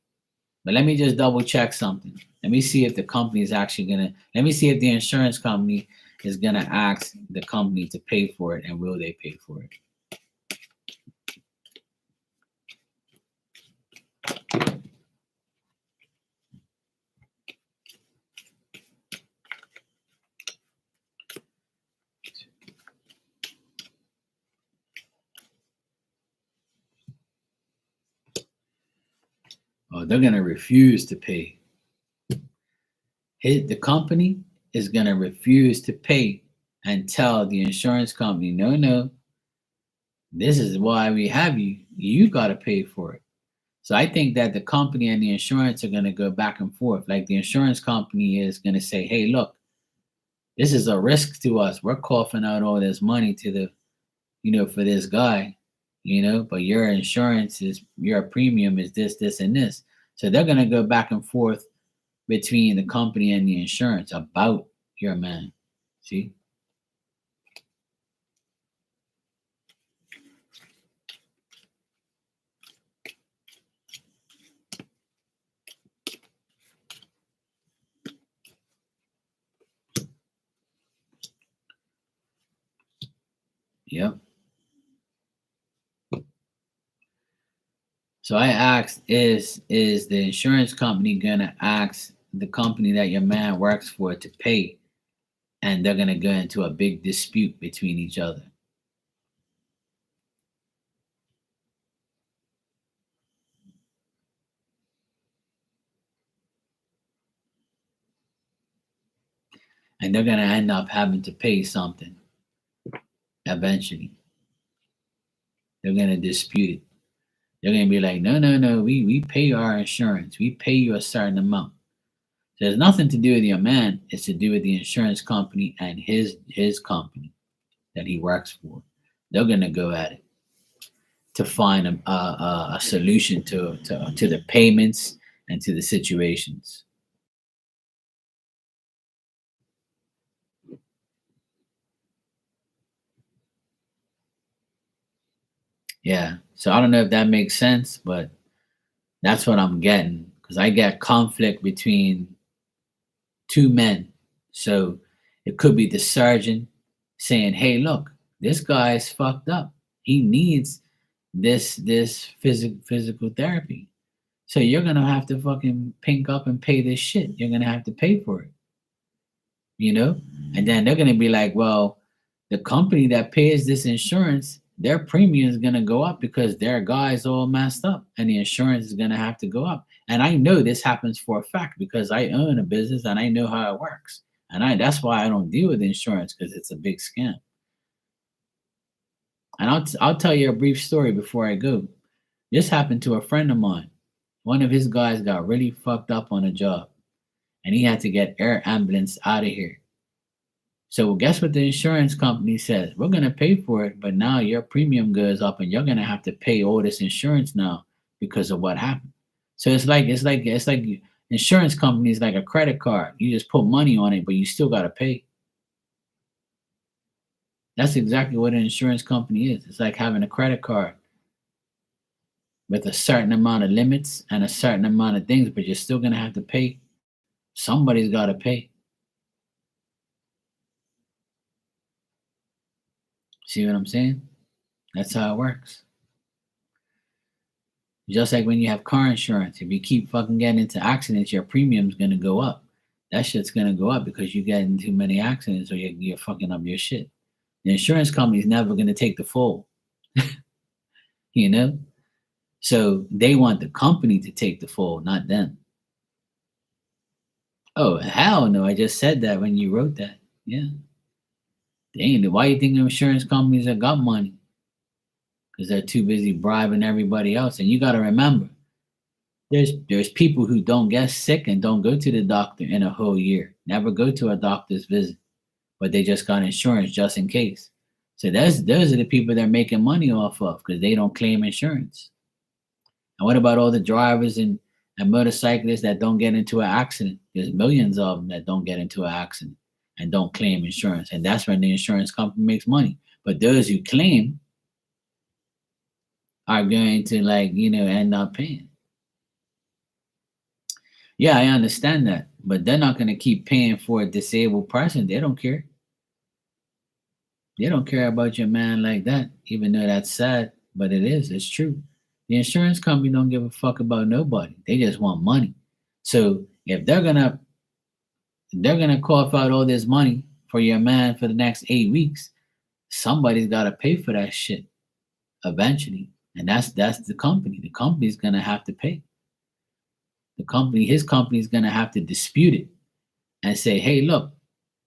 But let me just double check something. Let me see if the company is actually gonna. Let me see if the insurance company is gonna ask the company to pay for it, and will they pay for it? Oh, they're gonna refuse to pay. The company is gonna refuse to pay and tell the insurance company, no, no, this is why we have you. You got to pay for it. So I think that the company and the insurance are going to go back and forth. Like the insurance company is going to say, hey, look, this is a risk to us. We're coughing out all this money to for this guy, but your insurance is, your premium is this, this, and this. So they're going to go back and forth between the company and the insurance about your man. See? Yep. So I asked, is the insurance company gonna ask the company that your man works for to pay, and they're gonna go into a big dispute between each other? And they're gonna end up having to pay something eventually. They're gonna dispute it. They're gonna be like, no, no, no, we pay our insurance. We pay you a certain amount. So there's nothing to do with your man. It's to do with the insurance company and his company that he works for. They're gonna go at it to find a solution to the payments and to the situations. Yeah. So I don't know if that makes sense, but that's what I'm getting because I get conflict between two men. So it could be the surgeon saying, "Hey, look, this guy is fucked up. He needs this physical therapy. So you're gonna have to fucking pink up and pay this shit. You're gonna have to pay for it, you know?" And then they're gonna be like, "Well, the company that pays this insurance, their premium is gonna go up because their guy's all messed up, and the insurance is gonna have to go up." And I know this happens for a fact because I own a business and I know how it works. And that's why I don't deal with insurance because it's a big scam. And I'll tell you a brief story before I go. This happened to a friend of mine. One of his guys got really fucked up on a job, and he had to get air ambulance out of here. So guess what the insurance company says? We're gonna pay for it, but now your premium goes up, and you're gonna have to pay all this insurance now because of what happened. So it's like insurance companies like a credit card. You just put money on it, but you still gotta pay. That's exactly what an insurance company is. It's like having a credit card with a certain amount of limits and a certain amount of things, but you're still gonna have to pay. Somebody's gotta pay. See what I'm saying? That's how it works. Just like when you have car insurance, if you keep fucking getting into accidents, your premium's gonna go up. That shit's gonna go up because you get in too many accidents or you're fucking up your shit. The insurance company's never gonna take the full, you know? So they want the company to take the full, not them. Oh hell no! I just said that when you wrote that. Yeah, they ain't. Why you think the insurance companies have got money? Because they're too busy bribing everybody else. And you got to remember, there's people who don't get sick and don't go to the doctor in a whole year. Never go to a doctor's visit, but they just got insurance just in case. So those are the people they're making money off of because they don't claim insurance. And what about all the drivers and motorcyclists that don't get into an accident? There's millions of them that don't get into an accident and don't claim insurance. And that's when the insurance company makes money. But those who claim are going to end up paying. Yeah, I understand that. But they're not gonna keep paying for a disabled person. They don't care. They don't care about your man like that, even though that's sad, but it is, it's true. The insurance company don't give a fuck about nobody. They just want money. So if they're gonna cough out all this money for your man for the next 8 weeks, somebody's gotta pay for that shit eventually. And that's the company. The company's gonna have to pay. His company's gonna have to dispute it and say, hey, look,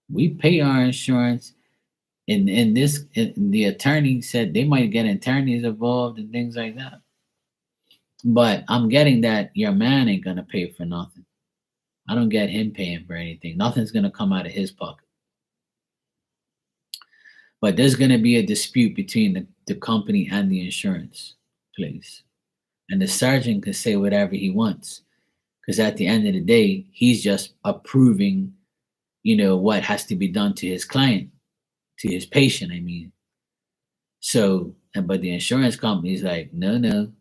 we pay our insurance. The attorney said they might get attorneys involved and things like that. But I'm getting that your man ain't gonna pay for nothing. I don't get him paying for anything. Nothing's gonna come out of his pocket. But there's gonna be a dispute between the company and the insurance place. And the surgeon can say whatever he wants. Because at the end of the day, he's just approving, what has to be done to his client, to his patient, I mean. So, but the insurance company is like, no, no,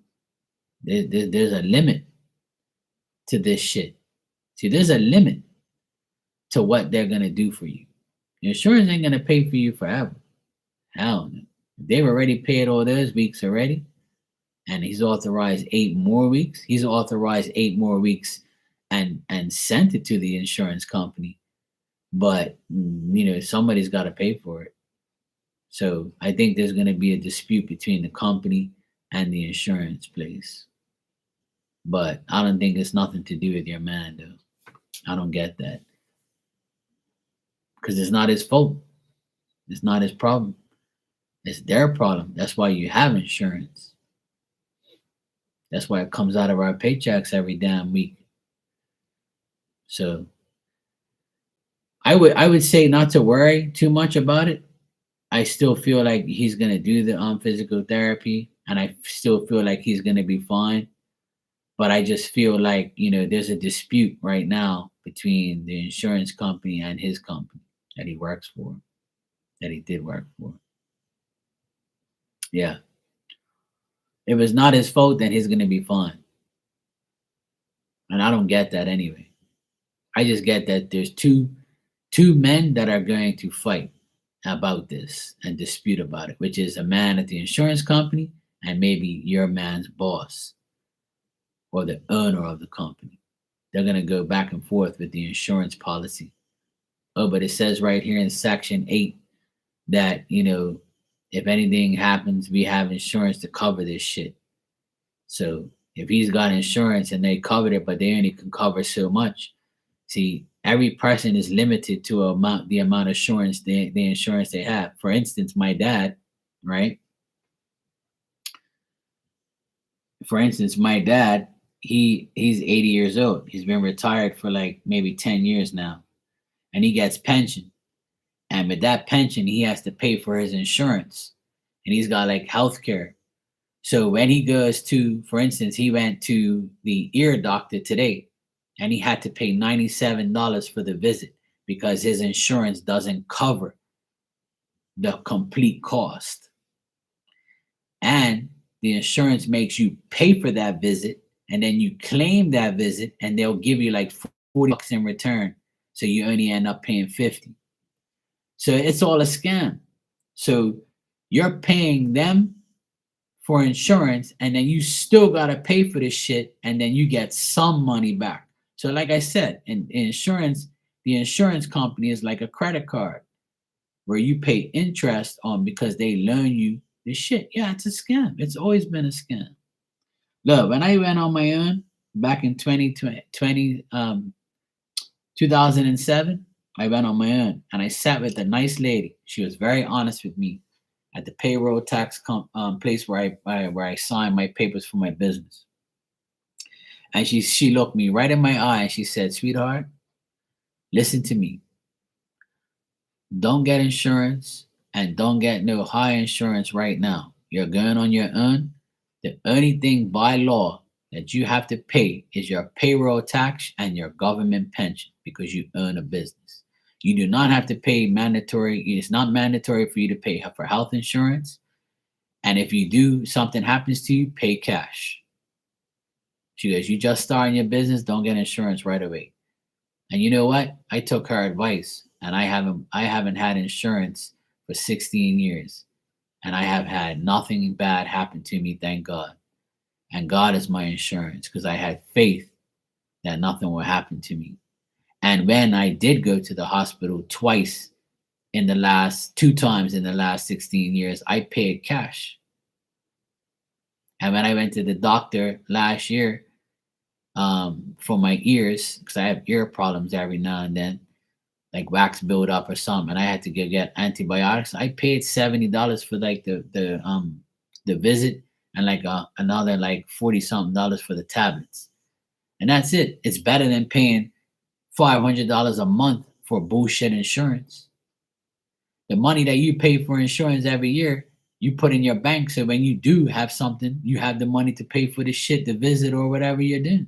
there's a limit to this shit. See, there's a limit to what they're gonna do for you. The insurance ain't gonna pay for you forever. Hell no. They've already paid all those weeks already. and he's authorized 8 more weeks. He's authorized 8 more weeks and sent it to the insurance company. But somebody's got to pay for it. So I think there's going to be a dispute between the company and the insurance place. But I don't think it's nothing to do with your man, though. I don't get that because it's not his fault. It's not his problem. It's their problem. That's why you have insurance. That's why it comes out of our paychecks every damn week. So I would say not to worry too much about it. I still feel like he's gonna do the physical therapy, and I still feel like he's gonna be fine. But I just feel like there's a dispute right now between the insurance company and his company that he works for, that he did work for. Yeah, if it's not his fault, then he's gonna be fine, and I don't get that anyway. I just get that there's two men that are going to fight about this and dispute about it, which is a man at the insurance company and maybe your man's boss or the owner of the company. They're going to go back and forth with the insurance policy. Oh, but it says right here in section 8 that, if anything happens, we have insurance to cover this shit. So if he's got insurance and they covered it, but they only can cover so much, see, every person is limited to the amount of insurance the insurance they have. For instance, my dad, right? For instance, my dad, he's 80 years old. He's been retired for like maybe 10 years now, and he gets pension. And with that pension, he has to pay for his insurance, and he's got like health care. So when he goes to, for instance, he went to the ear doctor today, and he had to pay $97 for the visit because his insurance doesn't cover the complete cost. And the insurance makes you pay for that visit, and then you claim that visit, and they'll give you like $40 in return. So you only end up paying 50. So it's all a scam. So you're paying them for insurance, and then you still got to pay for this shit, and then you get some money back. So like I said, in insurance, the insurance company is like a credit card where you pay interest on because they loan you the shit. Yeah, it's a scam. It's always been a scam. Look, when I went on my own back in 2007, I went on my own and I sat with a nice lady. She was very honest with me at the payroll tax place where I signed my papers for my business. And she looked me right in my eye and she said, "Sweetheart, listen to me. Don't get insurance and don't get no high insurance right now. You're going on your own. The only thing by law that you have to pay is your payroll tax and your government pension because you own a business. You do not have to pay mandatory. It's not mandatory for you to pay for health insurance. And if you do, something happens to you, pay cash." She goes, "You just starting your business, don't get insurance right away." And you know what? I took her advice, and I haven't had insurance for 16 years, and I have had nothing bad happen to me, thank God. And God is my insurance because I had faith that nothing will happen to me. And when I did go to the hospital twice in the last 2 times in the last 16 years, I paid cash. And when I went to the doctor last year for my ears, because I have ear problems every now and then, like wax buildup or something, and I had to get antibiotics. I paid $70 for like the visit, and like another like 40 something dollars for the tablets, and that's it. It's better than paying $500 a month for bullshit insurance. The money that you pay for insurance every year, you put in your bank, so when you do have something, you have the money to pay for the shit, the visit, or whatever you're doing.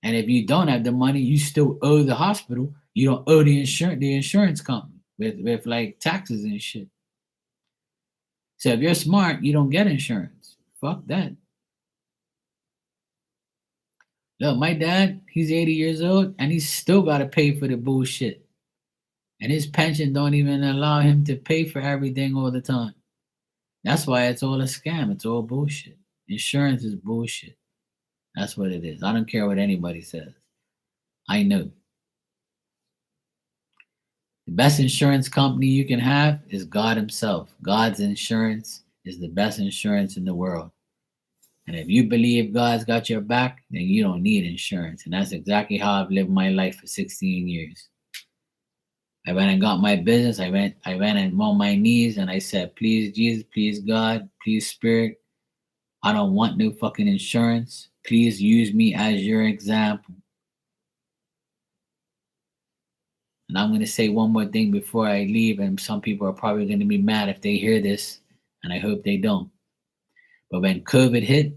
And if you don't have the money, you still owe the hospital. You don't owe the insurance company with like taxes and shit. So if you're smart, you don't get insurance. Fuck that. Look, my dad, he's 80 years old and he's still gotta pay for the bullshit. And his pension don't even allow him to pay for everything all the time. That's why it's all a scam. It's all bullshit. Insurance is bullshit. That's what it is. I don't care what anybody says. I know. The best insurance company you can have is God Himself. God's insurance is the best insurance in the world. And if you believe God's got your back, then you don't need insurance. And that's exactly how I've lived my life for 16 years. I went and got my business. I went and on my knees and I said, please, Jesus, please, God, please, Spirit, I don't want no fucking insurance. Please use me as your example. And I'm going to say one more thing before I leave, and some people are probably going to be mad if they hear this, and I hope they don't. But when COVID hit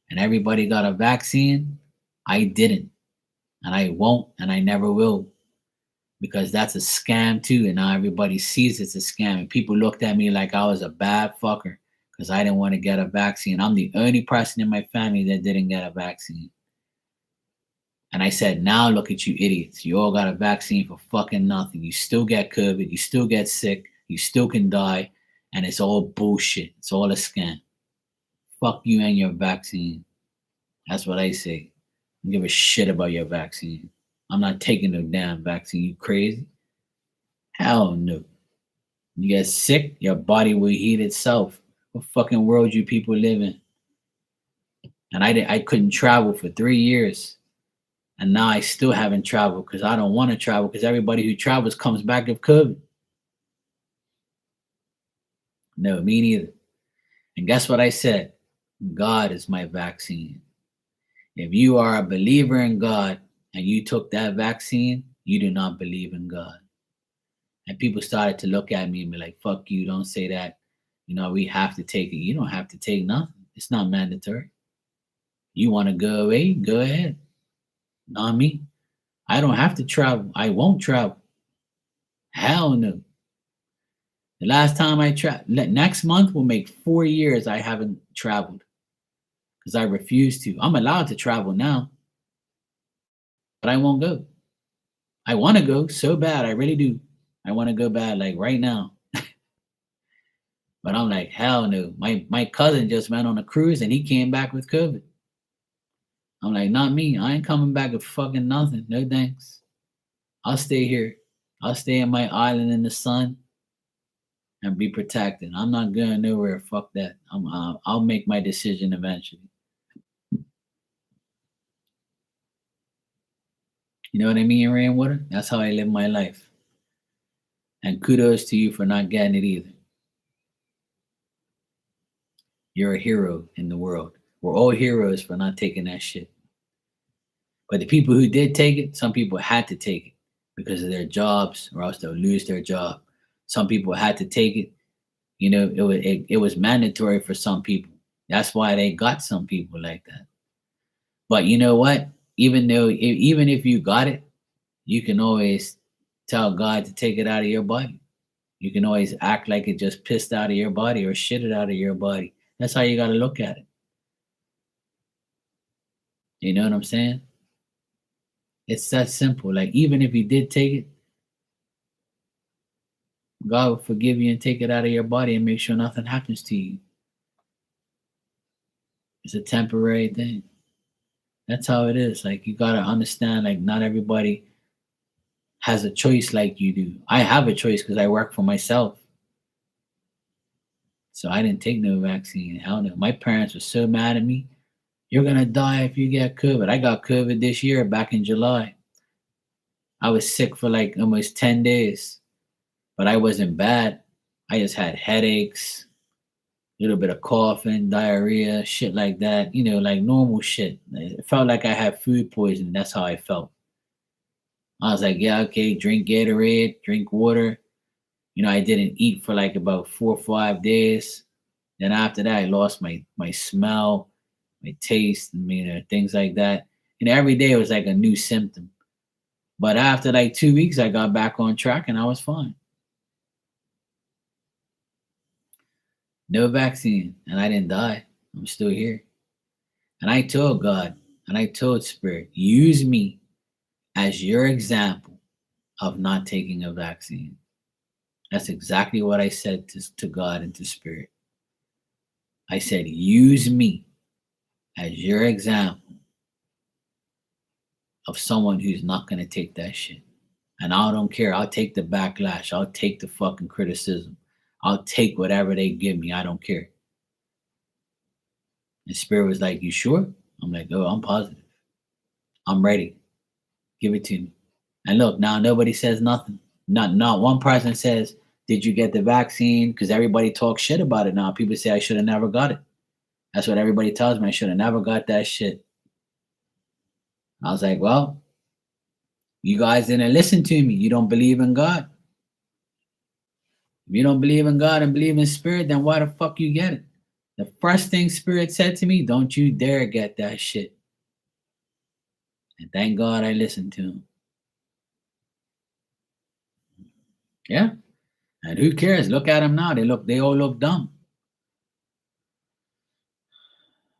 and everybody got a vaccine, I didn't. And I won't, and I never will. Because that's a scam too, and now everybody sees it's a scam. And people looked at me like I was a bad fucker because I didn't want to get a vaccine. I'm the only person in my family that didn't get a vaccine. And I said, now look at you idiots. You all got a vaccine for fucking nothing. You still get COVID. You still get sick. You still can die. And it's all bullshit. It's all a scam. Fuck you and your vaccine. That's what I say. I don't give a shit about your vaccine. I'm not taking no damn vaccine. You crazy? Hell no. You get sick, your body will heal itself. What fucking world you people live in? And I couldn't travel for 3 years. And now I still haven't traveled because I don't want to travel because everybody who travels comes back with COVID. No, me neither. And guess what I said? God is my vaccine. If you are a believer in God and you took that vaccine, you do not believe in God. And people started to look at me and be like, fuck you, don't say that. You know, we have to take it. You don't have to take nothing. It's not mandatory. You want to go away? Go ahead. Not me. I don't have to travel. I won't travel. Hell no. The last time I traveled, next month will make 4 years I haven't traveled because I refuse to. I'm allowed to travel now, but I won't go. I want to go so bad. I really do. I want to go bad like right now. But I'm like, hell no. My cousin just went on a cruise and he came back with COVID. I'm like, not me. I ain't coming back with fucking nothing. No thanks. I'll stay here. I'll stay in my island in the sun and be protected. I'm not going nowhere. Fuck that. I'll make my decision eventually. You know what I mean, Rainwater? That's how I live my life. And kudos to you for not getting it either. You're a hero in the world. We're all heroes for not taking that shit. But the people who did take it, some people had to take it because of their jobs or else they'll lose their job. Some people had to take it. You know, it was mandatory for some people. That's why they got some people like that. But you know what? Even if you got it, you can always tell God to take it out of your body. You can always act like it just pissed out of your body or shit it out of your body. That's how you got to look at it. You know what I'm saying? It's that simple. Like, even if you did take it, God will forgive you and take it out of your body and make sure nothing happens to you. It's a temporary thing. That's how it is. Like, you got to understand, like, not everybody has a choice like you do. I have a choice because I work for myself. So I didn't take no vaccine. Hell no. My parents were so mad at me. You're going to die if you get COVID. I got COVID this year back in July. I was sick for like almost 10 days, but I wasn't bad. I just had headaches, a little bit of coughing, diarrhea, shit like that. You know, like normal shit. It felt like I had food poisoning. That's how I felt. I was like, yeah, okay, drink Gatorade, drink water. You know, I didn't eat for like about 4 or 5 days. Then after that, I lost my smell, my taste, things like that. And every day it was like a new symptom. But after like 2 weeks, I got back on track and I was fine. No vaccine, and I didn't die. I'm still here. And I told God and I told Spirit, use me as your example of not taking a vaccine. That's exactly what I said to God and to Spirit. I said, use me as your example of someone who's not going to take that shit. And I don't care. I'll take the backlash. I'll take the fucking criticism. I'll take whatever they give me. I don't care. And Spirit was like, you sure? I'm like, oh, I'm positive. I'm ready. Give it to me. And look, now nobody says nothing. Not one person says, did you get the vaccine? Because everybody talks shit about it now. People say I should have never got it. That's what everybody tells me. I should have never got that shit. I was like, well, you guys didn't listen to me. You don't believe in God. If you don't believe in God and believe in Spirit, then why the fuck you get it? The first thing Spirit said to me, don't you dare get that shit. And thank God I listened to him. Yeah. And who cares? Look at them now. They all look dumb.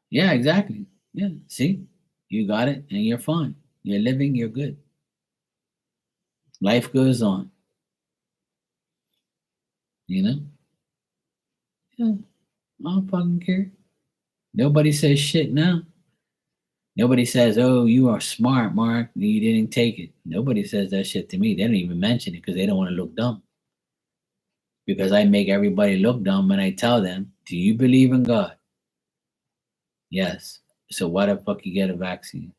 Yeah, exactly. Yeah. See, you got it and you're fine. You're living, you're good. Life goes on. You know? Yeah. I don't fucking care. Nobody says shit now. Nobody says, oh, you are smart, Mark. You didn't take it. Nobody says that shit to me. They don't even mention it because they don't want to look dumb. Because I make everybody look dumb when I tell them, do you believe in God? Yes. So why the fuck you get a vaccine?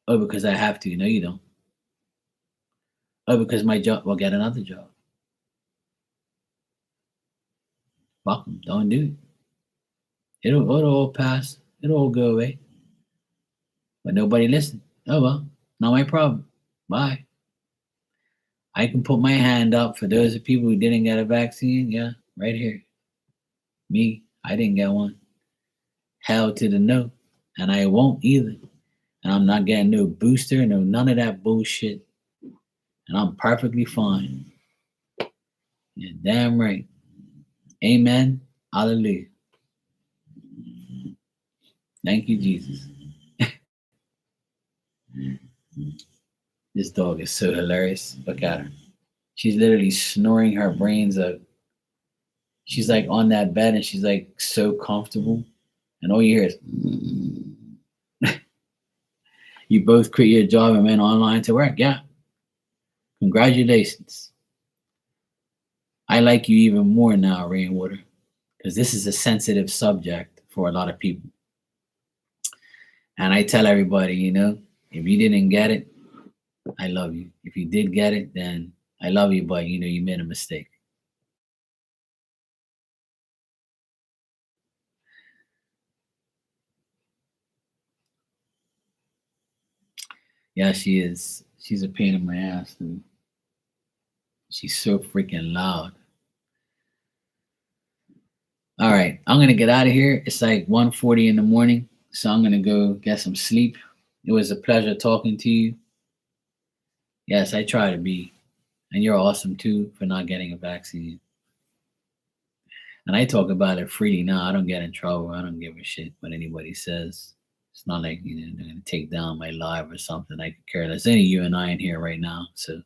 Oh, because I have to. No, you don't. Oh, because my job will get another job. Fuck them. Don't do it. It'll all pass. It'll all go away. But nobody listens. Oh well, not my problem. Bye. I can put my hand up for those people who didn't get a vaccine. Yeah, right here. Me, I didn't get one. Hell to the no. And I won't either. And I'm not getting no booster, no none of that bullshit. And I'm perfectly fine. You're damn right. Amen. Hallelujah. Thank you, Jesus. This dog is so hilarious. Look at her. She's literally snoring her brains out. She's like on that bed and she's like so comfortable. And all you hear is, you both quit your job and went online to work. Yeah. Congratulations. I like you even more now, Rainwater, because this is a sensitive subject for a lot of people. And I tell everybody, you know, if you didn't get it, I love you. If you did get it, then I love you, but you know, you made a mistake. Yeah, she is. She's a pain in my ass, dude. She's so freaking loud. All right, I'm gonna get out of here. It's like 1:40 in the morning, so I'm gonna go get some sleep. It was a pleasure talking to you. Yes, I try to be, and you're awesome too for not getting a vaccine. And I talk about it freely now. I don't get in trouble. I don't give a shit what anybody says. It's not like you know they're gonna take down my live or something. I could care less. Any you and I in here right now, so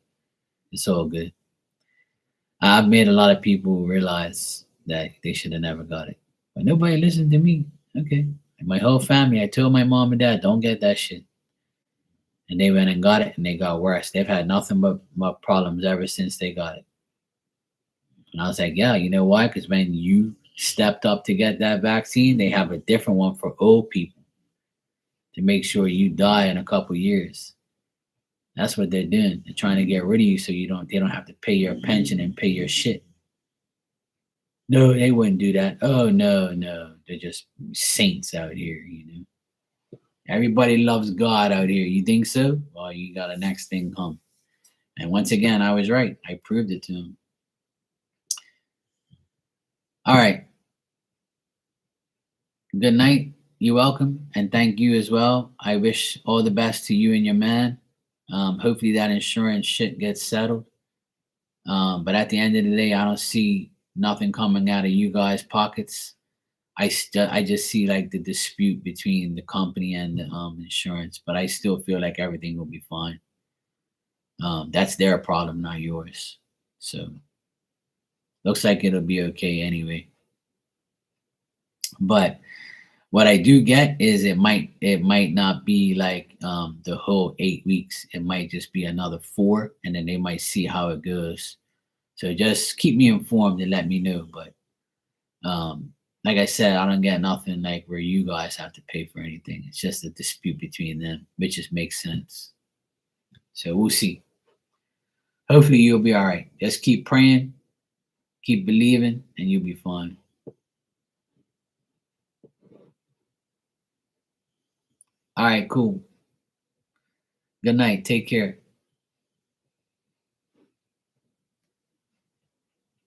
it's all good. I've made a lot of people realize that they should have never got it, but nobody listened to me. Okay, my whole family. I told my mom and dad, don't get that shit, and they went and got it, and they got worse. They've had nothing but problems ever since they got it. And I was like, yeah, you know why? Because when you stepped up to get that vaccine, they have a different one for old people to make sure you die in a couple years. That's what they're doing. They're trying to get rid of you so they don't have to pay your pension and pay your shit. No, they wouldn't do that. Oh no, no. They're just saints out here, you know. Everybody loves God out here. You think so? Well, you got a next thing come. And once again, I was right. I proved it to him. All right. Good night. You're welcome. And thank you as well. I wish all the best to you and your man. Hopefully that insurance shit gets settled. But at the end of the day, I don't see nothing coming out of you guys' pockets. I just see like the dispute between the company and the insurance, but I still feel like everything will be fine. That's their problem, not yours. So Looks like it'll be okay anyway. But what I do get is it might not be like the whole 8 weeks. It might just be another 4, and then they might see how it goes. So just keep me informed and let me know. But like I said, I don't get nothing like where you guys have to pay for anything. It's just a dispute between them, which just makes sense. So we'll see. Hopefully you'll be all right. Just keep praying, keep believing, and you'll be fine. All right, cool. Good night. Take care.